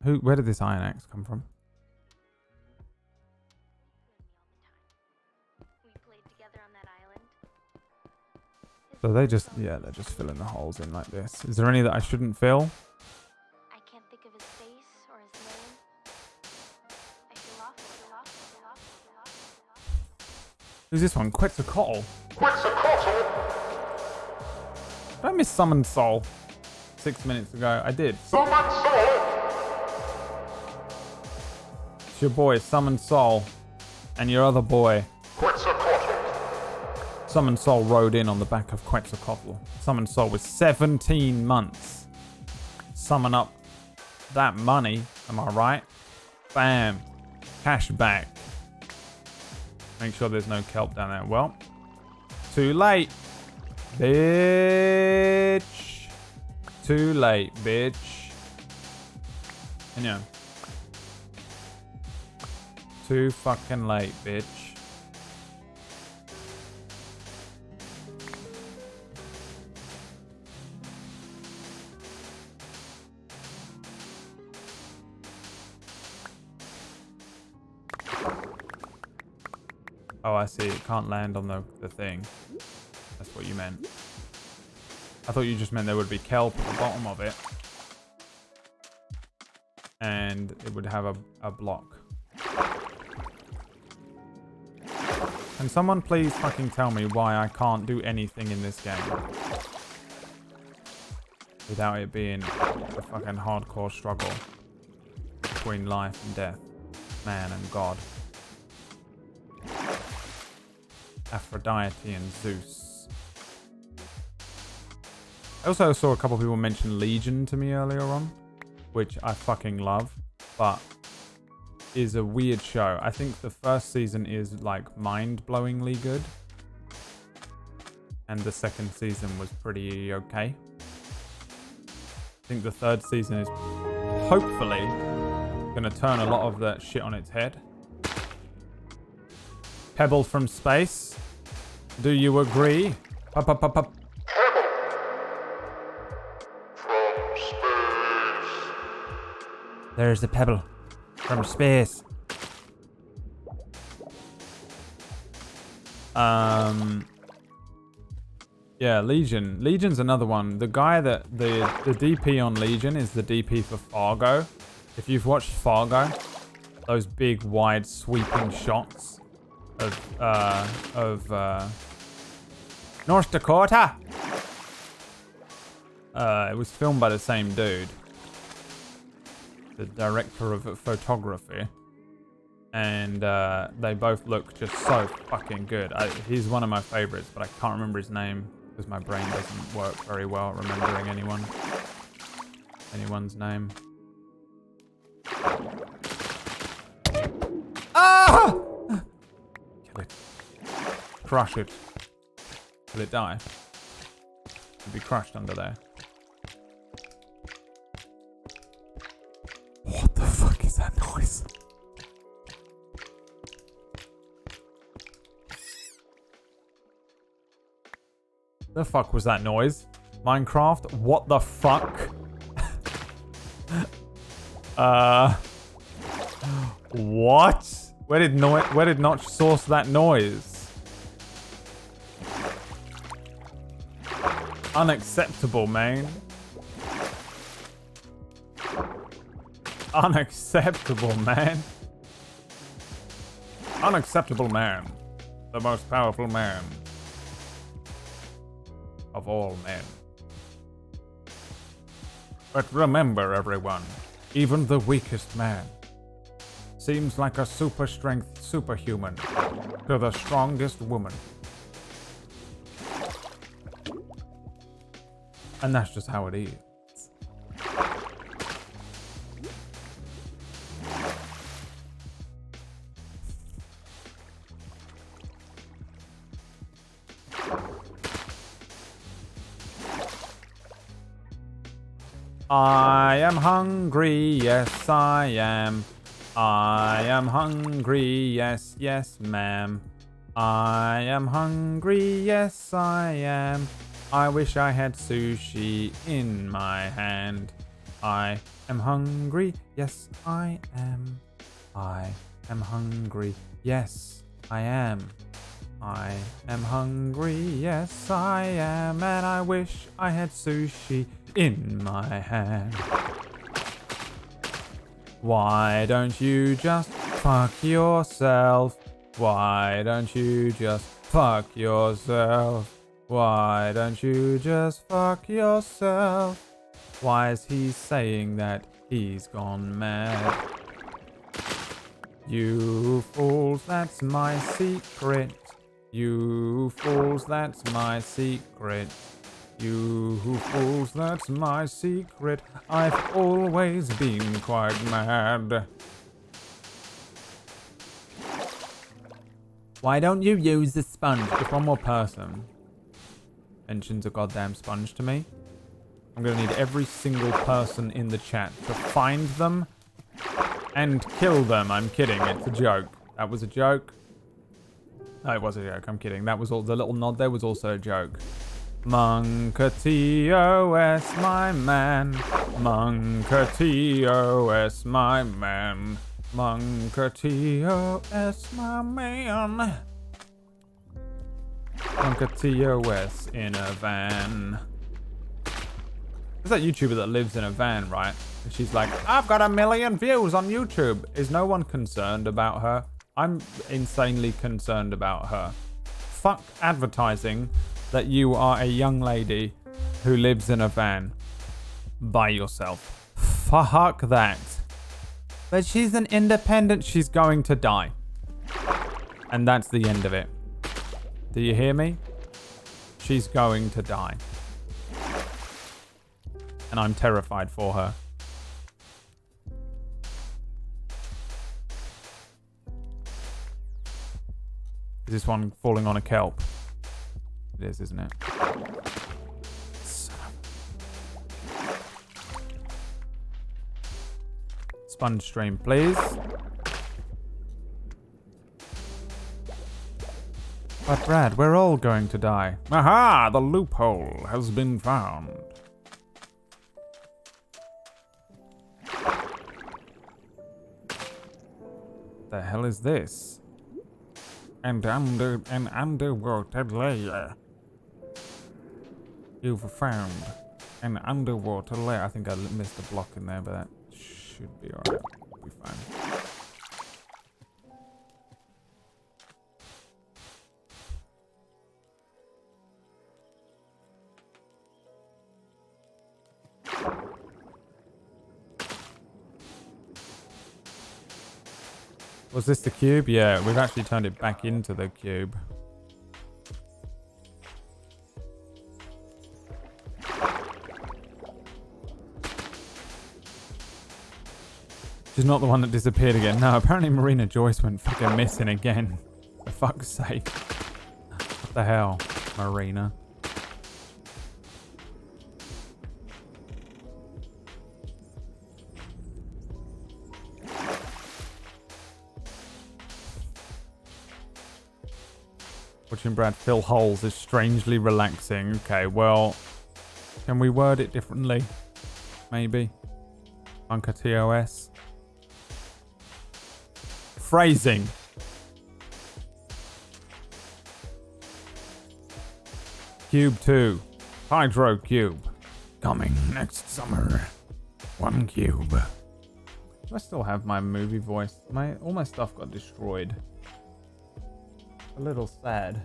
Where did this iron axe come from? So they're just filling the holes in like this. Is there any that I shouldn't fill? I can't think of his face or his name. I feel awful. Who's this one? Quetzalcoatl. Did I miss Summoned Soul 6 minutes ago? I did. It's your boy, Summoned Soul, and your other boy, Summoned Soul rode in on the back of Quetzalcoatl. Summoned Soul was 17 months. Summon up that money, am I right? Bam. Cash back. Make sure there's no kelp down there. Well, too late. Bitch. Too late, bitch. And yeah. Too fucking late, bitch. Oh, I see. It can't land on the thing. That's what you meant. I thought you just meant there would be kelp at the bottom of it. And it would have a block. Can someone please fucking tell me why I can't do anything in this game? Without it being a fucking hardcore struggle between life and death. Man and God. Aphrodite and Zeus. I also saw a couple of people mention Legion to me earlier on, which I fucking love, but is a weird show. I think the first season is like mind-blowingly good, and the second season was pretty okay. I think the third season is hopefully gonna turn a lot of that shit on its head. Pebble from space. Do you agree? Pop. There's the pebble from space. Yeah, Legion. Legion's another one. The guy that the DP on Legion is the DP for Fargo. If you've watched Fargo, those big, wide, sweeping shots of North Dakota. It was filmed by the same dude, the director of photography, and they both look just so fucking good. He's one of my favorites, but I can't remember his name because my brain doesn't work very well at remembering anyone's name. Ah! Kill it. Crush it. Will it die? It'll be crushed under there. What the fuck is that noise? The fuck was that noise? Minecraft? What the fuck? What? Where did Notch source that noise? Unacceptable, man. Unacceptable, man. Unacceptable, man. The most powerful man of all men. But remember, everyone, even the weakest man seems like a super strength superhuman to the strongest woman. And that's just how it is. I am hungry, yes I am. I am hungry, yes, yes ma'am. I am hungry, yes I am. I wish I had sushi in my hand. I am hungry. Yes, I am. I am hungry. Yes, I am. I am hungry. Yes, I am. And I wish I had sushi in my hand. Why don't you just fuck yourself? Why don't you just fuck yourself? Why don't you just fuck yourself? Why is he saying that? He's gone mad. You fools, that's my secret. You fools, that's my secret. You fools, that's my secret. I've always been quite mad. Why don't you use the sponge? If one more person mentions a goddamn sponge to me, I'm gonna need every single person in the chat to find them and kill them. I'm kidding, it's a joke. That was a joke. No, it was a joke, I'm kidding. That was all, the little nod there was also a joke. Monka-TOS, my man. Monka-TOS, my man. Monka-TOS, my man. Monka-TOS in a van. There's that YouTuber that lives in a van, right? And she's like, I've got 1 million views on YouTube. Is no one concerned about her? I'm insanely concerned about her. Fuck advertising that you are a young lady who lives in a van by yourself. Fuck that. But she's an independent, she's going to die. And that's the end of it. Do you hear me? She's going to die. And I'm terrified for her. Is this one falling on a kelp? It is, isn't it? Sponge stream, please. But Brad, we're all going to die. Aha! The loophole has been found. The hell is this? And under an underwater layer. You've found an underwater layer. I think I missed a block in there, but that should be alright. We'll be fine. Was this the cube? Yeah, we've actually turned it back into the cube. She's not the one that disappeared again. No, apparently Marina Joyce went fucking missing again. For fuck's sake. What the hell, Marina? Watching Brad fill holes is strangely relaxing. Okay, well, can we word it differently? Maybe. Monka-TOS. Phrasing. Cube 2. Hydro Cube. Coming next summer. 1 cube. Do I still have my movie voice? All my stuff got destroyed. A little sad.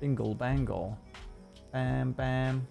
Bingle bangle. Bam bam.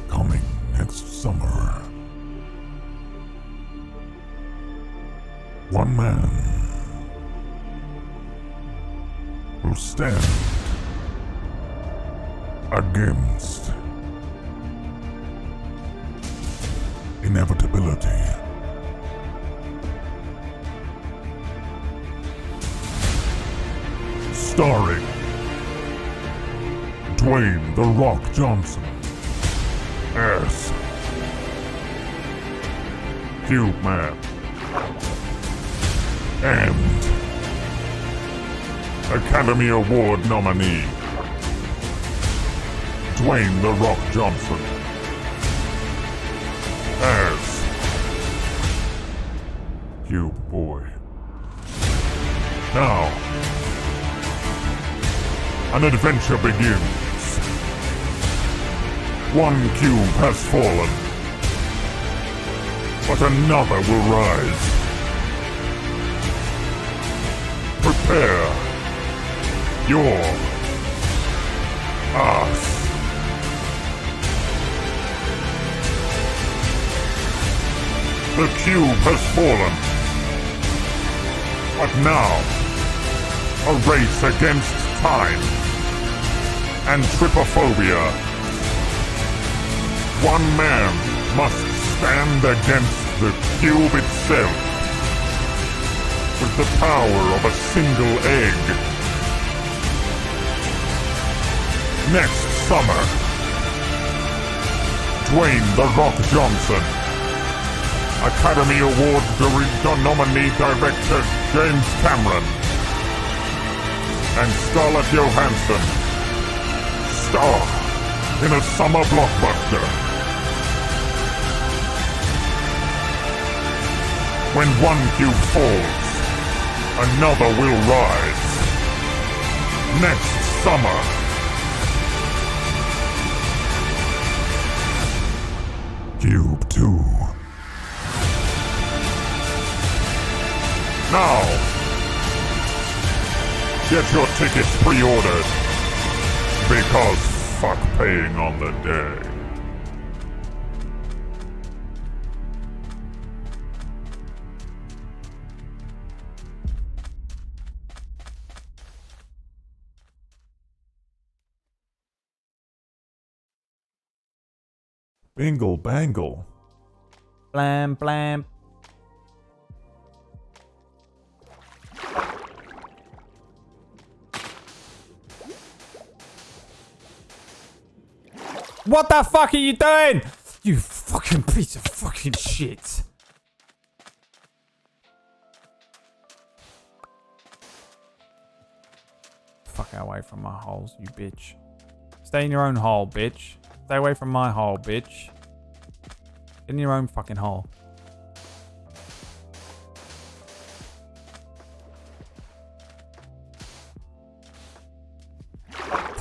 Coming next summer. 1 man. will stand against inevitability. Starring Dwayne "The Rock" Johnson as Cube Man and Academy Award nominee Dwayne "The Rock" Johnson as Cube Boy. Now, an adventure begins. One cube has fallen, but another will rise. Prepare your ass. The cube has fallen, but now a race against time and trypophobia. One man must stand against the cube itself with the power of a single egg. Next summer, Dwayne "The Rock" Johnson, Academy Award nominee director James Cameron, and Scarlett Johansson star in a summer blockbuster. When one cube falls, another will rise. Next summer. Cube 2. Now, get your tickets pre-ordered, because fuck paying on the day. Bingle bangle. Blam blam. What the fuck are you doing? You fucking piece of fucking shit. Fuck away from my holes, you bitch. Stay in your own hole, bitch. Stay away from my hole, bitch. Get in your own fucking hole.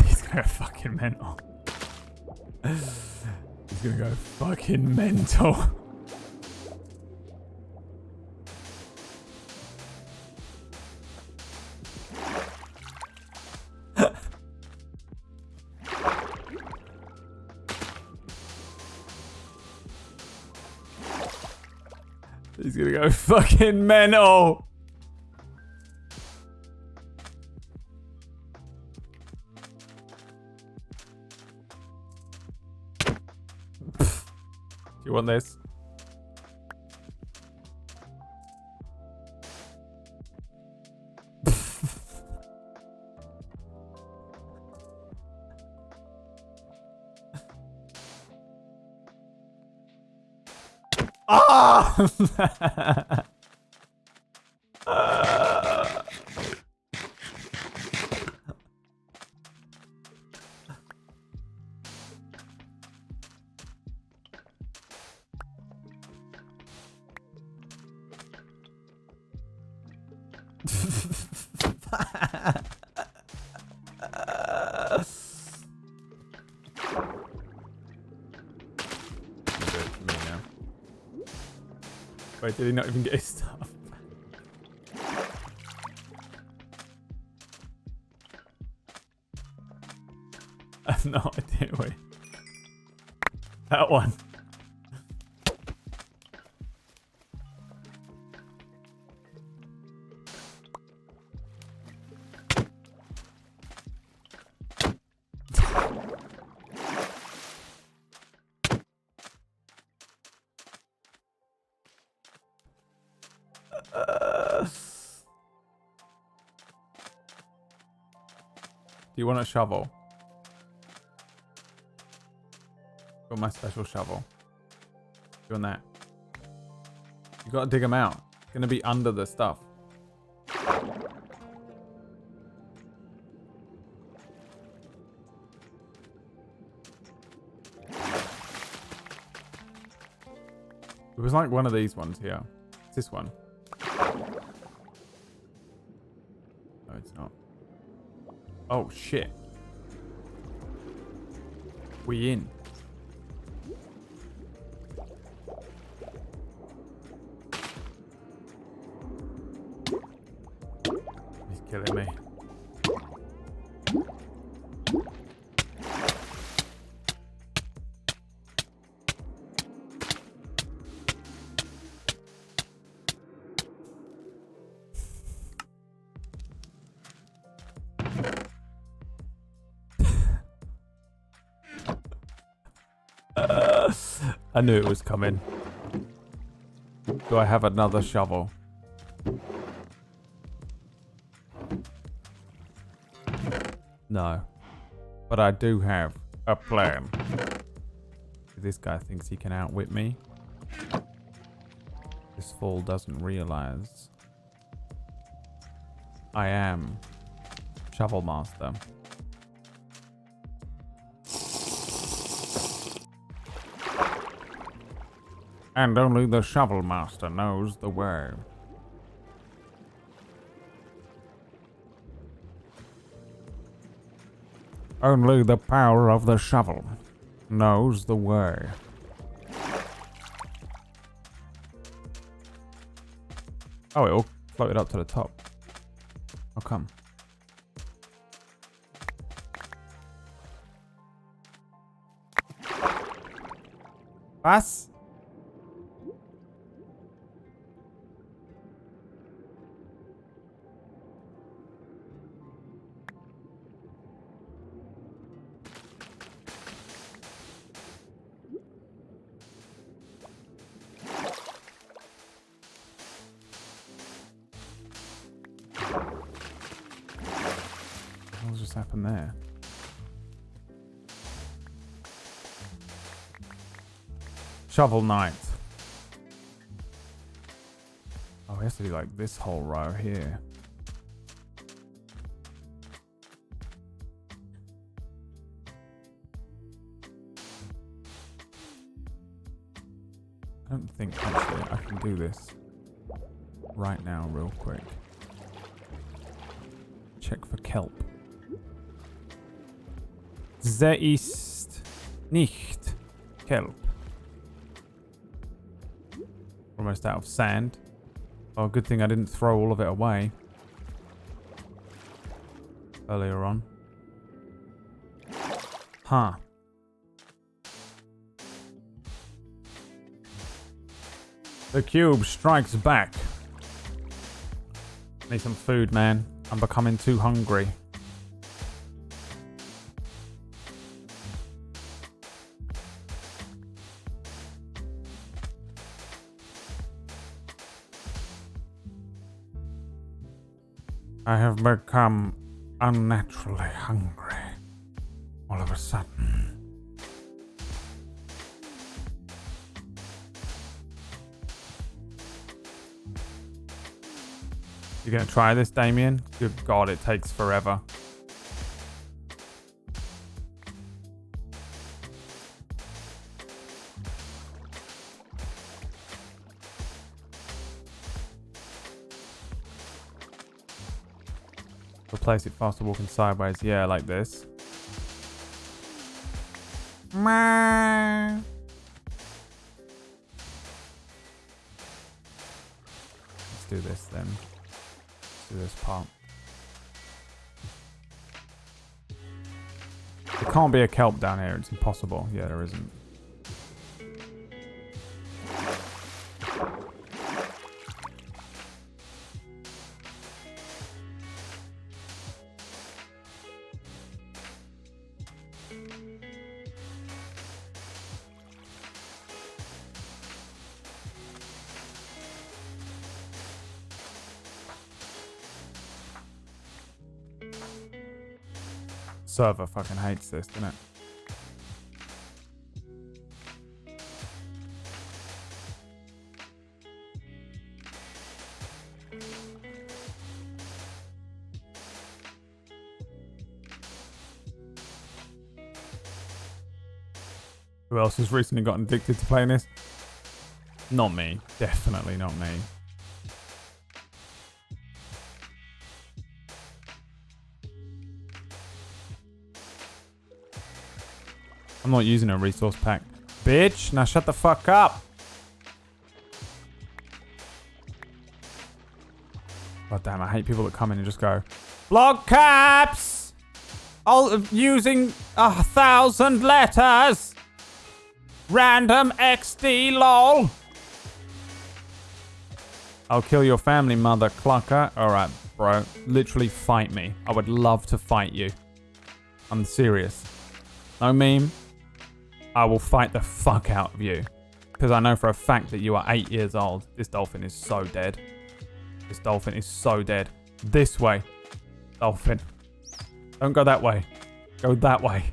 He's gonna go fucking mental. He's gonna go fucking mental. He's gonna go fucking mental. You want this? Ah! Wait, did he not even get his stuff? I have no idea. Wait. That one. you want a shovel? Got my special shovel. You want that? You gotta dig them out. It's gonna be under the stuff. It was like one of these ones here. It's this one. No, it's not. Oh, shit. We in. He's killing me. I knew it was coming. Do I have another shovel? No. But I do have a plan. This guy thinks he can outwit me. This fool doesn't realize I am Shovel Master. And only the Shovel Master knows the way. Only the power of the shovel knows the way. Oh, it all floated up to the top. How come? Was? What just happened there? Shovel Knight. Oh, it has to be like this whole row here. I don't think actually I can do this right now real quick. Check for kelp. There ist nicht kelp. Almost out of sand. Oh, good thing I didn't throw all of it away earlier on. Huh. The cube strikes back. Need some food, man. I'm becoming too hungry. I have become unnaturally hungry all of a sudden. You gonna try this, Damien? Good God, it takes forever. Replace it faster walking sideways. Yeah, like this. Let's do this then. Let's do this part. There can't be a kelp down here. It's impossible. Yeah, there isn't. server fucking hates this, doesn't it? Who else has recently gotten addicted to playing this? Not me. Definitely not me. I'm not using a resource pack. Bitch, now shut the fuck up. God damn, I hate people that come in and just go, block caps! All using 1,000 letters! Random XD lol! I'll kill your family, mother clucker. Alright, bro. Literally fight me. I would love to fight you. I'm serious. No meme. I will fight the fuck out of you. Because I know for a fact that you are 8 years old. This dolphin is so dead. This dolphin is so dead. This way. Dolphin. Don't go that way. Go that way.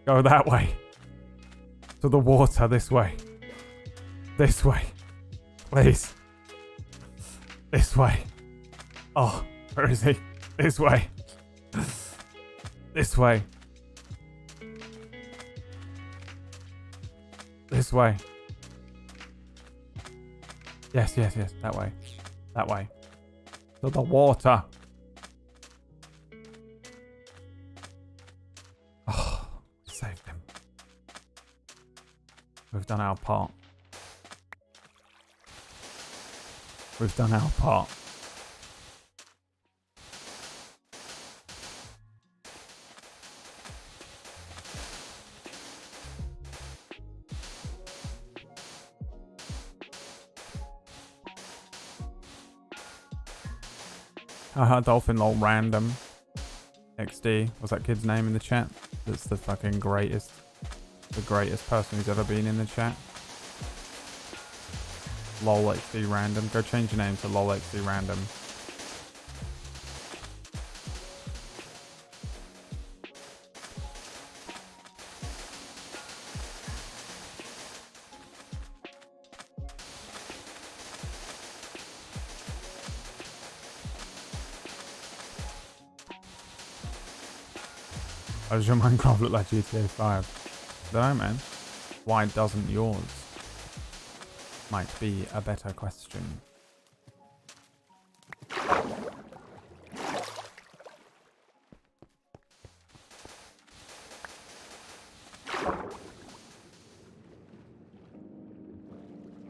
Go that way. To the water, this way. This way. Please. This way. Oh, where is he? This way. This way. This way. Yes, yes, yes. That way. That way. To the water. Oh, saved him. We've done our part. We've done our part. Dolphin lol random. XD. What's that kid's name in the chat? That's the fucking greatest. The greatest person who's ever been in the chat. Lol XD random. Go change your name to lol XD random. How does your Minecraft look like GTA 5? I don't know, man. Why doesn't yours? Might be a better question.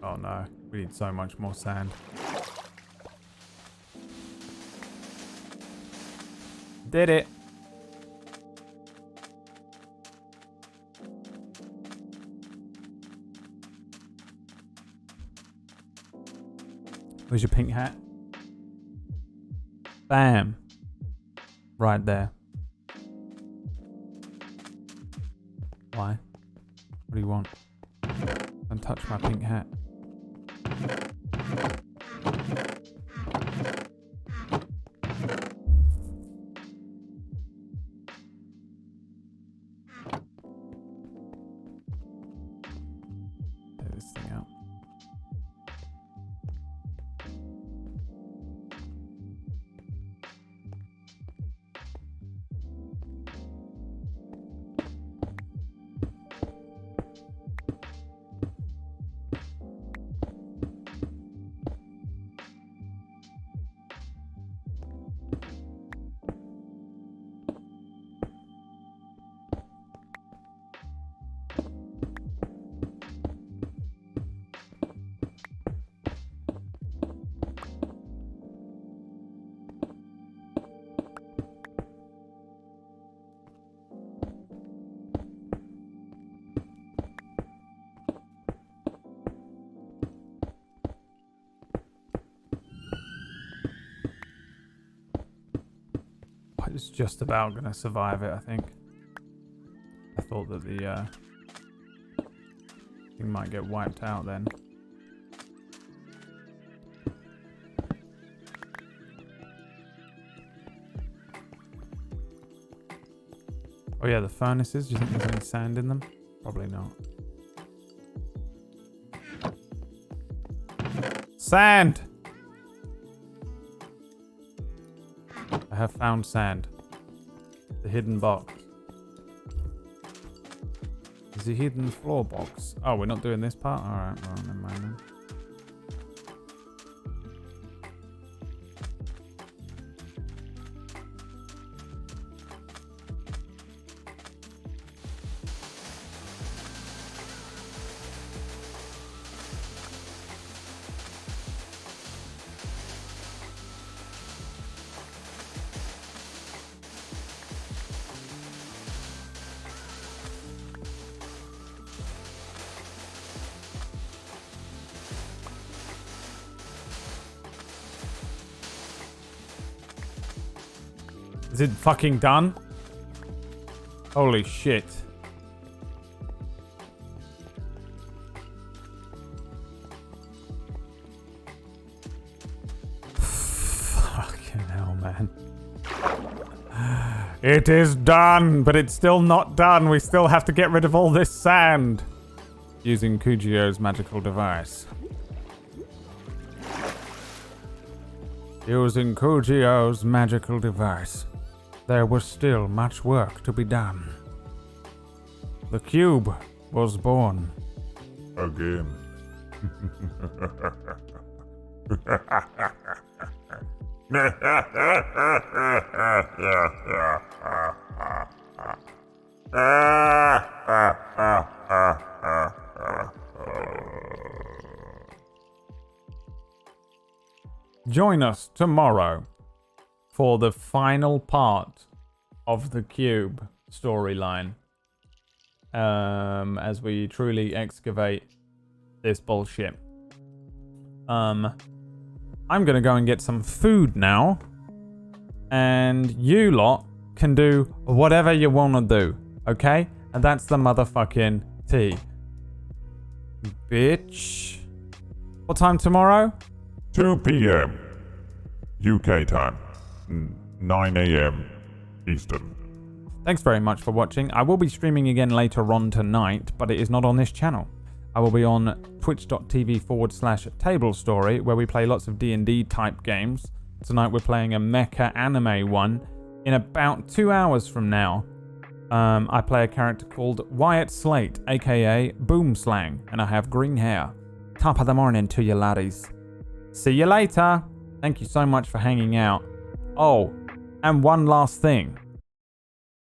Oh no, we need so much more sand. Did it! Where's your pink hat? Bam. Right there. Why? What do you want? Don't touch my pink hat. Get this thing out. It's just about gonna survive it, I think. I thought that the thing might get wiped out then. Oh yeah, the furnaces. Do you think there's any sand in them? Probably not. Sand! I have found sand. The hidden box. Is the hidden floor box? Oh, we're not doing this part? Alright, well, never mind then. Is it fucking done? Holy shit. Fucking hell, man. It is done, but it's still not done. We still have to get rid of all this sand. Using Kujio's magical device. Using Kujio's magical device. There was still much work to be done. The cube was born. Again. Join us tomorrow for the final part of the cube storyline. As we truly excavate this bullshit. I'm gonna go and get some food now. And you lot can do whatever you wanna do. Okay? And that's the motherfucking tea. Bitch. What time tomorrow? 2 p.m. UK time. 9 a.m. Eastern. Thanks very much for watching. I will be streaming again later on tonight, but it is not on this channel. I will be on twitch.tv/tablestory, where we play lots of D&D type games. Tonight we're playing a mecha anime one. In about 2 hours from now, I play a character called Wyatt Slate, aka Boomslang, and I have green hair. Top of the morning to you laddies. See you later. Thank you so much for hanging out. Oh, and one last thing.